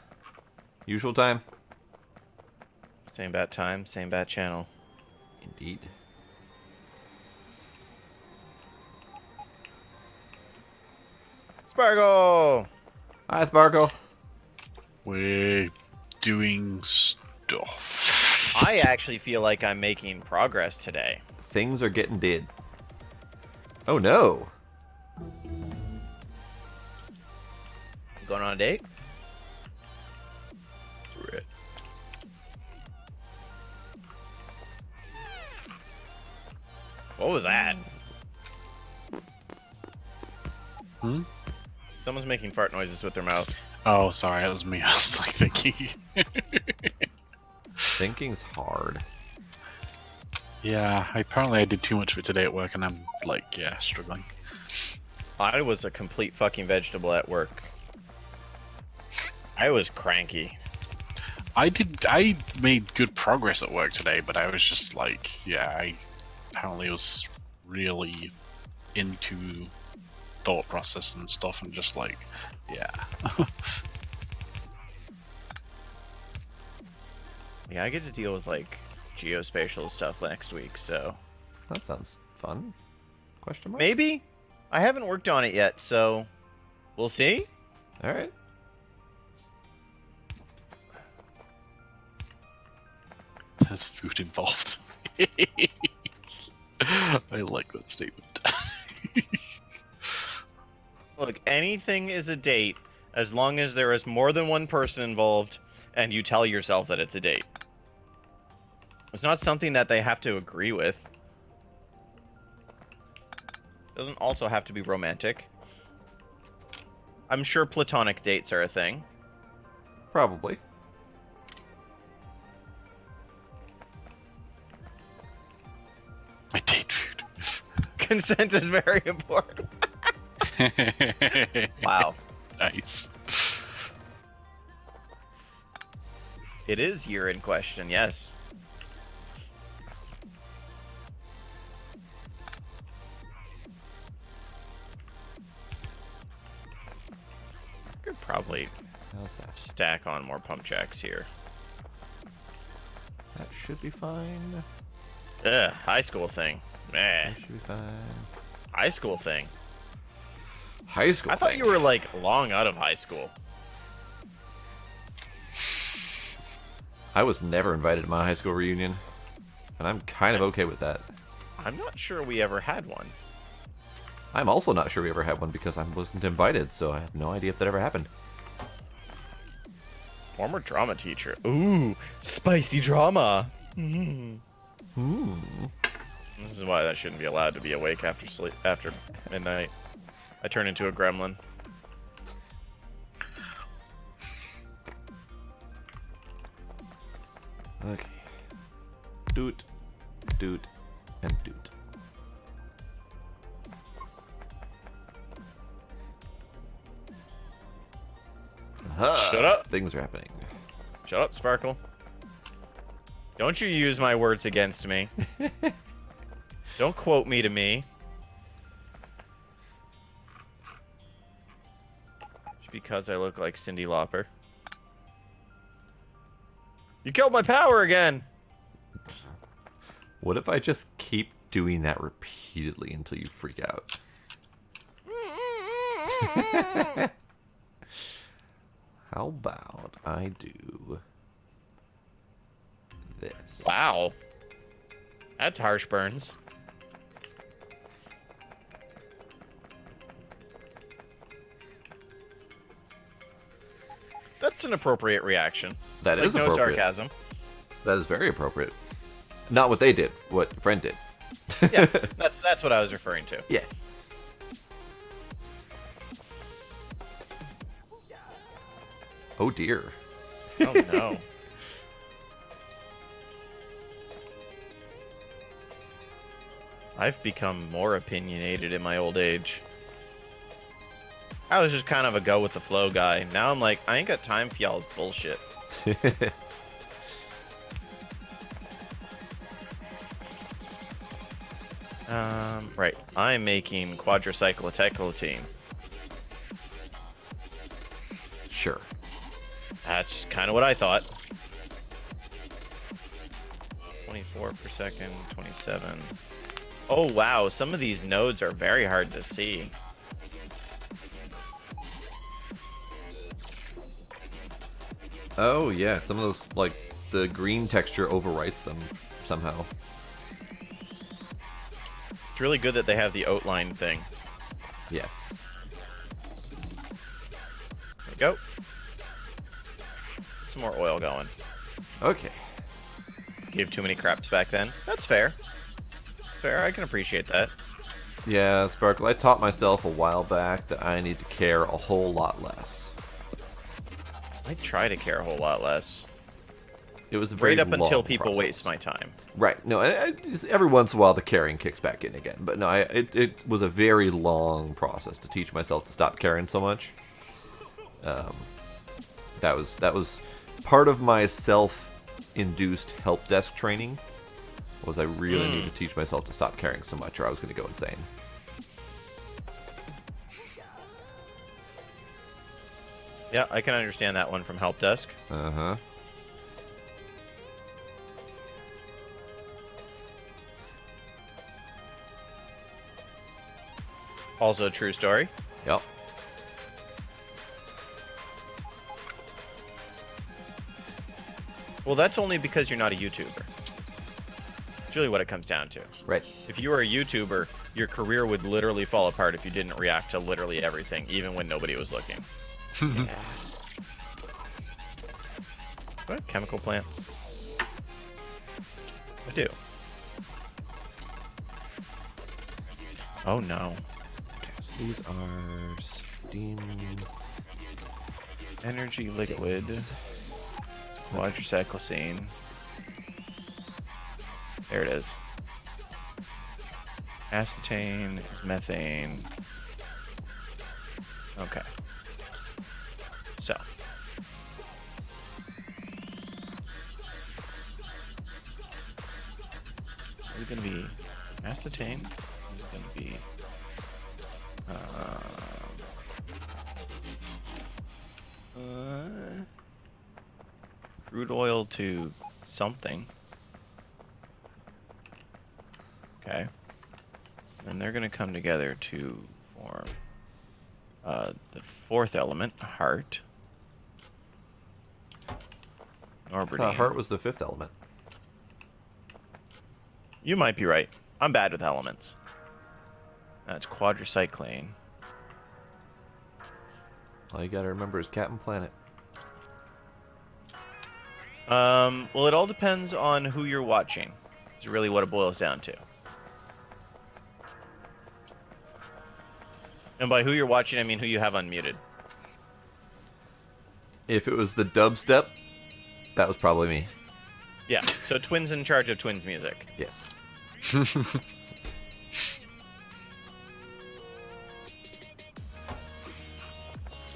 Usual time. Same bat time, same bat channel. Indeed. Sparkle! Hi, Sparkle. We're doing stuff. I actually feel like I'm making progress today. Things are getting did. Oh no. Going on a date? What was that? Hmm? Someone's making fart noises with their mouth. Oh, sorry, that was me. I was like thinking. Thinking's hard. Yeah, apparently I did too much of it today at work, and I'm like, yeah, struggling. I was a complete fucking vegetable at work. I was cranky. I made good progress at work today, but I was just like, yeah, I apparently was really into thought process and stuff, and just like, yeah. Yeah, I get to deal with like geospatial stuff next week, so That sounds fun. Question mark? maybe. I haven't worked on it yet, so we'll see. All right. There's food involved. I like that statement. Look, anything is a date as long as there is more than one person involved and you tell yourself that it's a date. It's not something that they have to agree with. Doesn't also have to be romantic. I'm sure platonic dates are a thing. Probably. I date food. Consent is very important. Wow. Nice. It is year in question, yes. Could probably How's that? stack on more pump jacks here. That should be fine. Ugh, high school thing. Meh. That should be fine. High school thing. High school I thought thing. you were like long out of high school. I was never invited to my high school reunion, and I'm kind of okay with that. I'm not sure we ever had one. I'm also not sure we ever had one because I wasn't invited, so I have no idea if that ever happened. Former drama teacher. Ooh, spicy drama. Hmm. This is why that shouldn't be allowed to be awake after midnight. I turn into a gremlin. Okay. Doot, doot, and doot. Aha, Shut up. Things are happening. Shut up, Sparkle. Don't you use my words against me. Don't quote me to me. Just because I look like Cyndi Lauper. You killed my power again! What if I just keep doing that repeatedly until you freak out? How about I do this? Wow. That's harsh burns. That's an appropriate reaction. That Like, is no appropriate. sarcasm. That is very appropriate. Not what they did, what friend did. Yeah, that's what I was referring to. Yeah. Oh dear. Oh no. I've become more opinionated in my old age. I was just kind of a go with the flow guy. Now I'm like, I ain't got time for y'all's bullshit. Right. I'm making quadricycloteclotine. Sure. That's kind of what I thought. 24 per second, 27. Oh wow, some of these nodes are very hard to see. Oh yeah, some of those, like, the green texture overwrites them somehow. It's really good that they have the outline thing. Yes. There we go. Some more oil going. Okay. Gave too many craps back then. That's fair. Fair, I can appreciate that. Yeah, Sparkle, I taught myself a while back that I need to care a whole lot less. I try to care a whole lot less. It was a very Right up until long people process. waste my time. Right. No, every once in a while the caring kicks back in again. But no, it was a very long process to teach myself to stop caring so much. That was part of my self-induced help desk training. Was I really need to teach myself to stop caring so much, or I was going to go insane. Yeah, I can understand that one from help desk. Uh-huh. Also a true story. Yep. Well, that's only because you're not a YouTuber. It's really what it comes down to. Right. If you were a YouTuber, your career would literally fall apart if you didn't react to literally everything, even when nobody was looking. Yeah. What? Chemical plants? I do. Oh no. Okay, so these are steam Energy liquid. things. Quadricyclosine. There it is. Acetane is methane. Okay. So. Is it going to be acetane? Is it going to be... crude oil to something. Okay. And they're going to come together to form the fourth element, heart. Norbertine. Heart was the fifth element. You might be right. I'm bad with elements. That's quadricyclane. All you gotta remember is Captain Planet. Well, it all depends on who you're watching. Is really what it boils down to. And by who you're watching, I mean who you have unmuted. If it was the dubstep, that was probably me. Yeah, so Twin's in charge of Twin's music. Yes.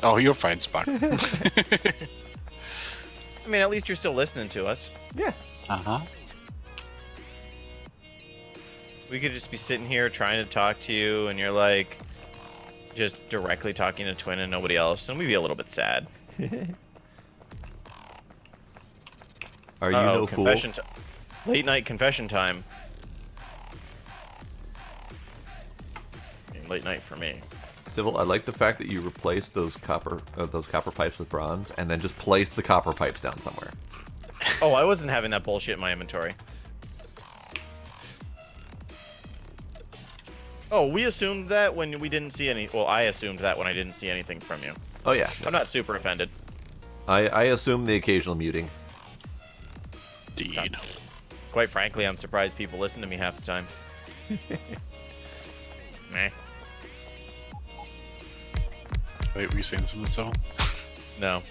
Oh, you're fine, Spock. I mean, at least you're still listening to us. Yeah. Uh-huh. We could just be sitting here trying to talk to you, and you're like, just directly talking to Twin and nobody else, and we'd be a little bit sad. Are you no fool? Late night confession time. Late night for me. Civil, I like the fact that you replaced those copper pipes with bronze, and then just placed the copper pipes down somewhere. Oh, I wasn't having that bullshit in my inventory. Oh, we assumed that when we didn't see any... Well, I assumed that when I didn't see anything from you. Oh yeah. I'm not super offended. I assume the occasional muting. Indeed. Quite frankly, I'm surprised people listen to me half the time. Meh. Wait, were you saying something, so? No.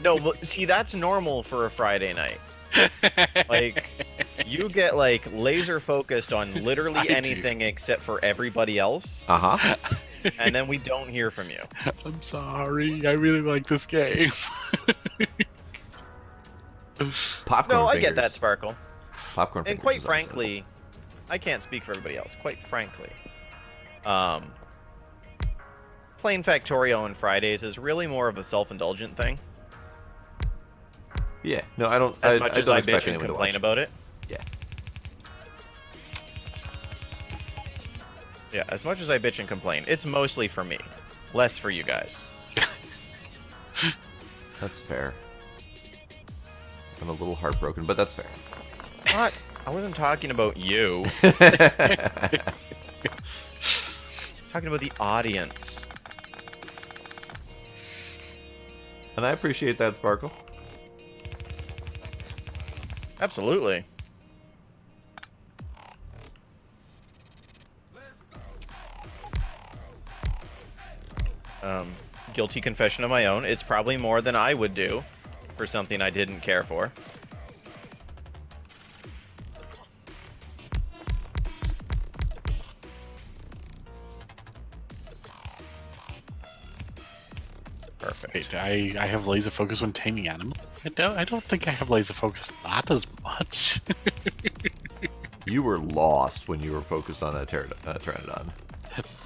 No, but see, that's normal for a Friday night. Like, you get, like, laser focused on literally I do. anything except for everybody else, Uh-huh. and then we don't hear from you. I'm sorry. I really like this game. Popcorn No, I fingers. get that, Sparkle. Popcorn And fingers quite is frankly, I can't speak for everybody else. Quite frankly, playing Factorio on Fridays is really more of a self-indulgent thing. understandable. Yeah. No, I don't. As I much as don't I expect bitch and anyone to complain watch. about it. Yeah. Yeah, as much as I bitch and complain, it's mostly for me, less for you guys. That's fair. I'm a little heartbroken, but that's fair. What? I wasn't talking about you. Talking about the audience. And I appreciate that, Sparkle. Absolutely. Guilty confession of my own. It's probably more than I would do for something I didn't care for. Perfect. Wait, I have laser focus when taming animals. I don't think I have laser focus that as much. You were lost when you were focused on that pteranodon.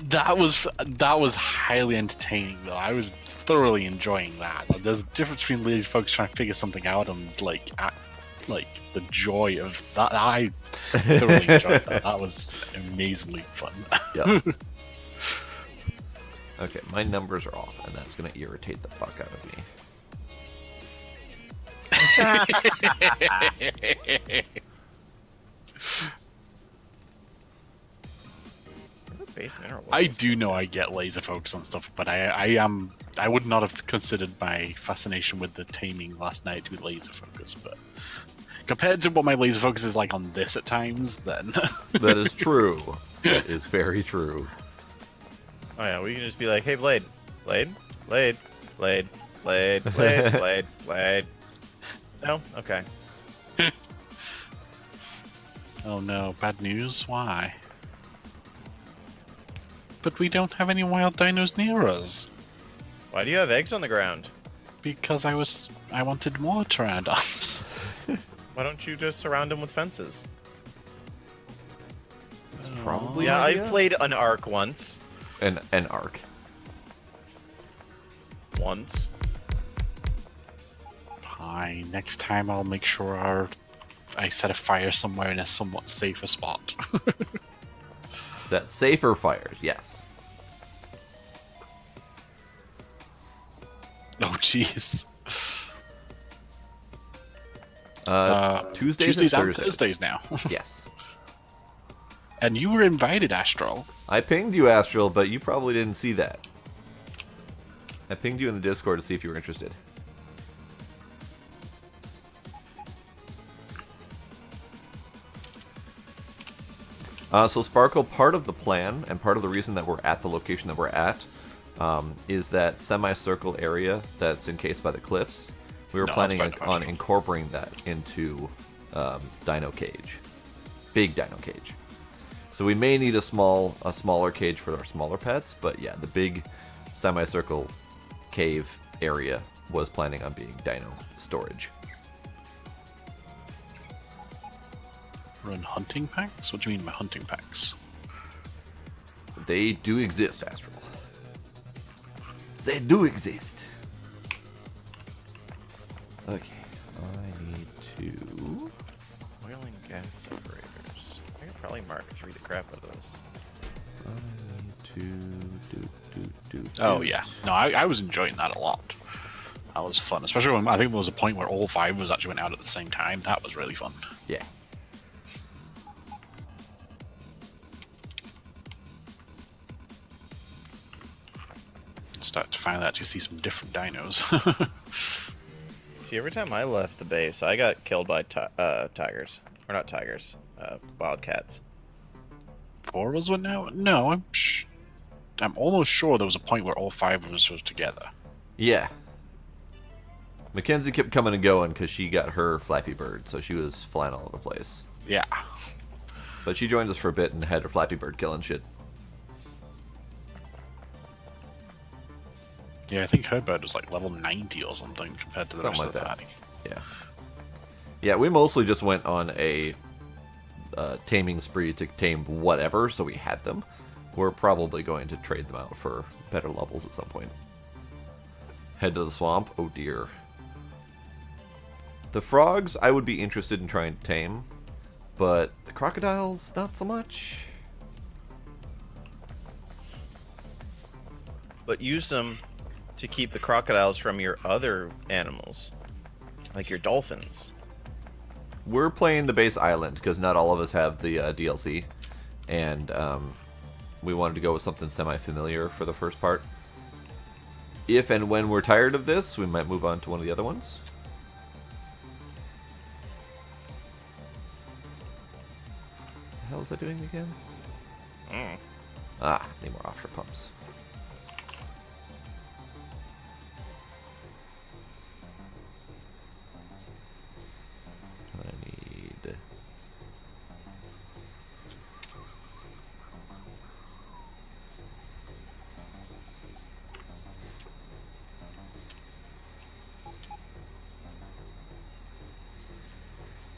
That was highly entertaining though. I was thoroughly enjoying that. There's a difference between laser focus trying to figure something out and like the joy of that. I thoroughly enjoyed that. That was amazingly fun. Yep. Okay, my numbers are off, and that's going to irritate the fuck out of me. Base mineral I wells. do know I get laser focus on stuff, but I would not have considered my fascination with the taming last night to be laser focus. But compared to what my laser focus is like on this at times, then That is true. That is very true. Oh yeah, we can just be like, hey, Blade. Blade? Blade. Blade. Blade. Blade. Blade. Blade. No? Okay. oh no, bad news. Why? But we don't have any wild dinos near us Why do you have eggs on the ground? because I wanted more pteranodons. Why don't you just surround them with fences? It's probably Yeah, an I idea. played an arc once. An arc. Once. Fine. Next time I'll make sure I set a fire somewhere in a somewhat safer spot. Set safer fires, yes. Oh jeez. Tuesdays and and Thursdays. Thursdays now. Yes. And you were invited, Astral. I pinged you, Astral, but you probably didn't see that. I pinged you in the Discord to see if you were interested. So Sparkle, part of the plan and part of the reason that we're at the location that we're at is that semicircle area that's encased by the cliffs. We were No, planning that's fine, on Astral. incorporating that into Dino Cage, big Dino Cage. So we may need a smaller cage for our smaller pets, but yeah, the big semicircle cave area was planning on being dino storage. Run hunting packs? What do you mean by hunting packs? They do exist, Astral. They do exist. Okay, I need to... Oil and gas separators. I could probably Mark 3 the crap out of this. I need to do. Oh yeah. No, I was enjoying that a lot. That was fun, especially when I think there was a point where all 5 of us actually went out at the same time. That was really fun. Yeah. Start to finally actually see some different dinos. See, every time I left the base, I got killed by tigers. Or not tigers, wildcats. 4 of us went out? No, I'm almost sure there was a point where all 5 of us were together. Yeah. Mackenzie kept coming and going because she got her Flappy Bird, so she was flying all over the place. Yeah. But she joined us for a bit and had her Flappy Bird killing shit. Yeah, I think her bird was like level 90 or something compared to the rest of the party. Yeah. Yeah, we mostly just went on a taming spree to tame whatever, so we had them. We're probably going to trade them out for better levels at some point. Head to the swamp. Oh dear. The frogs I would be interested in trying to tame, but the crocodiles, not so much. But use them to keep the crocodiles from your other animals, like your dolphins. We're playing the base island because not all of us have the DLC, and we wanted to go with something semi-familiar for the first part. If and when we're tired of this, we might move on to one of the other ones. What the hell is that doing again? Ah, need more offshore pumps. What I need.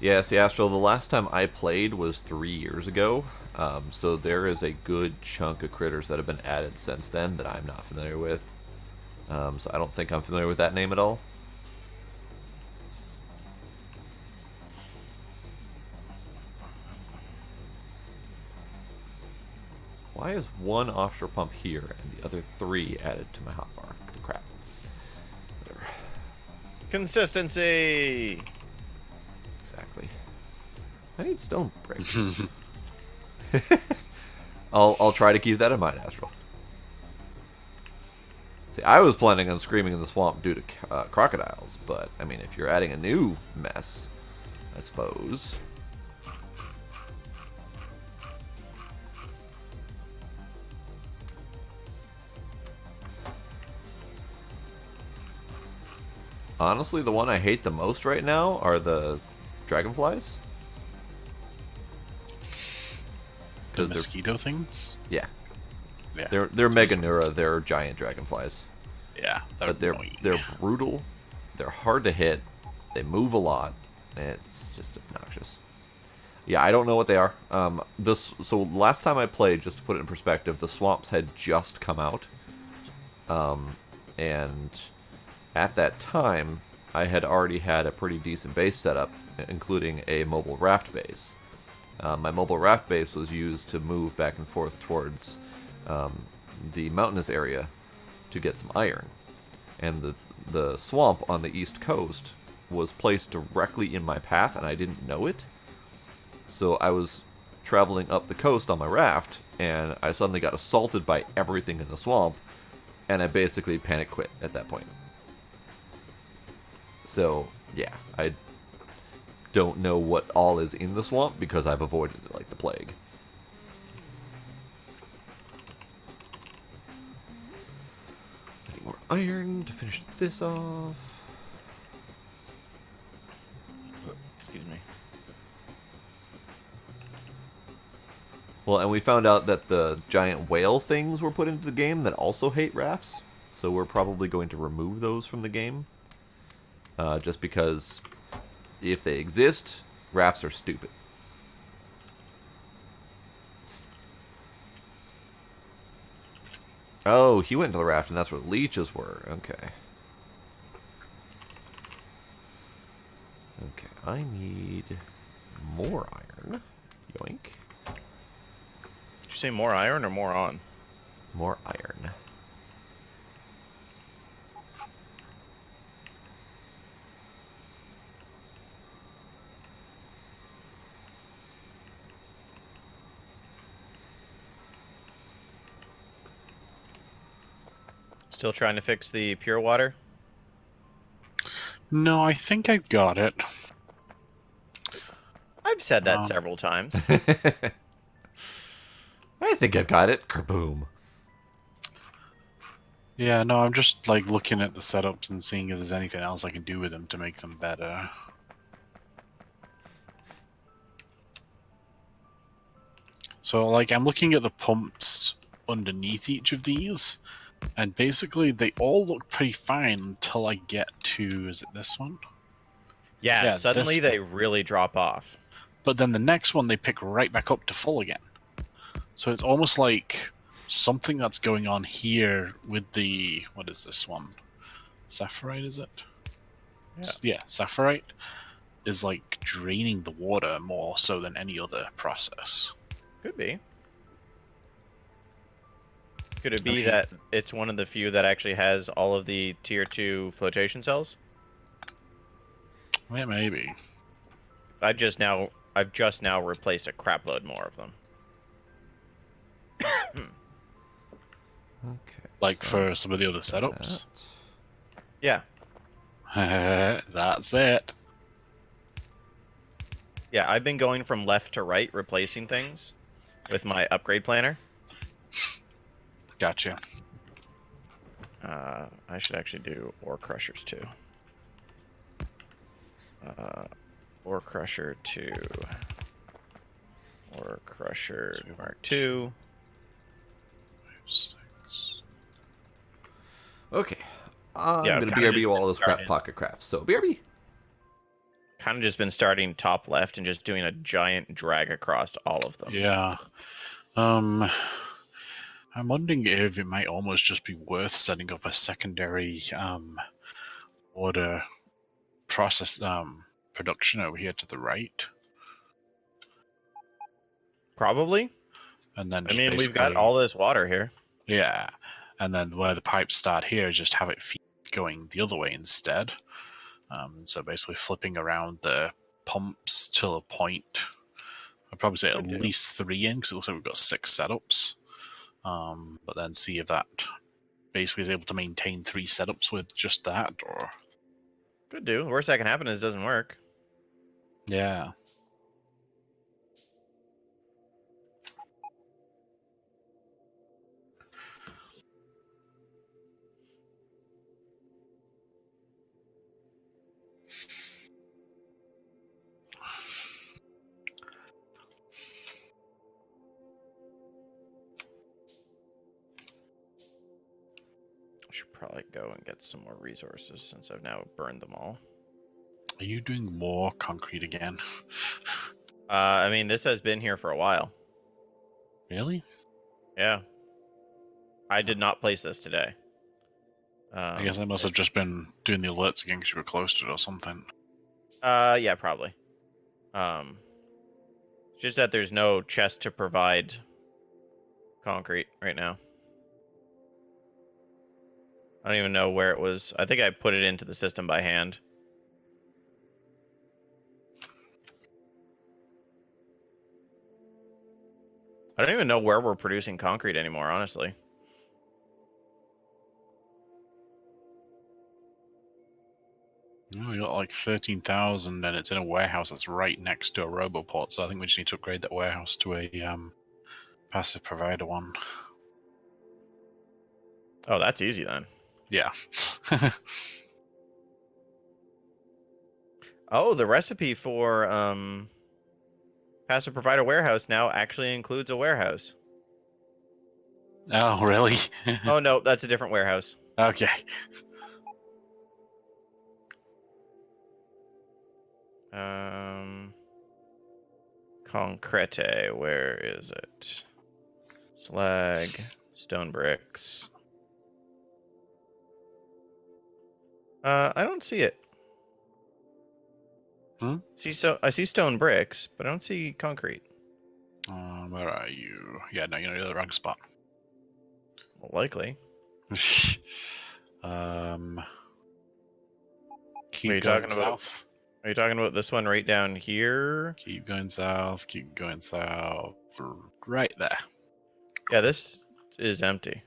Yeah, see, Astral, the last time I played was 3 years ago, so there is a good chunk of critters that have been added since then that I'm not familiar with. So I don't think I'm familiar with that name at all. Why is one offshore pump here and the other 3 added to my hotbar? The crap. Whatever. Consistency! Exactly. I need stone bricks. I'll try to keep that in mind, Astral. See, I was planning on screaming in the swamp due to crocodiles, but, I mean, if you're adding a new mess, I suppose. Honestly, the one I hate the most right now are the dragonflies. The mosquito things? Yeah. Yeah. They're Meganura, they're giant dragonflies. Yeah, But they're brutal, they're hard to hit, they move a lot, it's just obnoxious. Yeah, I don't know what they are. So last time I played, just to put it in perspective, the swamps had just come out. And at that time, I had already had a pretty decent base setup, including a mobile raft base. My mobile raft base was used to move back and forth towards the mountainous area to get some iron. And the swamp on the east coast was placed directly in my path, and I didn't know it. So I was traveling up the coast on my raft, and I suddenly got assaulted by everything in the swamp, and I basically panic quit at that point. So, yeah, I don't know what all is in the swamp because I've avoided it like the plague. I need more iron to finish this off. Excuse me. Well, and we found out that the giant whale things were put into the game that also hate rafts, so we're probably going to remove those from the game. Just because if they exist, rafts are stupid. Oh, he went to the raft and that's where leeches were. Okay. Okay, I need more iron. Yoink. Did you say more iron or more on? More iron. Still trying to fix the pure water? No, I think I got it. I've said that several times. think I've got it. Kaboom. Yeah, no, I'm just like looking at the setups and seeing if there's anything else I can do with them to make them better. So, like, I'm looking at the pumps underneath each of these, and basically they all look pretty fine until I get to, is it this one? Yeah, Yeah, suddenly this they one. really drop off. But then the next one they pick right back up to full again. So it's almost like something that's going on here with the, what is this one? Saphirite, is it? Yeah. Yeah, Saphirite is like draining the water more so than any other process. Could be. Could it I be mean, that it's one of the few that actually has all of the tier 2 flotation cells? yeah, maybe. I've just now replaced a crapload more of them. Okay. Like So for that's some of the other that. setups. Yeah. That's it. Yeah, I've been going from left to right replacing things with my upgrade planner. Gotcha. I should actually do ore crushers too. Ore crusher 2. Ore crusher Mark 2. 6. Okay. I'm Yeah, going to kind of BRB just all been those crap starting. pocket crafts. So, BRB. Kind of just been starting top left and just doing a giant drag across all of them. Yeah. I'm wondering if it might almost just be worth setting up a secondary order process production over here to the right, Probably. and then I just mean, we've got basically, all this water here. yeah, and then where the pipes start here, just have it feed going the other way instead. So basically flipping around the pumps till a point. I'd probably say at Could do. least 3 in, because it looks like we've got 6 setups. But then see if that basically is able to maintain 3 setups with just that, or Could do. The worst that can happen is it doesn't work. yeah. I should probably go and get some more resources since I've now burned them all. Are you doing more concrete again? I mean, this has been here for a while. Really? Yeah. I did not place this today. I guess I must have just been doing the alerts again because you were close to it or something. Yeah, probably. Just that there's no chest to provide concrete right now. I don't even know where it was. I think I put it into the system by hand. I don't even know where we're producing concrete anymore, honestly. Oh, you got like 13,000 and it's in a warehouse that's right next to a roboport, so I think we just need to upgrade that warehouse to a passive provider one. Oh, that's easy then. Yeah. Oh, the recipe for passive provider warehouse now actually includes a warehouse. Oh, really? Oh no, that's a different warehouse. Okay. Concrete, where is it? Slag, stone bricks. I don't see it. I see stone bricks, but I don't see concrete. Where are you? Yeah, no, you're in the wrong spot. Well, likely. Keep Are you going talking about? south. Are you talking about this one right down here? Keep going south. Keep going south. Right there. Yeah, this is empty.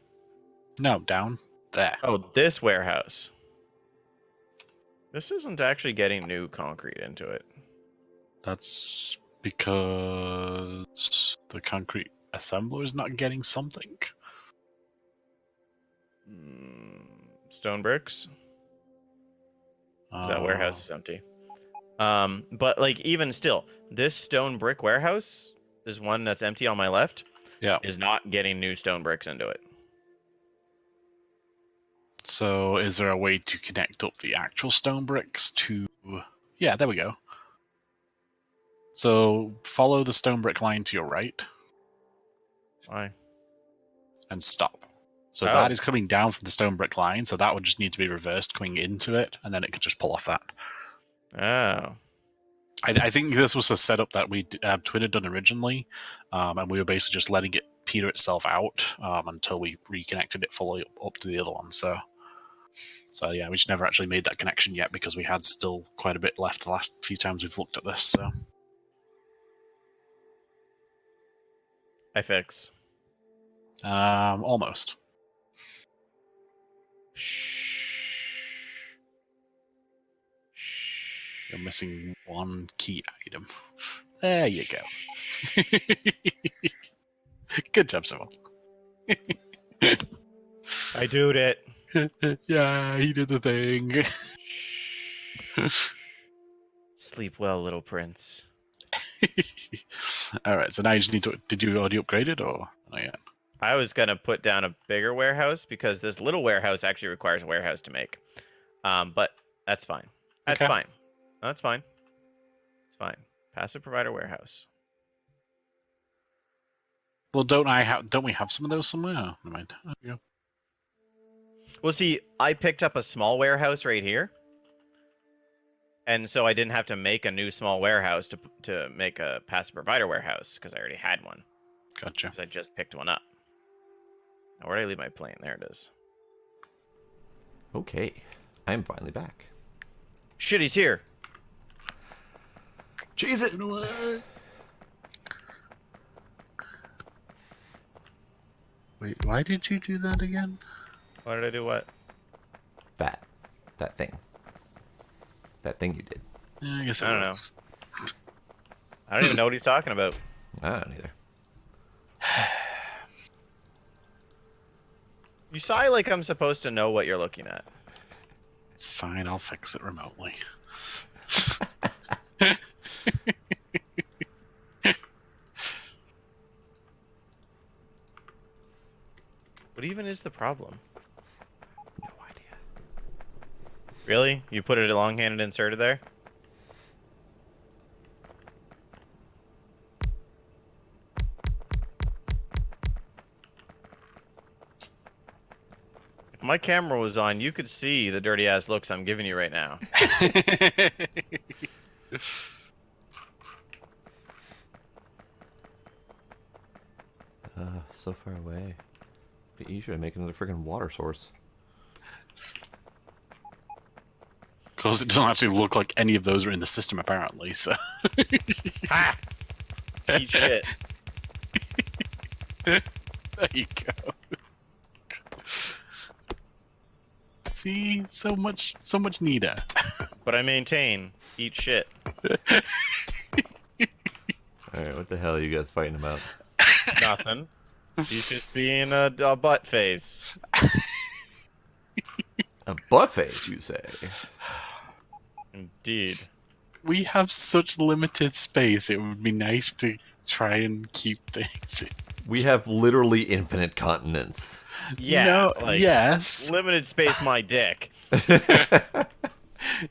No, down there. Oh, this warehouse. This isn't actually getting new concrete into it. That's because the concrete assembler's not getting something. Stone bricks. 'Cause that Uh, warehouse is empty. But like even still, this stone brick warehouse is one that's empty on my left. Yeah. Is not getting new stone bricks into it. So is there a way to connect up the actual stone bricks to... Yeah, there we go. So follow the stone brick line to your right Why? and stop. So Oh. that is coming down from the stone brick line, so that would just need to be reversed coming into it, and then it could just pull off that. Oh. I think this was a setup that Twin had done originally, and we were basically just letting it peter itself out until we reconnected it fully up to the other one. So yeah, we just never actually made that connection yet because we had still quite a bit left the last few times we've looked at this. So I fix. almost. You're missing one key item. There you go. Good job, Civil. I doed it. Yeah, he did the thing. Sleep well, little prince. All right, so now you just need to... Did you already upgrade it, or not yet? I was gonna put down a bigger warehouse because this little warehouse actually requires a warehouse to make. But that's fine. That's Okay. fine. That's fine. It's fine. Passive provider warehouse. Well, don't we have some of those somewhere? Oh, never mind. Oh, yeah. Well, see, I picked up a small warehouse right here, and so I didn't have to make a new small warehouse to make a passive provider warehouse because I already had one. Gotcha. Because I just picked one up. Now, where did I leave my plane? There it is. Okay, I'm finally back. Shit, he's here. Cheese it! Wait, why did you do that again? Why did I do what? That thing. That thing you did. Yeah, I guess I don't know. I don't even know what he's talking about. I don't either. You sigh like I'm supposed to know what you're looking at. It's fine, I'll fix it remotely. What even is the problem? No idea. Really? You put it long-handed inserted there? If my camera was on, you could see the dirty-ass looks I'm giving you right now. So far away. Be easier to make another freaking water source. Because it doesn't actually look like any of those are in the system, apparently, so... Ha! Eat shit. There you go. See? So much neater. But I maintain. Eat shit. Alright, what the hell are you guys fighting about? Nothing. He's just being a butt face. A butt face, you say? Indeed. We have such limited space, it would be nice to try and keep things... We have literally infinite continents. Yeah. No, like, yes. Limited space, my dick.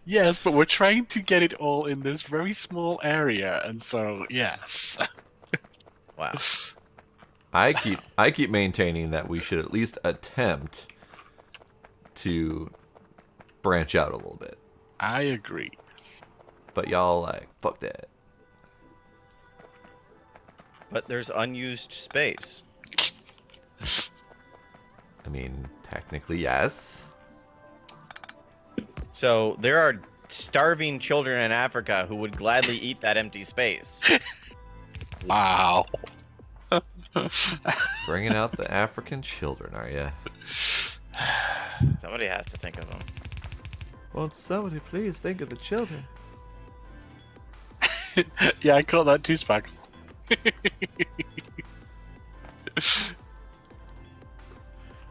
Yes, but we're trying to get it all in this very small area, and so, yes. Wow. I keep maintaining that we should at least attempt to branch out a little bit. I agree. But y'all like, fuck that. But there's unused space. I mean, technically, yes. So there are starving children in Africa who would gladly eat that empty space. Wow. Bringing out the African children, are ya? Somebody has to think of them. Won't somebody please think of the children? Yeah, I caught that too, Spag.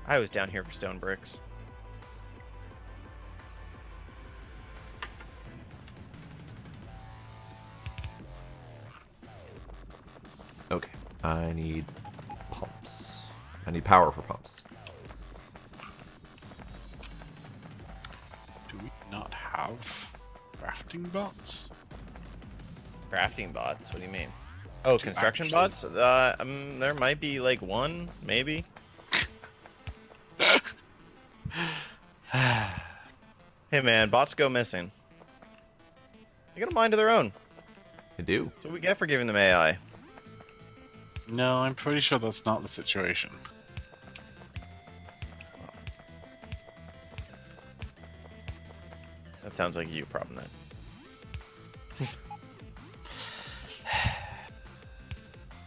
I was down here for stone bricks. Okay, I need pumps. I need power for pumps. Do we not have crafting bots? Crafting bots? What do you mean? Oh, construction actually- bots? There might be like one, maybe. Hey man, bots go missing. They got a mind of their own. I do. That's what we get for giving them AI. No, I'm pretty sure that's not the situation. That sounds like a you problem then.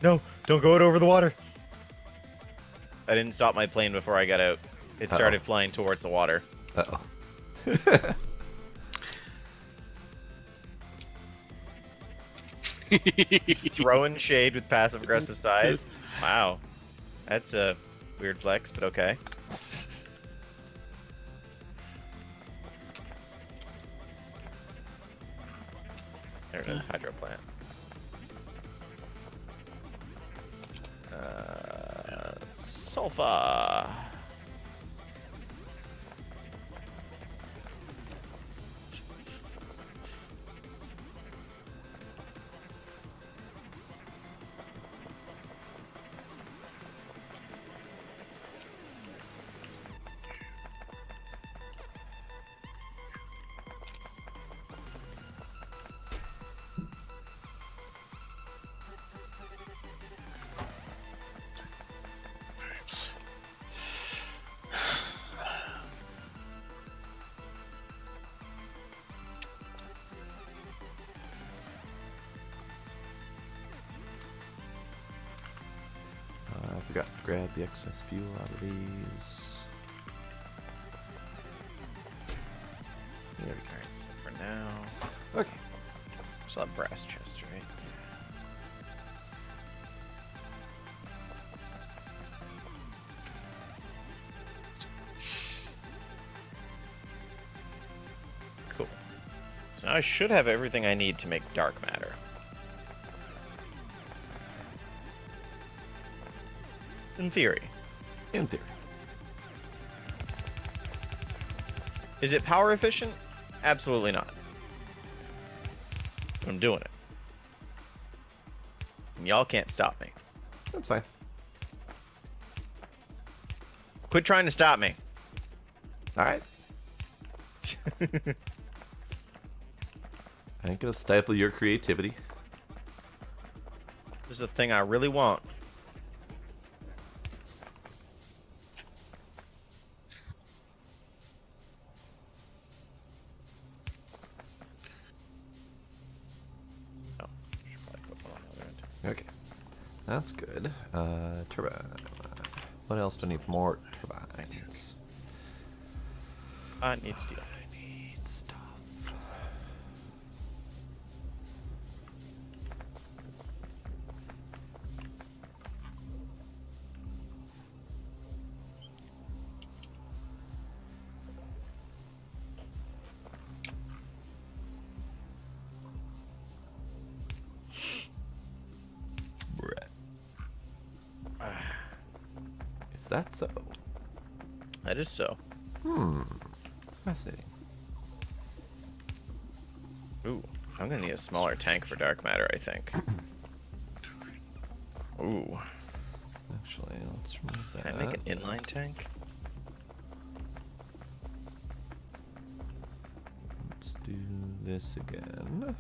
No, don't go out over the water. I didn't stop my plane before I got out. It started flying towards the water. Uh-oh. Throwing shade with passive aggressive size. Wow. That's a weird flex, but okay. There it is, hydro plant. Sulfur. I forgot to grab the excess fuel out of these. There we go. Alright, so for now, Okay. still have brass chest, right? Cool. So now I should have everything I need to make dark matter. In theory. In theory. Is it power efficient? Absolutely not. But I'm doing it. And y'all can't stop me. That's fine. Quit trying to stop me. Alright. I ain't gonna stifle your creativity. This is the thing I really want. Oh, should probably put one on the other end. Okay. That's good. Turbine. What else do I need? More turbines. I need steel. I need stuff. Is that so? That is so. Fascinating. Ooh, I'm gonna need a smaller tank for dark matter, I think. Ooh, Actually, let's remove that. can I make an inline tank? Let's do this again.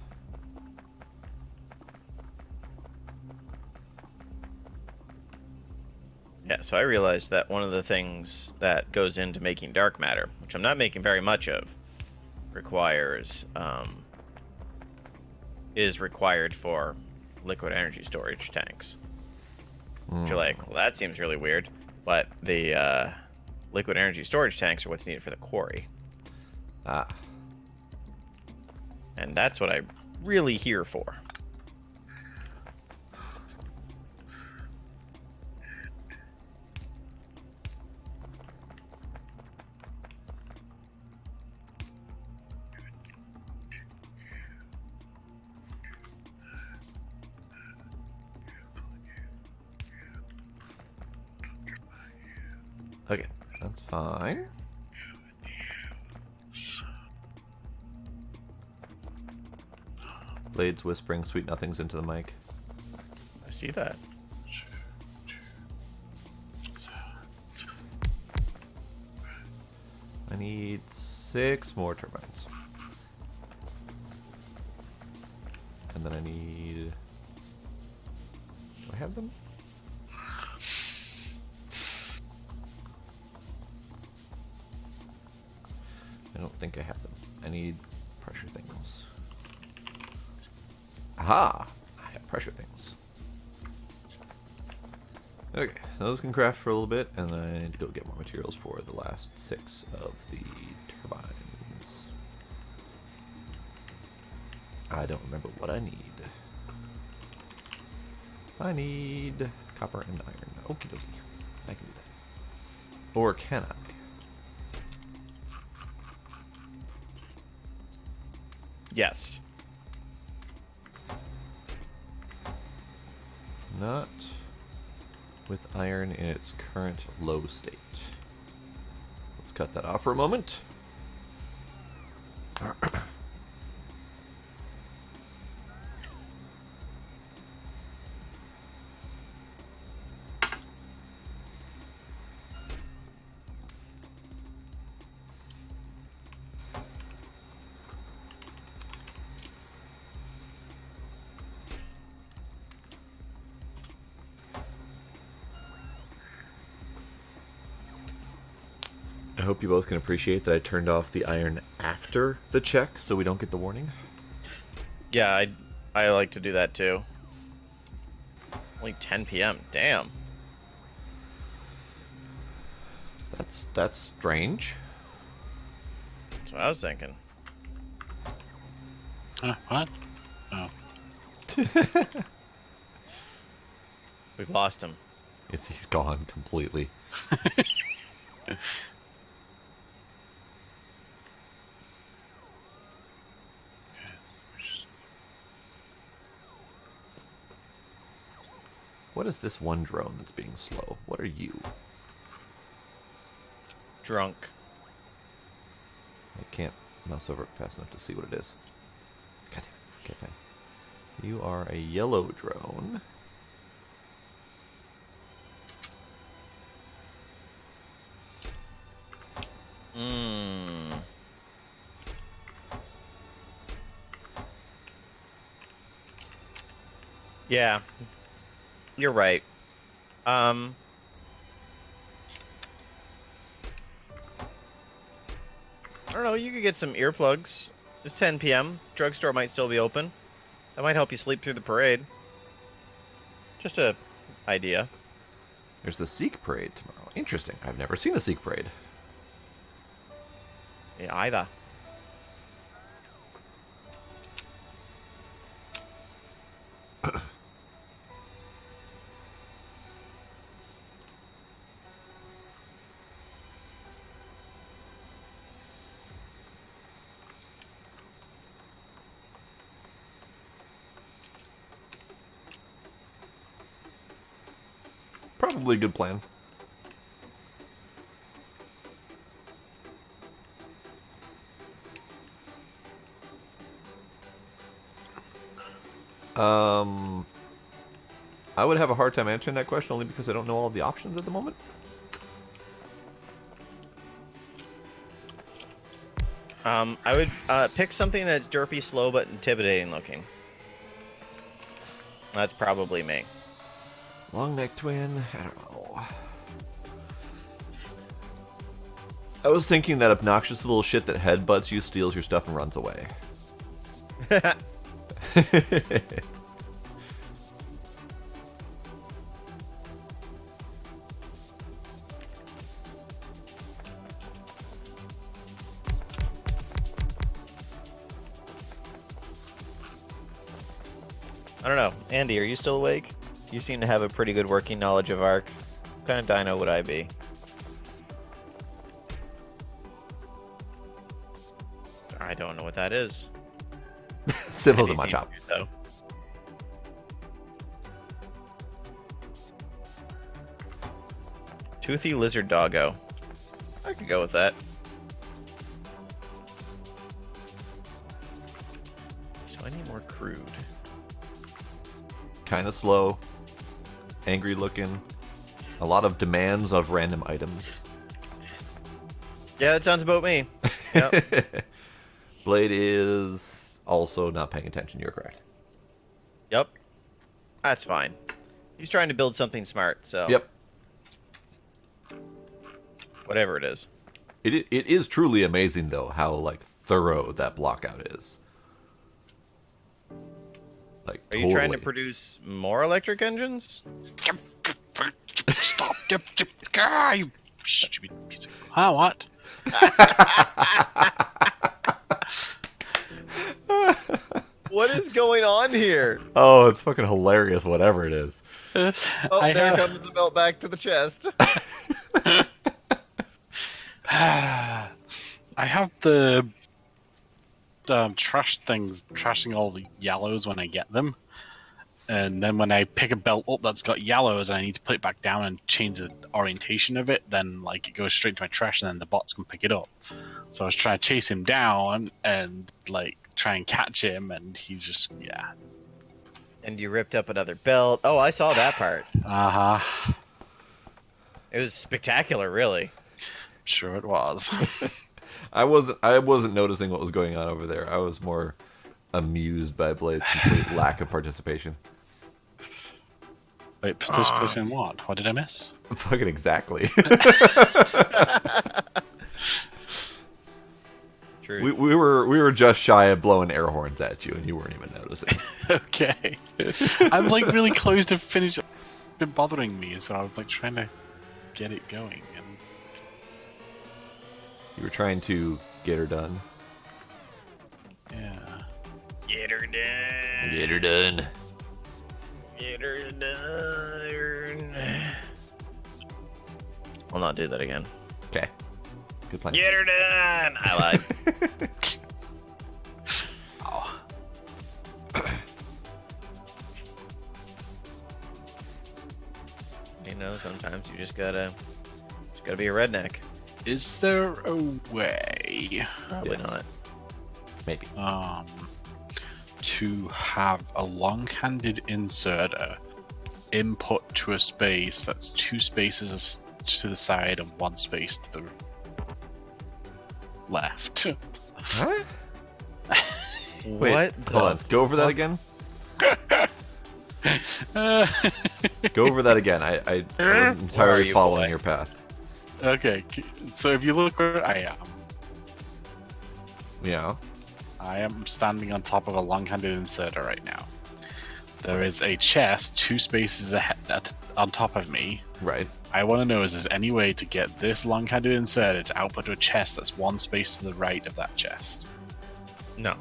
Yeah, so I realized that one of the things that goes into making dark matter, which I'm not making very much of, is required for liquid energy storage tanks. Which you're like, well, that seems really weird, but the liquid energy storage tanks are what's needed for the quarry. Ah. And that's what I'm really here for. Okay, that's fine. Blades whispering sweet nothings into the mic. I see that. I need 6 more turbines. And then I need... Do I have them? I don't think I have them. I need pressure things. Aha! I have pressure things. Okay, so those can craft for a little bit, and then I need to go get more materials for the last 6 of the turbines. I don't remember what I need. I need copper and iron. Okie dokie. I can do that. Or can I? Yes. Not with iron in its current low state. Let's cut that off for a moment. I hope you both can appreciate that I turned off the iron after the check so we don't get the warning. Yeah, I like to do that too. Only 10 p.m. Damn. That's strange. That's what I was thinking. What? Oh. We've lost him. He's gone completely. What is this one drone that's being slow? What are you? Drunk. I can't mouse over it fast enough to see what it is. God damn it. Okay, fine. You are a yellow drone. Yeah. You're right. I don't know, you could get some earplugs. It's 10 p.m. Drugstore might still be open. That might help you sleep through the parade. Just a idea. There's the Sikh parade tomorrow. Interesting. I've never seen a Sikh parade. Yeah, either. Probably a good plan. I would have a hard time answering that question only because I don't know all of the options at the moment. I would pick something that's derpy, slow, but intimidating looking. That's probably me. Long neck twin. I don't know. I was thinking that obnoxious little shit that headbutts you, steals your stuff, and runs away. I don't know. Andy, are you still awake? You seem to have a pretty good working knowledge of Ark. What kind of dino would I be? I don't know what that is. Civil's in Andy my seems chop. good, though. Toothy lizard doggo. I could go with that. So I need more crude. Kind of slow, angry looking, a lot of demands of random items. Yeah, that sounds about me. Yep. Blade is also not paying attention. You're correct. Yep. That's fine. He's trying to build something smart, so. Yep. Whatever it is. It is truly amazing though how like thorough that blockout is. Like, Are you trying to produce more electric engines? Stop! You stupid piece of... Huh? What? What is going on here? Oh, it's fucking hilarious. Whatever it is. Oh, there comes the belt back to the chest. I have the trash things trashing all the yellows when I get them, and then when I pick a belt up that's got yellows and I need to put it back down and change the orientation of it, then like it goes straight to my trash and then the bots can pick it up. So I was trying to chase him down and like try and catch him, and he just And you ripped up another belt. Oh, I saw that part. Uh-huh. It was spectacular, really. Sure it was. I wasn't noticing what was going on over there. I was more amused by Blade's complete lack of participation. Wait, participation in what? What did I miss? Fucking exactly. True. we were just shy of blowing air horns at you, and you weren't even noticing. Okay. I'm like really close to finish. It's been bothering me, so I was like trying to get it going. And You were trying to get her done. yeah. Get her done. Get her done. Get her done. I'll not do that again. Okay. Good plan. Get her done. I lied. Oh. You know, sometimes you just gotta be a redneck. Is there a way Probably Yes. not. Maybe. to have a long-handed inserter input to a space that's 2 spaces to the side and 1 space to the left? Huh? Wait, What? hold on. Go over that again. Go over that again. I wasn't Where are entirely you, following boy? your path. Okay, so if you look where I Yeah. am standing on top of a long-handed inserter right now. There is a chest 2 spaces ahead on top of me. Right. I want to know, is there any way to get this long-handed inserter to output to a chest that's 1 space to the right of that chest? No.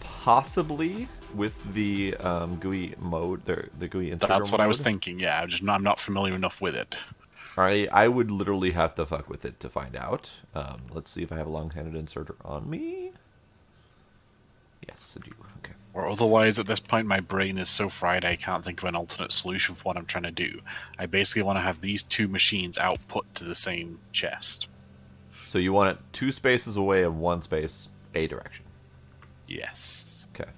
Possibly with the GUI mode, the GUI inserter That's what I was mode. thinking, yeah. I'm not familiar enough with it. I would literally have to fuck with it to find out. Let's see if I have a long-handed inserter on me. Yes, I do. Okay. Or otherwise, at this point, my brain is so fried I can't think of an alternate solution for what I'm trying to do. I basically want to have these 2 machines output to the same chest. So you want it 2 spaces away and 1 space a direction. Yes. Okay.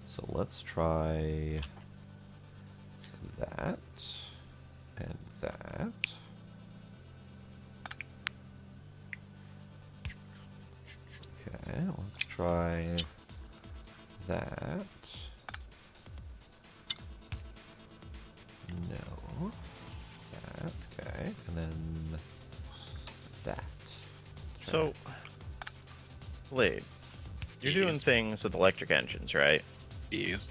So let's try that and that. Okay, let's try that. No. That. Okay, and then that. So, Blade, you're doing Yes. things with electric engines, right? Yes.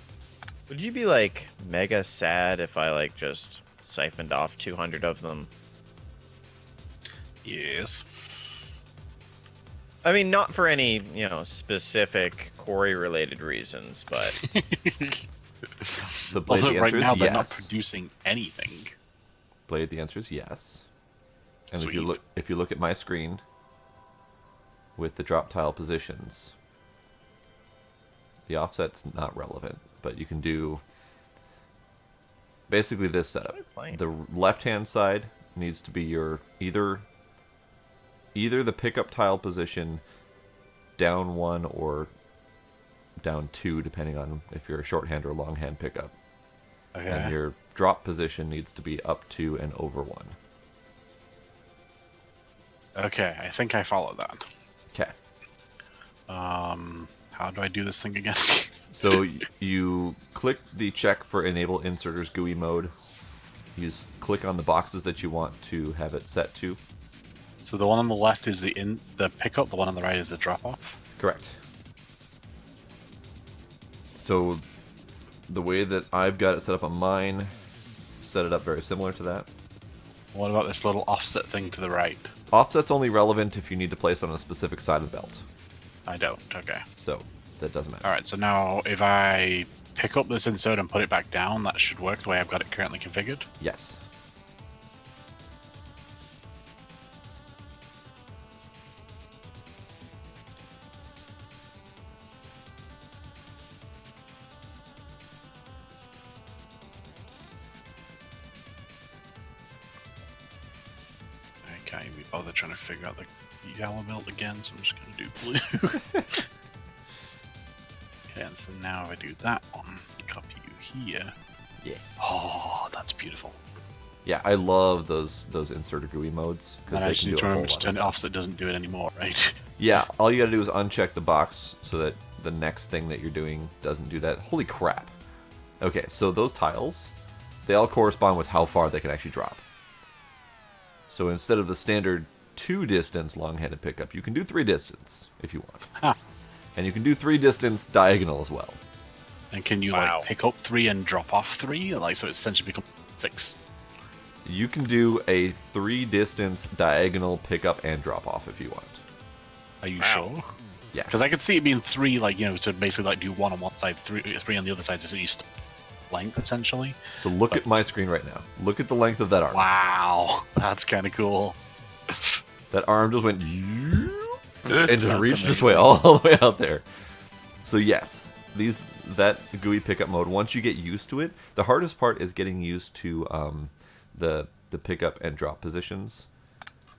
Would you be like mega sad if I like just siphoned off 200 of them? Yes. I mean, not for any, specific quarry-related reasons, but So Blade, Although the right answer now is they're not yes. producing anything. Blade, the answer is yes. And Sweet. if you look at my screen with the drop tile positions, the offset's not relevant, but you can do basically this setup. Playing. The left-hand side needs to be your either the pickup tile position down 1 or down 2, depending on if you're a shorthand or longhand pickup. Okay. And your drop position needs to be up 2 and over 1. Okay, I think I follow that. Okay. How do I do this thing again? So you click the check for Enable Inserters GUI mode. You click on the boxes that you want to have it set to. So the one on the left is the pickup, the one on the right is the drop off. Correct. So the way that I've got it set up on mine, set it up very similar to that. What about this little offset thing to the right? Offset's only relevant if you need to place it on a specific side of the belt. I don't. Okay. So that doesn't matter. All right. So now if I pick up this insert and put it back down, that should work the way I've got it currently configured. Yes. I can't even bother trying to figure out the yellow belt again, so I'm just going to do blue. Okay, and so now if I do that one, copy you here. Yeah. Oh, that's beautiful. Yeah, I love those inserter GUI modes. And I just need to remember to turn it off so it doesn't do it anymore, right? Yeah, all you gotta do is uncheck the box so that the next thing that you're doing doesn't do that. Holy crap. Okay, so those tiles, they all correspond with how far they can actually drop. So instead of the standard 2 distance long-handed pickup, you can do 3 distance if you want. Huh. And you can do 3 distance diagonal as well. And can you Wow. like pick up 3 and drop off 3? Like so it essentially becomes 6. You can do a 3 distance diagonal pickup and drop off if you want. Are you Wow. sure? Yes. Because I could see it being 3, like, you know, to basically like do 1 on one side, 3 on the other side, to see length essentially. So look at my screen right now. Look at the length of that arm. Wow, that's kind of cool. That arm just went and just That's reached its amazing. way all the way out there. So yes, that GUI pickup mode. Once you get used to it, the hardest part is getting used to the pickup and drop positions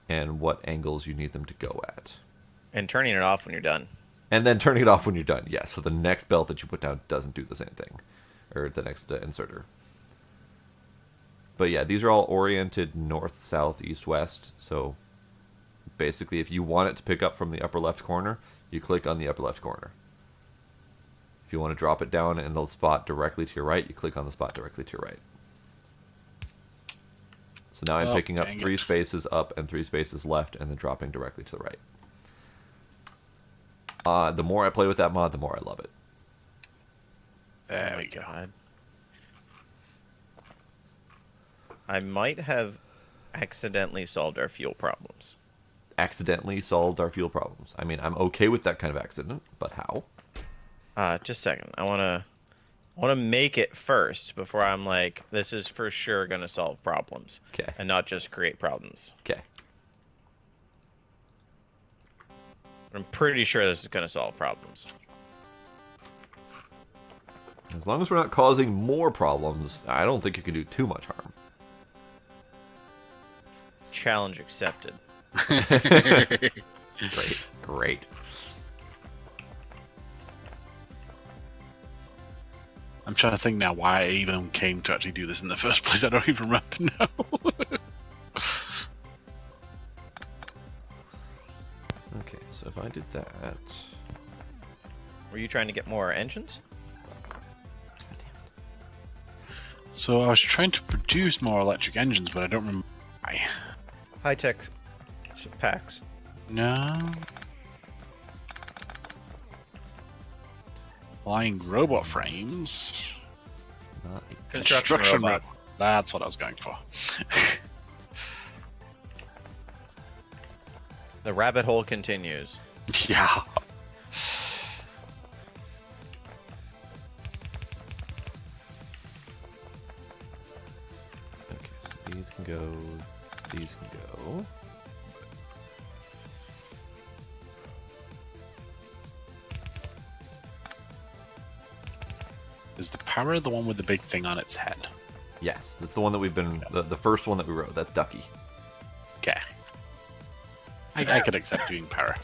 and what angles you need them to go at, And turning it off when you're done. and then turning it off when you're done. Yes, so the next belt that you put down doesn't do the same thing, or the next inserter. But yeah, these are all oriented north, south, east, west. So basically, if you want it to pick up from the upper left corner, you click on the upper left corner. If you want to drop it down in the spot directly to your right, you click on the spot directly to your right. So now I'm Oh, picking up dang 3 it. spaces up and 3 spaces left, and then dropping directly to the right. The more I play with that mod, the more I love it. There we go. God. I might have accidentally solved our fuel problems. Accidentally solved our fuel problems. I mean, I'm okay with that kind of accident, but how? Just a second. I wanna make it first before I'm like, this is for sure gonna solve problems. 'Kay. And not just create problems. Okay. I'm pretty sure this is gonna solve problems. As long as we're not causing more problems, I don't think you can do too much harm. Challenge accepted. Great. Great. I'm trying to think now why I even came to actually do this in the first place. I don't even remember now. Okay, so if I did that... Were you trying to get more engines? So I was trying to produce more electric engines, but I don't remember why. High-tech packs. No. Flying robot frames. Not Construction robots. robot. That's what I was going for. The rabbit hole continues. Yeah. Okay, so these can go, these can go. Is the power the one with the big thing on its head? Yes, that's the one that we've been the first one that we wrote. That's Ducky. Okay. I could accept doing para.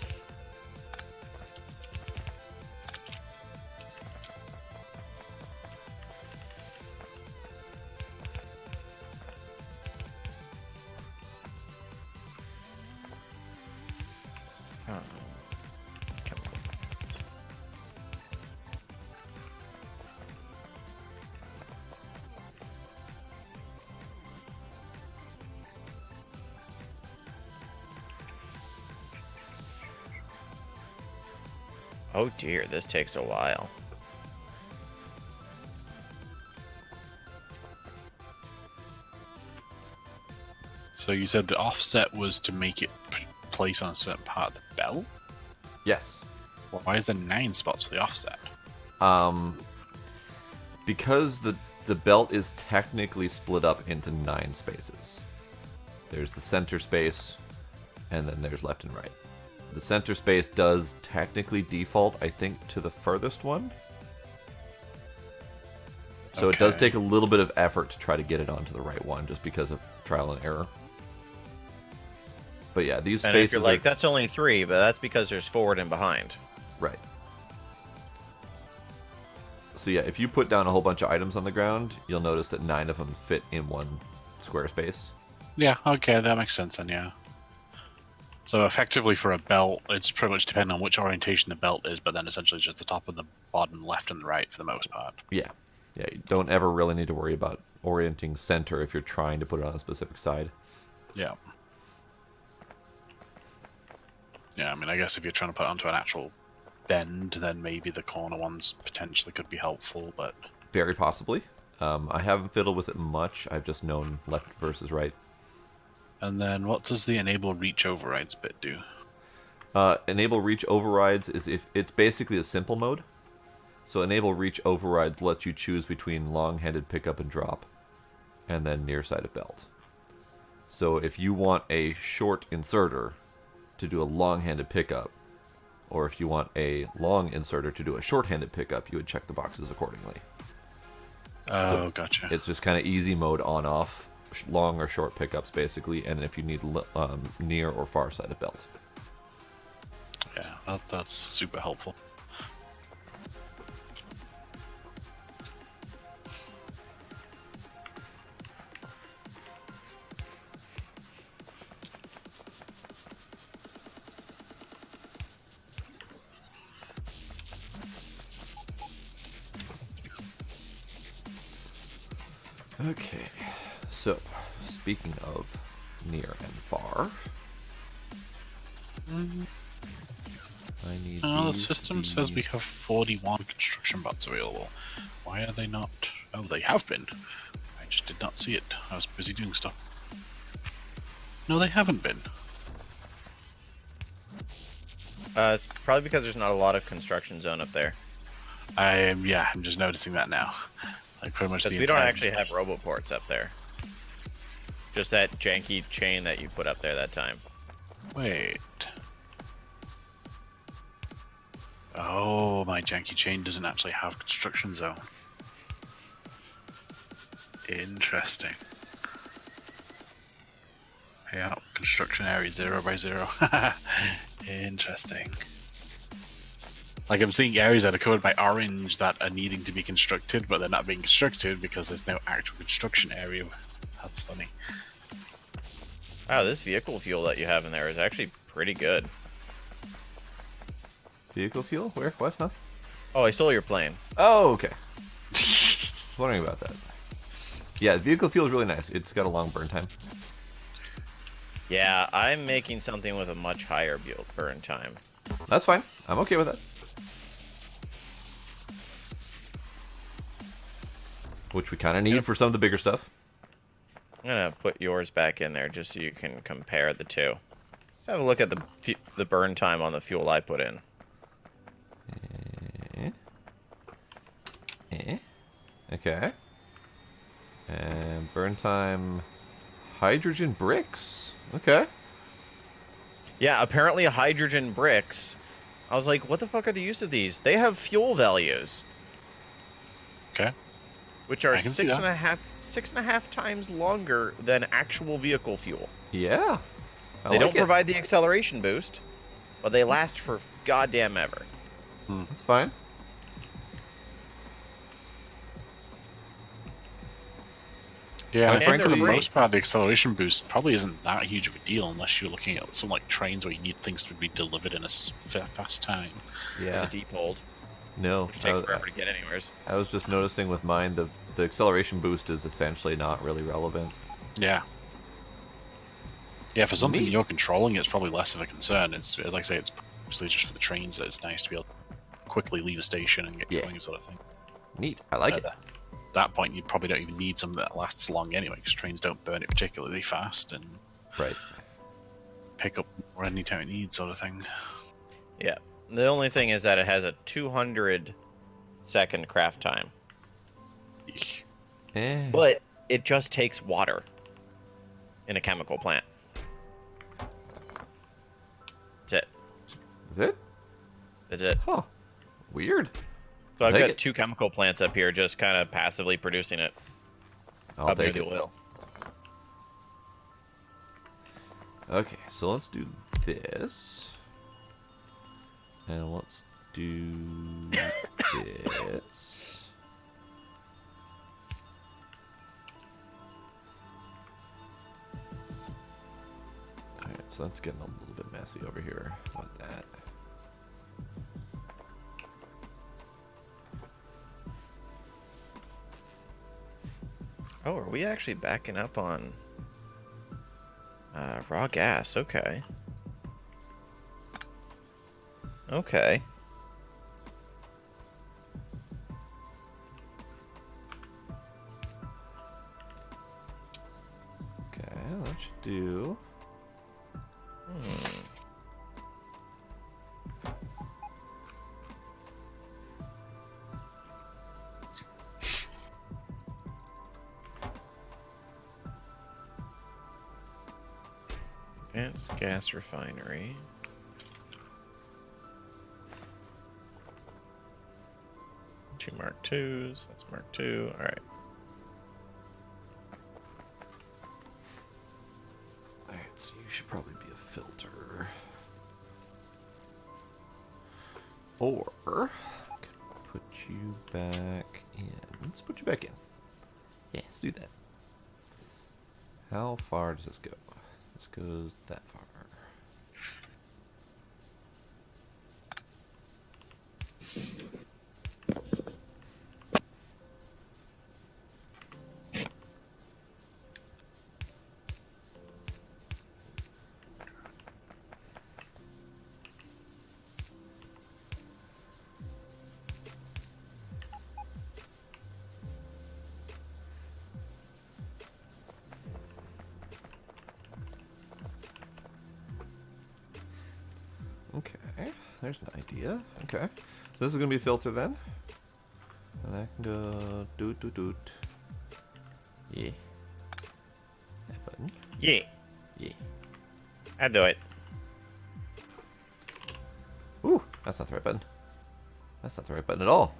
Oh. Oh dear, this takes a while. So you said the offset was to make it place on a certain part of the belt? Yes. Well, why is there 9 spots for the offset? Because the belt is technically split up into 9 spaces. There's the center space, and then there's left and right. The center space does technically default, I think, to the furthest one. So it does Okay. take a little bit of effort to try to get it onto the right one, just because of trial and error. But yeah, these And if spaces you're like, that's only 3, but that's because there's forward and behind. right. So yeah, if you put down a whole bunch of items on the ground, you'll notice that 9 of them fit in one square space. Yeah, okay, that makes sense then, yeah. So effectively for a belt, it's pretty much depending on which orientation the belt is, but then essentially just the top and the bottom, left and the right for the most part. Yeah. Yeah, you don't ever really need to worry about orienting center if you're trying to put it on a specific side. Yeah. Yeah, I mean, I guess if you're trying to put it onto an actual bend, then maybe the corner ones potentially could be helpful, but... Very possibly. I haven't fiddled with it much. I've just known left versus right. And then what does the enable reach overrides bit do? Enable reach overrides is if it's basically a simple mode. So enable reach overrides lets you choose between long-handed pickup and drop, and then near side of belt. So if you want a short inserter to do a long-handed pickup, or if you want a long inserter to do a short-handed pickup, you would check the boxes accordingly. Oh, gotcha. It's just kind of easy mode on-off, long or short pickups basically, and if you need near or far side of belt. Yeah, that's super helpful. Okay, so speaking of near and far, I need. The these, system says we have 41 construction bots available. Why are they not? Oh, they have been. I just did not see it. I was busy doing stuff. No, they haven't been. It's probably because there's not a lot of construction zone up there. I'm just noticing that now. Like pretty much Because the we don't entire... actually have roboports up there. Just that janky chain that you put up there that time. Wait. Oh, my janky chain doesn't actually have construction zone. Interesting. Yeah, construction area 0 by 0. Interesting. Like I'm seeing areas that are covered by orange that are needing to be constructed, but they're not being constructed because there's no actual construction area. That's funny. Wow, this vehicle fuel that you have in there is actually pretty good. Vehicle fuel? Where? What? Huh? Oh, I stole your plane. Oh, okay. Wondering about that. Yeah, vehicle fuel is really nice. It's got a long burn time. Yeah, I'm making something with a much higher burn time. That's fine. I'm okay with that. Which we kind of need for some of the bigger stuff. I'm gonna put yours back in there just so you can compare the two. Let's have a look at the burn time on the fuel I put in. Okay. And burn time, hydrogen bricks. Okay. Yeah, apparently hydrogen bricks. I was like, what the fuck are the use of these? They have fuel values, Okay. which are I can see that. 6.5 times longer than actual vehicle fuel. Yeah. They don't provide the acceleration boost, but they last for goddamn ever. That's fine. Yeah, and I think for the free. most part, the acceleration boost probably isn't that huge of a deal unless you're looking at something like trains where you need things to be delivered in a fast time. Yeah. The deep hold. No. Which takes forever to get anywheres. I was just noticing with mine, the acceleration boost is essentially not really relevant. Yeah. Yeah, for something Neat. you're controlling, it's probably less of a concern. It's like I say, it's mostly just for the trains that it's nice to be able to quickly leave a station and get going, sort of thing. Neat. I like it. At that point, you probably don't even need something that lasts long anyway, because trains don't burn it particularly fast and pick up more anytime it needs, sort of thing. Yeah. The only thing is that it has a 200-second craft time. Eek. But it just takes water in a chemical plant. That's it. Is it? That's it. Huh. Weird. So I've got 2 chemical plants up here just kind of passively producing it. I'll take the it. oil. Okay, so let's do this. And let's do this. Alright, so that's getting a little bit messy over here. How about that? Oh, are we actually backing up on raw gas? Okay. Okay. Okay, that should do. Advanced gas refinery. Two Mark IIs. That's Mark II. All right. Alright, so you should probably be a filter. Or I could put you back in. Let's put you back in. Yeah, let's do that. How far does this go? This goes that far. Okay, there's an idea. Okay, so this is gonna be a filter then, and I can go doot. Yeah. That button. Yeah. Yeah. I'll do it. Ooh, that's not the right button. That's not the right button at all.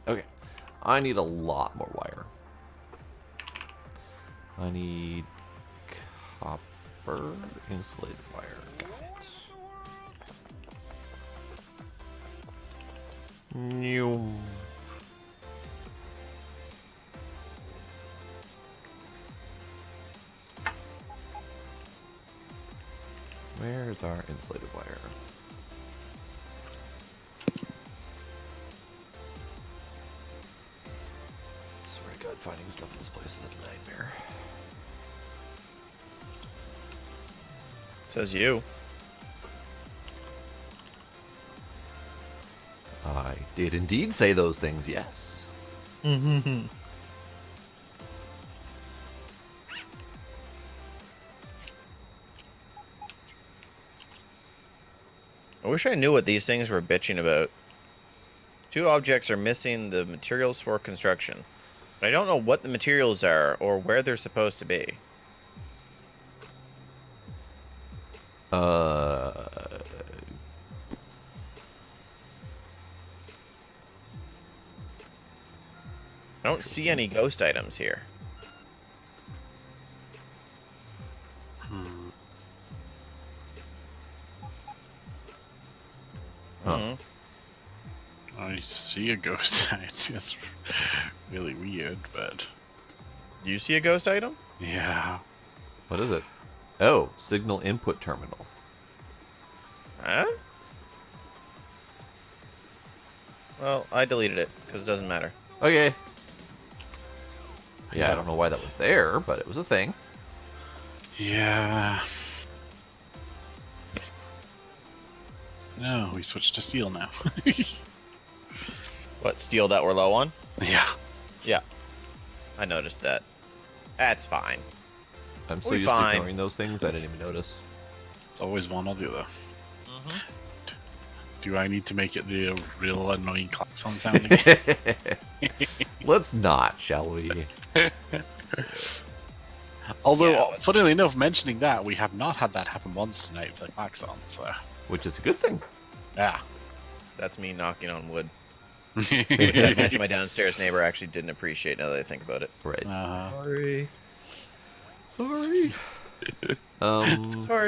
Okay, I need a lot more wire. I need copper insulated wire. Got it. New. Where's our insulated wire? Swear to God, finding stuff in this place is a nightmare. Says you. I did indeed say those things, yes. I wish I knew what these things were bitching about. 2 objects are missing the materials for construction. But I don't know what the materials are or where they're supposed to be. Uh, I don't see any ghost items here. Huh. I see a ghost. It's really weird, but Do you see a ghost item? yeah. What is it? Oh, signal input terminal. Huh? Well, I deleted it because it doesn't matter. Okay. Yeah, I don't know why that was there, but it was a thing. Yeah. No, we switched to steel now. What, steel that we're low on? Yeah. Yeah. I noticed that. That's fine. I'm so We're used fine. to ignoring those things, I didn't even notice. It's always one or the other. Do I need to make it the real annoying klaxon sound again? Let's not, shall we? Although, Yeah, funnily enough, mentioning that, we have not had that happen once tonight for the klaxon, so... Which is a good thing. Yeah. That's me knocking on wood. Which I imagine my downstairs neighbor actually didn't appreciate now that I think about it. Right. Sorry.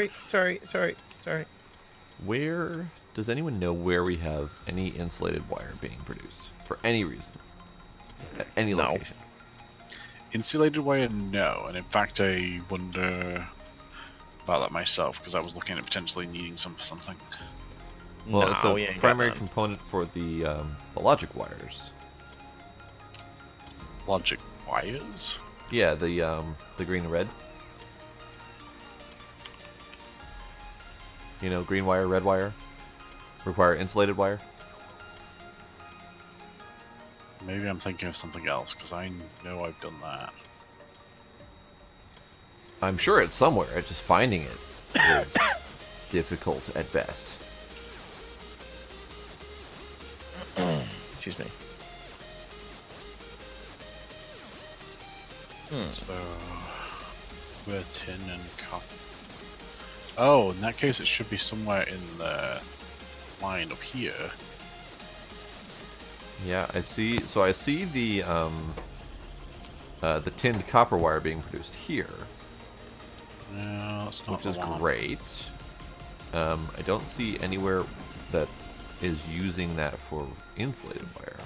Sorry. Sorry. Where does anyone know where we have any insulated wire being produced for any reason at any No. location? Insulated wire, no. And in fact, I wonder about that myself, because I was looking at potentially needing some for something. Well, No, it's we a ain't got primary none. component for the logic wires. Logic wires? Yeah, the green and red. You know, green wire, red wire require insulated wire. Maybe I'm thinking of something else, because I know I've done that. I'm sure it's somewhere. Just finding it is difficult at best. Excuse me. So, we're tin and copper. Oh, in that case, it should be somewhere in the line up here. Yeah, I see. So I see the tinned copper wire being produced here, No, that's not which is the one. great. I don't see anywhere that is using that for insulated wire.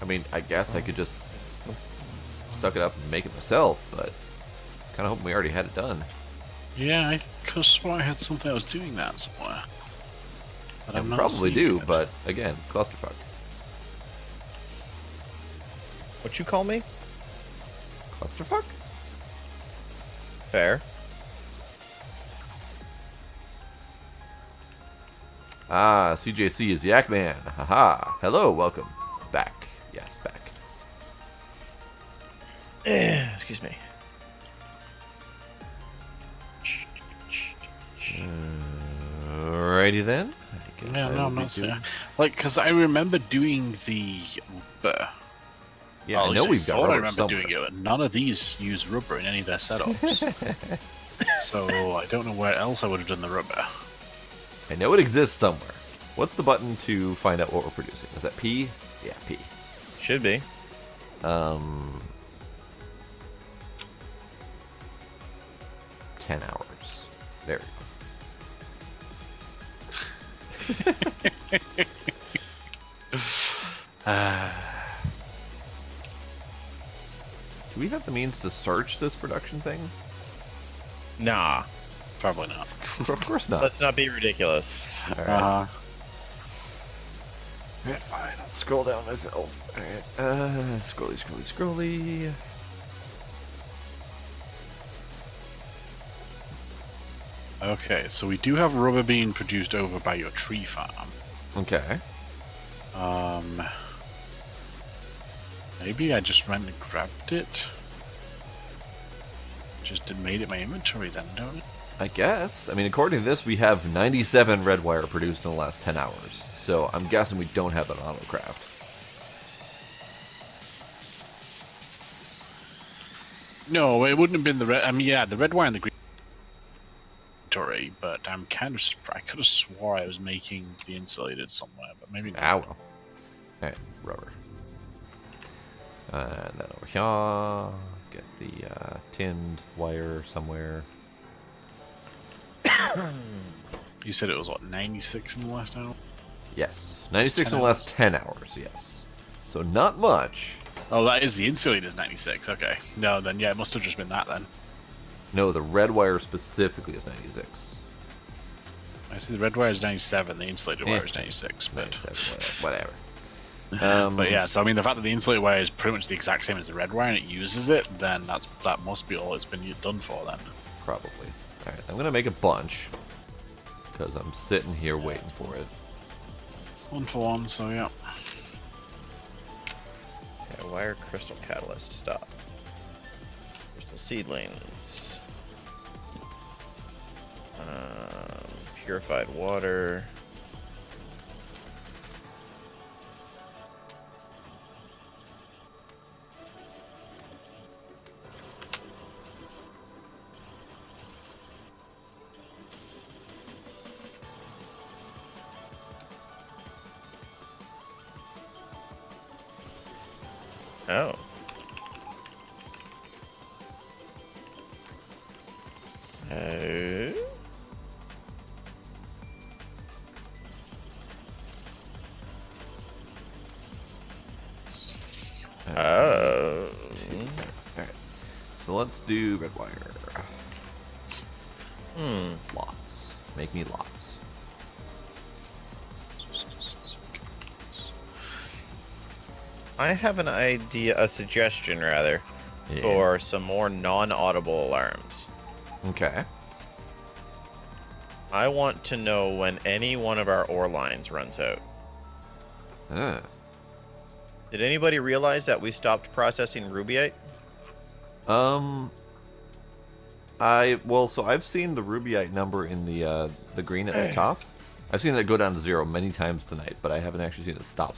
I mean, I guess I could just suck it up and make it myself, but kind of hoping we already had it done. Yeah, I could have sworn I had something that was doing that somewhere. But And I'm we not probably seeing do, it. but again, clusterfuck. What you call me? Clusterfuck? Fair. Ah, CJC is Yakman. Haha. Hello, welcome back. Yes, back. Excuse me. Alrighty then. I guess Yeah, I no, will I'm be not doing- saying. Like, because I remember doing the rubber. Yeah, Well, I at know least we've got thought I rubber remember somewhere. doing it, but none of these use rubber in any of their setups. So I don't know where else I would have done the rubber. I know it exists somewhere. What's the button to find out what we're producing? Is that P? Yeah, P. Should be. 10 hours. There we Do we have the means to search this production thing? Nah. Probably not. Of course not. Let's not be ridiculous. All right. Right, fine. I'll scroll down myself. All right. Scrolly. Okay, so we do have rubber being produced over by your tree farm. Okay. Maybe I just went and grabbed it. Just made it my inventory then, don't it? I guess. I mean, according to this, we have 97 red wire produced in the last 10 hours. So I'm guessing we don't have that autocraft. No, it wouldn't have been the red. I mean, yeah, the red wire and the green factory, but I'm kind of I could have swore I was making the insulated somewhere, but maybe not. Ah, well. Alright, rubber. And then over here, get the tinned wire somewhere. You said it was, what, 96 in the last hour? Yes. 96 in 10 the last 10 hours, yes. So not much. Oh, that is the insulator's 96. Okay. No, then yeah, it must have just been that then. No, the red wire specifically is 96. I see the red wire is 97, the insulated Yeah. wire is 96, but 97, whatever. but yeah, so I mean the fact that the insulated wire is pretty much the exact same as the red wire and it uses it, then that must be all it's been done for then. Probably. Alright, I'm gonna make a bunch. Because I'm sitting here waiting for it. 1 for 1, so yeah. Okay, wire crystal catalyst, stop. Crystal seedlings. Purified water. Oh. Oh. Oh. Alright. So let's do red wire. Hmm. Lots. Make me lots. I have an idea, a suggestion rather, Yeah. for some more non-audible alarms. Okay. I want to know when any one of our ore lines runs out. Ah. Did anybody realize that we stopped processing rubyite? So I've seen the rubyite number in the green at the top. I've seen it go down to 0 many times tonight, but I haven't actually seen it stop.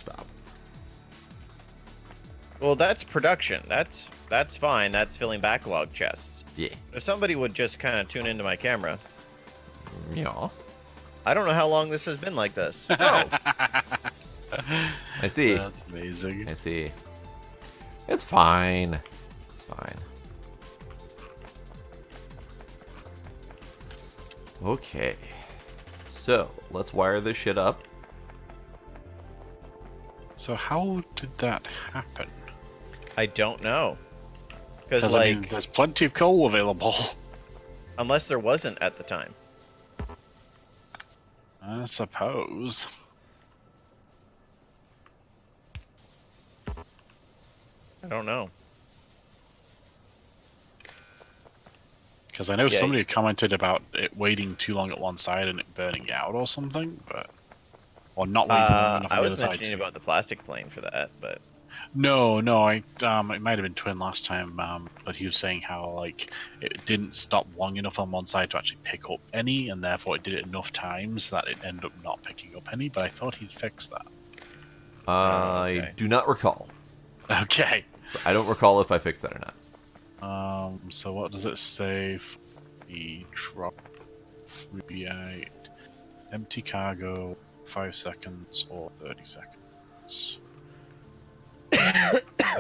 Well, that's production. That's fine. That's filling backlog chests. Yeah. If somebody would just kind of tune into my camera, Yeah. I don't know how long this has been like this. Oh. I see. That's amazing. I see. It's fine. It's fine. Okay. So, let's wire this shit up. So how did that happen? I don't know. Because, Because I mean, there's plenty of coal available. unless there wasn't at the time. I suppose. I don't know. Because I know Yeah, somebody commented about it waiting too long at one side and it burning out or something, but or not waiting long enough on I the other was side. mentioning about the plastic plane for that, but No, it might have been Twin last time, but he was saying how like it didn't stop long enough on one side to actually pick up any, and therefore it did it enough times that it ended up not picking up any. But I thought he'd fixed that. I okay. do not recall. Okay. I don't recall if I fixed that or not. So what does it say? For the drop rubyite, empty cargo, 5 seconds or 30 seconds.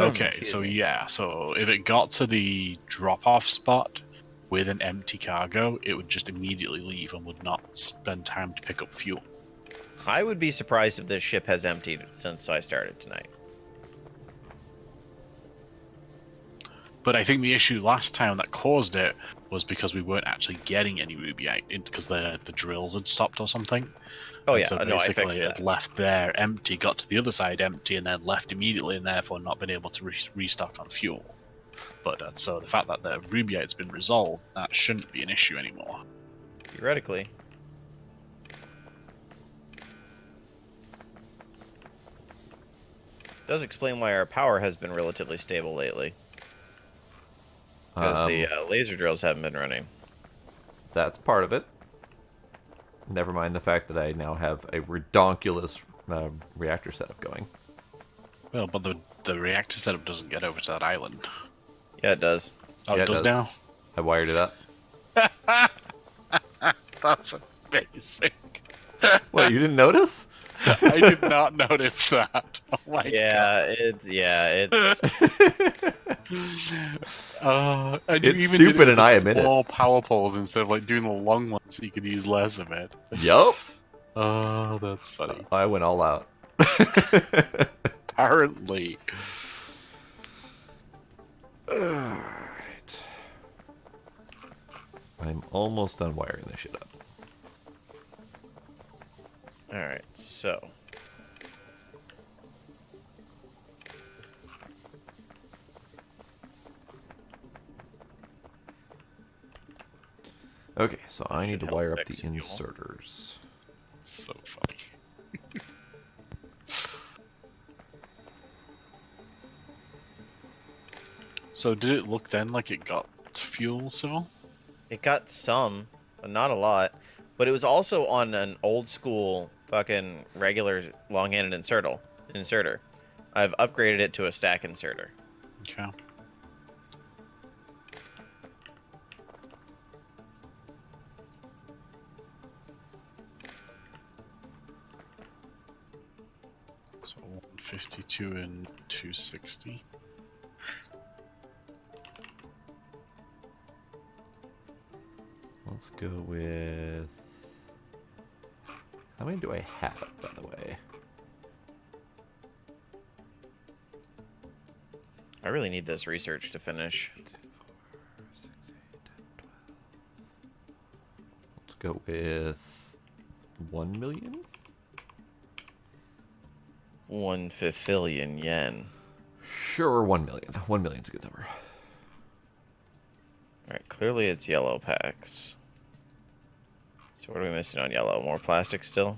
Okay, so yeah, so if it got to the drop-off spot with an empty cargo, it would just immediately leave and would not spend time to pick up fuel. I would be surprised if this ship has emptied since I started tonight. But I think the issue last time that caused it was because we weren't actually getting any rubyite because the drills had stopped or something. Oh And yeah, so no, I fixed basically it that. left there empty, got to the other side empty, and then left immediately, and therefore not been able to restock on fuel. But so the fact that the rubyite's been resolved, that shouldn't be an issue anymore. Theoretically. Does explain why our power has been relatively stable lately. Because the laser drills haven't been running. That's part of it. Never mind the fact that I now have a redonkulous reactor setup going. Well, but the reactor setup doesn't get over to that island. Yeah, it does. Oh, Yeah, it does now? I wired it up. That's amazing. What, you didn't notice? I did not notice that. Oh my god. It's And you It's even did it stupid, with and the I admit it. small power poles instead of like doing the long ones so you could use less of it. Yup. Oh, that's funny. I went all out. Apparently. Alright. I'm almost done wiring this shit up. all right. So Okay, so I need to help wire up the fix fuel. inserters. So funny. So did it look then like it got fuel civil? it got some, but not a lot. But it was also on an old school fucking regular long-handed inserter. I've upgraded it to a stack inserter. Okay. So 152 and 260. Let's go with... How many do I have, by the way? I really need this research to finish. 2, 4, 6, 8, 10, 12. Let's go with 1 million? 1 yen. Sure, 1 million. 1 million's a good number. Alright, clearly it's yellow packs. So what are we missing on yellow? More plastic still?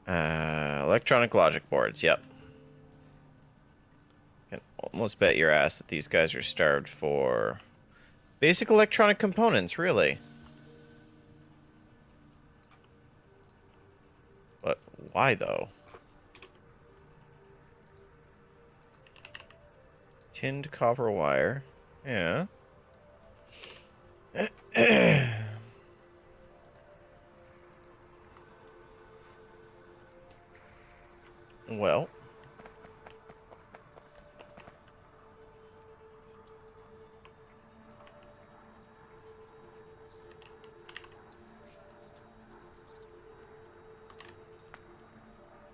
Electronic logic boards, yep. Can almost bet your ass that these guys are starved for basic electronic components, really. But why though? Tinned copper wire. Yeah. Well.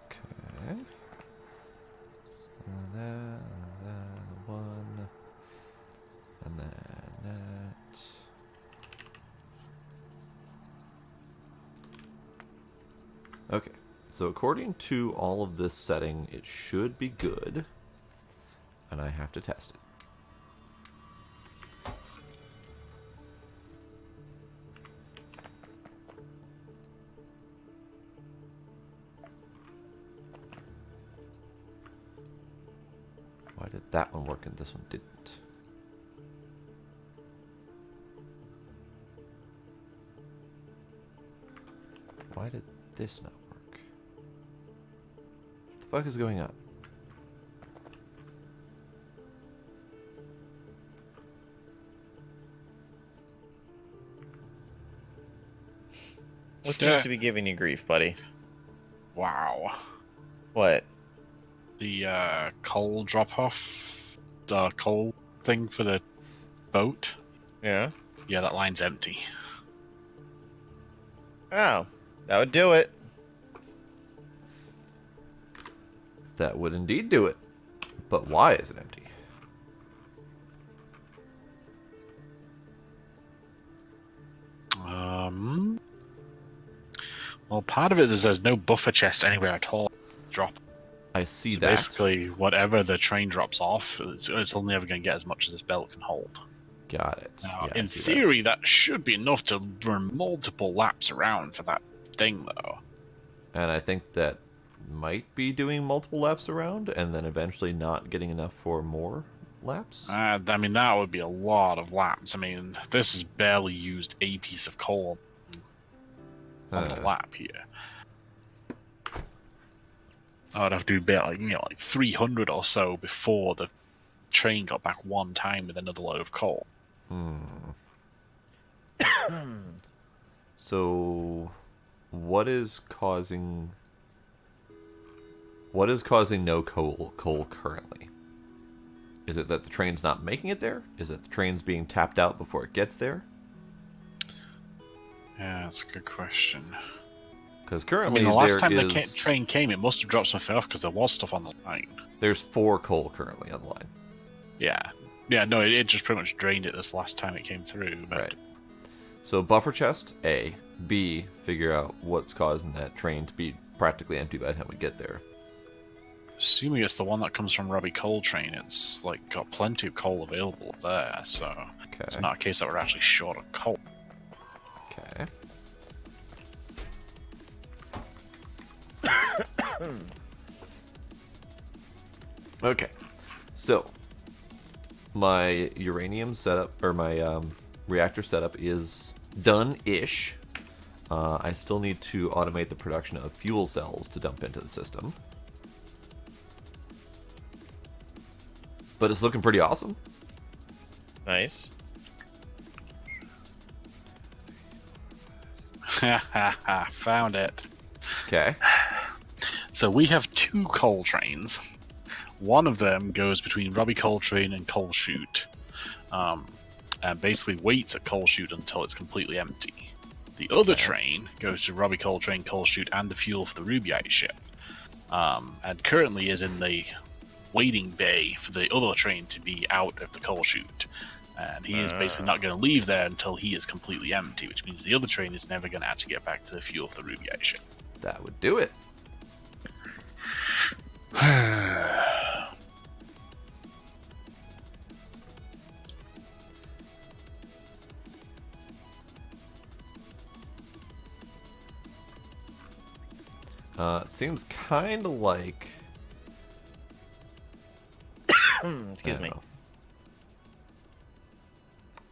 Okay. And then one. And then that. Okay. So according to all of this setting, it should be good. And I have to test it. Why did that one work and this one didn't? Why did this not work? What the fuck is going on? What seems to be giving you grief, buddy? Wow. What? The coal drop off, the coal thing for the boat. Yeah? Yeah, that line's empty. Oh, that would do it. That would indeed do it. But why is it empty? Well, part of it is there's no buffer chest anywhere at all. Drop. I see So that. basically, whatever the train drops off, it's only ever going to get as much as this belt can hold. Got it. Now, Yeah, I in see theory, that should be enough to run multiple laps around for that thing, though. that. And I think that might be doing multiple laps around and then eventually not getting enough for more laps. I mean, that would be a lot of laps. I mean, this has barely used a piece of coal on the lap here. I'd have to do about like 300 or so before the train got back one time with another load of coal. So, what is causing no coal currently? Is it that the train's not making it there? Is it the train's being tapped out before it gets there? Yeah, that's a good question. Because I currently mean, the last time there the is train came, it must have dropped something off because there was stuff on the line. there's 4 coal currently on the line. Yeah. Yeah, no, it just pretty much drained it this last time it came through. But... Right. So buffer chest, A. B, figure out what's causing that train to be practically empty by the time we get there. Assuming it's the one that comes from Robbie Coal Train, it's like got plenty of coal available there, so it's not a case that we're actually short of coal. Okay. Okay. So my uranium setup, or my reactor setup, is done-ish. I still need to automate the production of fuel cells to dump into the system. But it's looking pretty awesome. Nice. Found it. Okay. So we have 2 coal trains. One of them goes between Robbie Coal Train and Coal Chute, and basically waits at Coal Chute until it's completely empty. The other train goes to Robbie Coal Train, Coal Chute, and the fuel for the Rubyite ship, and currently is in the waiting bay for the other train to be out of the Coal Chute. And he is basically not going to leave there until he is completely empty, which means the other train is never going to actually get back to the fuel for the Rubyite ship. That would do it. Seems kind of like... Excuse me.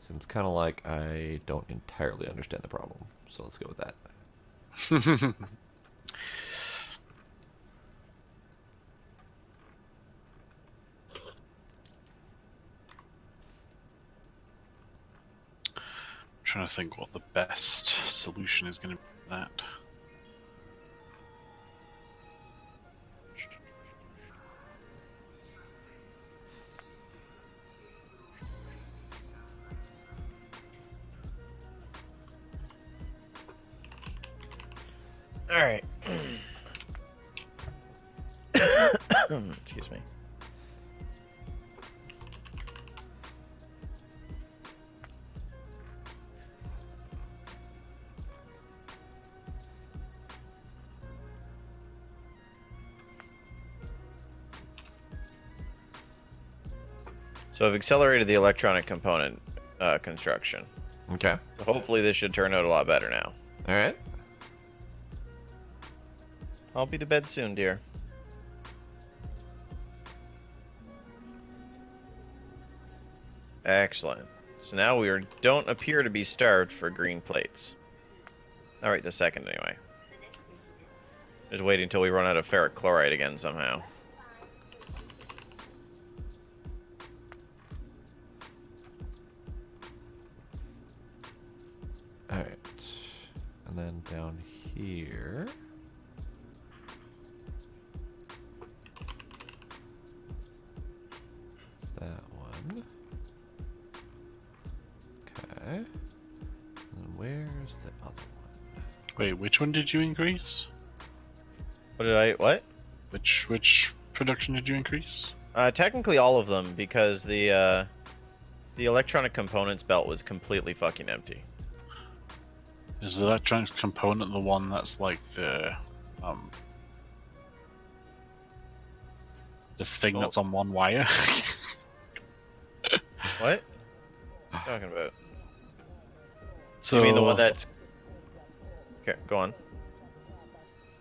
Seems kind of like I don't entirely understand the problem. So let's go with that. Trying to think what the best solution is going to be for that. All right. Excuse me. So I've accelerated the electronic component construction. Okay. So hopefully this should turn out a lot better now. All right. I'll be to bed soon, dear. Excellent. So now we don't appear to be starved for green plates. All right, the second anyway. Just waiting until we run out of ferric chloride again somehow. All right. And then down here... that one. Okay. And where's the other one? Wait, which one did you increase? What? Which production did you increase? Technically all of them, because the electronic components belt was completely fucking empty. Is the electronic component the one that's like the thing that's on one wire? What? What are you talking about? So, You mean the one that's... Okay, go on.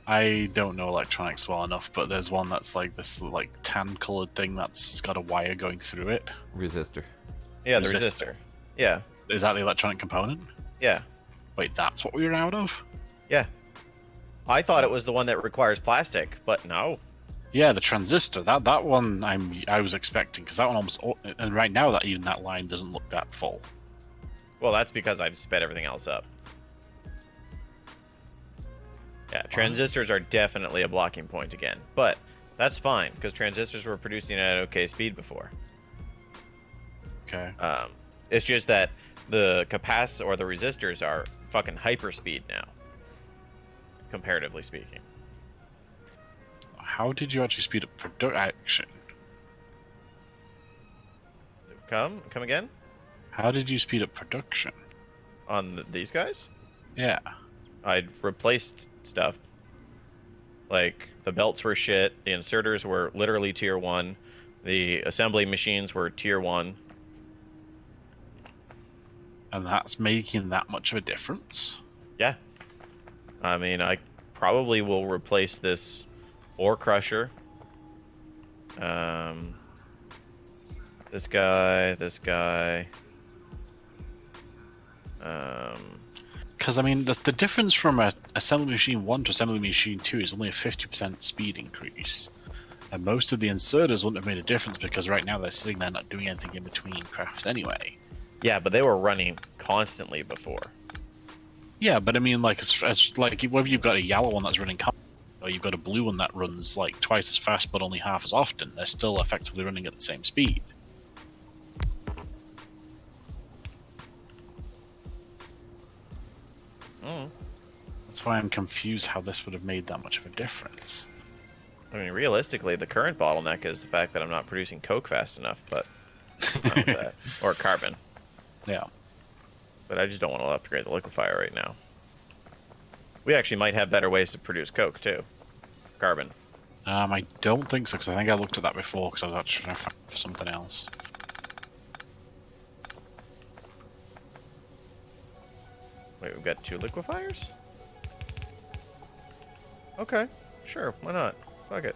I don't know electronics well enough, but there's one that's like this like tan-colored thing that's got a wire going through it. Resistor. Yeah, the resistor. Yeah. Is that the electronic component? Yeah. Wait, that's what we were out of? Yeah. I thought it was the one that requires plastic, but no. Yeah, the transistor. That one I was expecting, because that one almost, and right now that even that line doesn't look that full. Well, that's because I've sped everything else up. Yeah, transistors are definitely a blocking point again, but that's fine because transistors were producing at an okay speed before. Okay. It's just that the capacitors or the resistors are fucking hyperspeed now, comparatively speaking. How did you actually speed up production? Come again? How did you speed up production? On these guys? Yeah. I'd replaced stuff. Like, the belts were shit, the inserters were literally tier 1, the assembly machines were tier 1. And that's making that much of a difference? Yeah. I mean, I probably will replace this ore crusher. This guy, this guy. Because, I mean, the difference from a assembly machine 1 to assembly machine 2 is only a 50% speed increase. And most of the inserters wouldn't have made a difference because right now they're sitting there not doing anything in between crafts anyway. Yeah, but they were running constantly before. Yeah, but I mean, like, as like whether you've got a yellow one that's running or you've got a blue one that runs like twice as fast but only half as often, they're still effectively running at the same speed. That's why I'm confused how this would have made that much of a difference. I mean, realistically, the current bottleneck is the fact that I'm not producing coke fast enough, but I'm fine with that. Or carbon. Yeah. But I just don't want to upgrade the liquefier right now. We actually might have better ways to produce coke, too. Carbon. I don't think so, because I think I looked at that before, because I was actually trying to find for something else. Wait, we've got 2 liquefiers? Okay, sure, why not? Fuck it.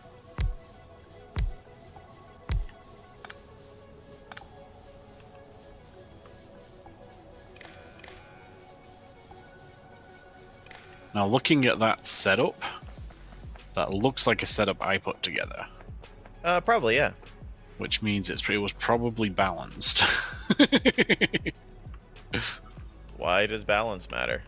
Now, looking at that setup, that looks like a setup I put together. Probably, yeah. Which means it was probably balanced. Why does balance matter?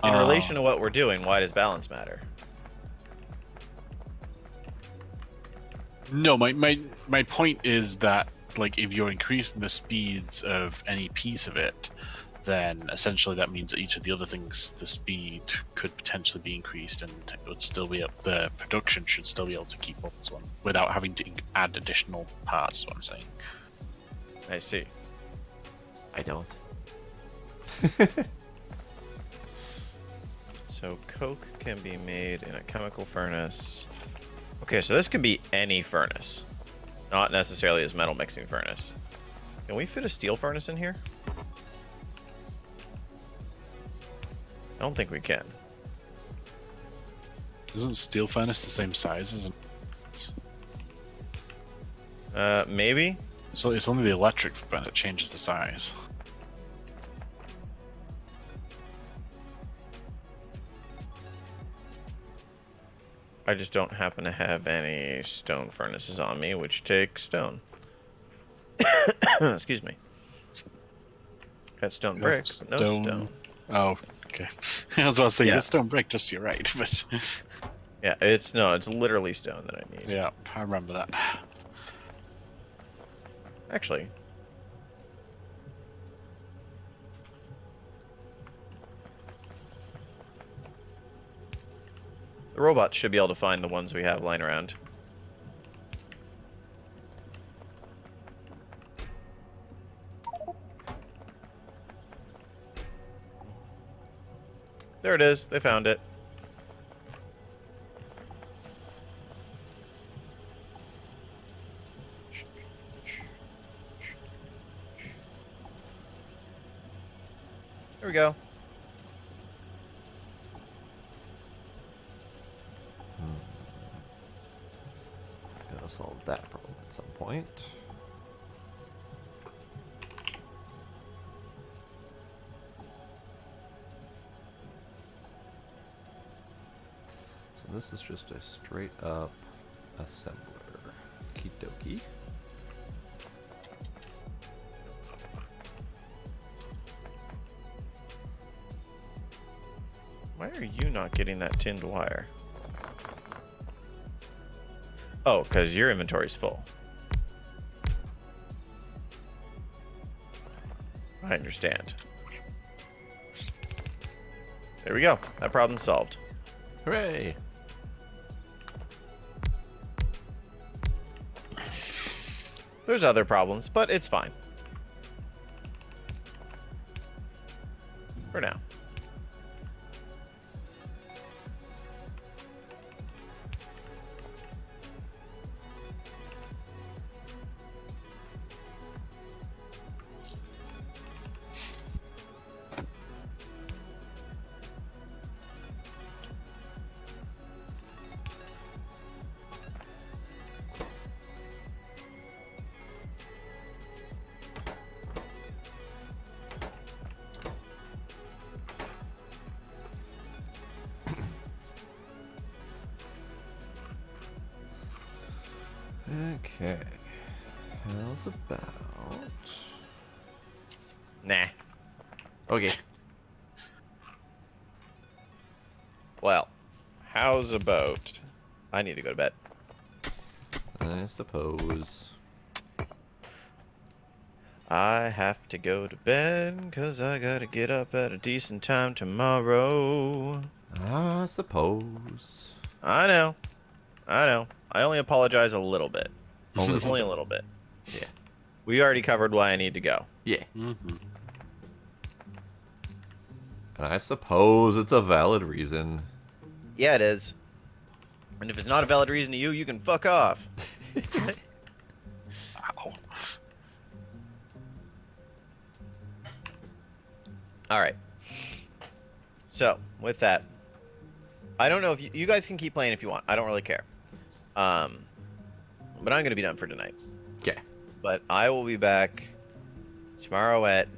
In relation to what we're doing, why does balance matter? No, my point is that, like, if you're increasing the speeds of any piece of it, then essentially that means that each of the other things, the speed could potentially be increased, and it would still be up. The production should still be able to keep up as well, without having to add additional parts. Is what I'm saying. I see. I don't. So coke can be made in a chemical furnace. Okay, so this can be any furnace, not necessarily as metal mixing furnace. Can we fit a steel furnace in here? I don't think we can. Isn't steel furnace the same size as Maybe. So it's only the electric furnace that changes the size. I just don't happen to have any stone furnaces on me, which take stone. Excuse me. Got stone You brick, have but no stone. Oh, okay. I was about to say, you Yeah. got stone brick just to your right, but Yeah, it's literally stone that I need. yeah, I remember that. Actually. The robots should be able to find the ones we have lying around. There it is. They found it. There we go. Gotta solve that problem at some point. This is just a straight up assembler. Okie dokie. Why are you not getting that tinned wire? Oh, because your inventory's full. I understand. There we go. That problem's solved. Hooray! There's other problems, but it's fine. For now. Okay. How's about... Nah. Okay. Well, how's about... I need to go to bed. I suppose... I have to go to bed because I gotta get up at a decent time tomorrow. I suppose... I know. I know. I only apologize a little bit. Only- Only a little bit. Yeah. We already covered why I need to go. Yeah. Mm-hmm. And I suppose it's a valid reason. Yeah, it is. And if it's not a valid reason to you, you can fuck off. Ow. Alright. So, with that, I don't know if you guys can keep playing if you want. I don't really care. But I'm going to be done for tonight. Okay. But I will be back tomorrow at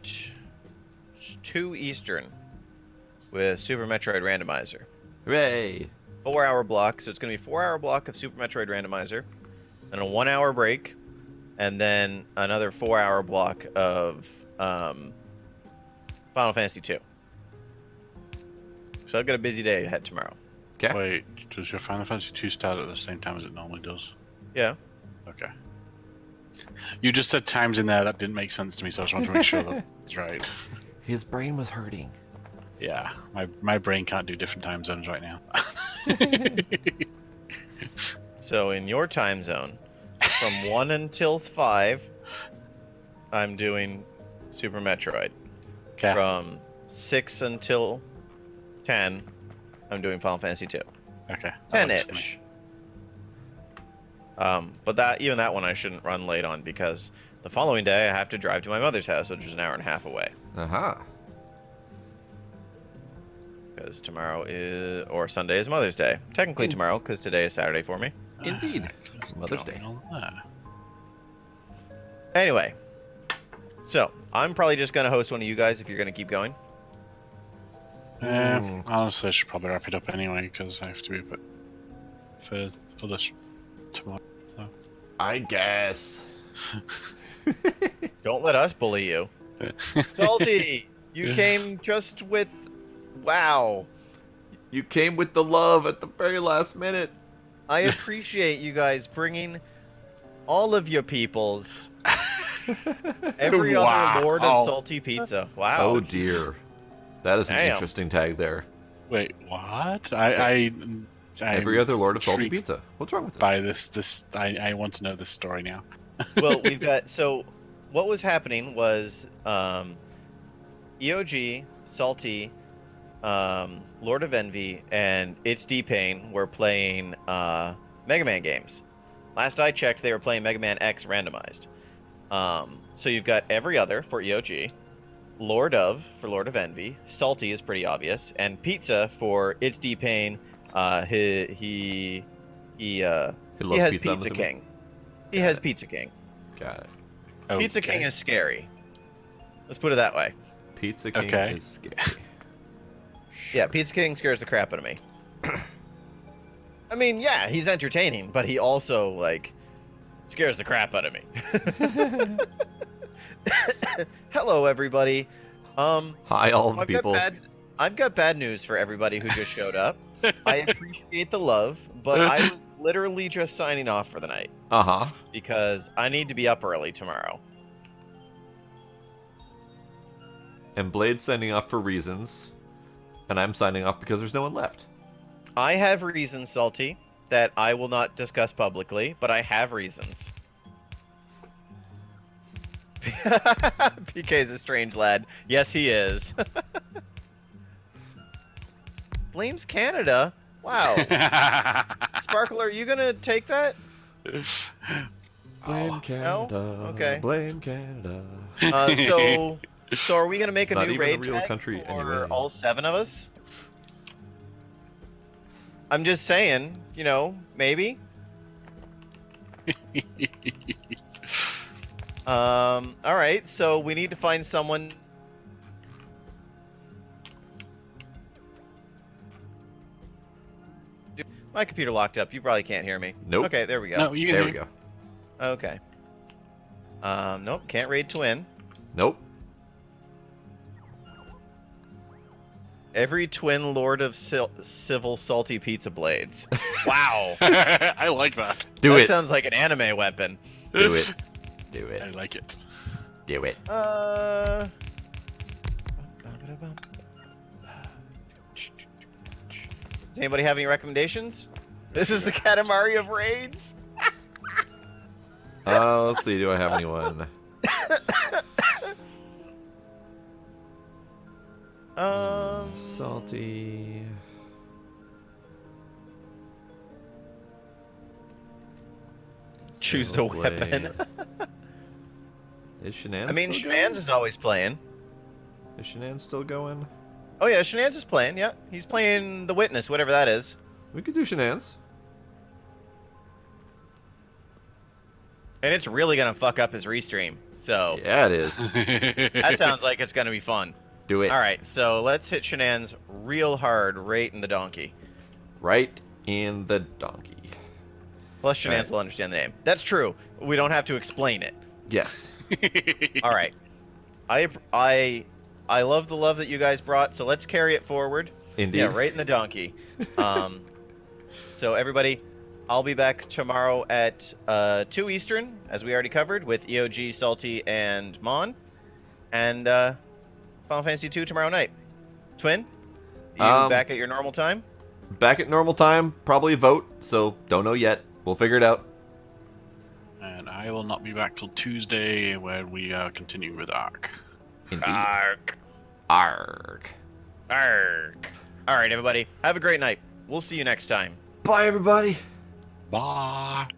2 Eastern with Super Metroid Randomizer. Hooray! 4-hour block, so it's going to be 4-hour block of Super Metroid Randomizer, then a 1-hour break, and then another 4-hour block of Final Fantasy 2. So I've got a busy day ahead tomorrow. Okay. Wait, does your Final Fantasy 2 start at the same time as it normally does? Yeah. Okay. You just said times in there that didn't make sense to me, so I just wanted to make sure that was right. His brain was hurting. Yeah, my brain can't do different time zones right now. So in your time zone, from 1 until 5, I'm doing Super Metroid. Okay. From 6 until 10, I'm doing Final Fantasy 2. Okay. that works for me. 10-ish. But even that one I shouldn't run late on because the following day I have to drive to my mother's house, which is an hour and a half away. Aha. Because tomorrow is, or Sunday is Mother's Day. Technically tomorrow, because today is Saturday for me. Indeed. What's Mother's going Day. on there? Anyway, so I'm probably just going to host one of you guys if you're going to keep going. Honestly, I should probably wrap it up anyway because I have to be a bit for others tomorrow. So. I guess. Don't let us bully you. Salty, you came just with... Wow. You came with the love at the very last minute. I appreciate you guys bringing all of your peoples. Every Wow. other Lord of Salty Pizza. Wow. Oh dear. That is an Damn. interesting tag there. Wait, what? I'm Every other Lord of Salty intrigued Pizza. What's wrong with by this. I want to know this story now. Well, we've got... So, what was happening was EOG, Salty, Lord of Envy, and It's D-Pain were playing Mega Man games. Last I checked, they were playing Mega Man X randomized. So you've got every other for EOG, Lord of for Lord of Envy, Salty is pretty obvious, and Pizza for It's D-Pain. He has pizza, I'm Pizza assuming. King. He Got has it. Pizza King. Got it. Pizza Okay. King is scary. Let's put it that way. Pizza King Okay. is scary. Yeah, Pizza King scares the crap out of me. I mean, yeah, he's entertaining, but he also like scares the crap out of me. Hello, everybody. Hi, all of the I've got people. bad news for everybody who just showed up. I appreciate the love, but I was literally just signing off for the night Uh-huh. because I need to be up early tomorrow. And Blade's signing off for reasons. And I'm signing off because there's no one left. I have reasons, Salty, that I will not discuss publicly, but I have reasons. PK's a strange lad. Yes, he is. Blames Canada? Wow. Sparkle, are you gonna take that? Blame Canada. No? Okay. Blame Canada. So are we gonna make a Not new even a raid real tag country for anyway. all 7 of us? I'm just saying, you know, maybe. All right. So we need to find someone. My computer locked up. You probably can't hear me. Nope. Okay, there we go. No, you can There hear we me. go. Okay. Nope, can't raid twin. Nope. Every twin lord of civil salty pizza blades. Wow. I like that. Do That it. sounds like an anime weapon. Do it. Do I it. like it. Do it. Does anybody have any recommendations? This is the Katamari of raids. Let's see. Do I have anyone? Salty. Choose a Still weapon. Blade. Is Shenan's I mean, still Shenanz going? is always playing. Is Shenan's still going? Oh yeah, Shenanz is playing. Yeah, he's playing the Witness, whatever that is. We could do Shenan's. And it's really gonna fuck up his restream. So Yeah, it is. that sounds like it's gonna be fun. Do it. All right, so let's hit Shenanz real hard right in the donkey. Right in the donkey. Plus, Shenanz Alright. will understand the name. That's true. We don't have to explain it. Yes. All right. I love the love that you guys brought, so let's carry it forward. Indeed. Yeah, right in the donkey. So everybody, I'll be back tomorrow at 2 Eastern, as we already covered, with EOG, Salty, and Mon. And Final Fantasy 2 tomorrow night. Twin, you back at your normal time? Back at normal time. Probably vote, so don't know yet. We'll figure it out. And I will not be back till Tuesday when we are continuing with Ark. Indeed. Ark. Arg. Ark. All right, everybody. Have a great night. We'll see you next time. Bye, everybody. Bye.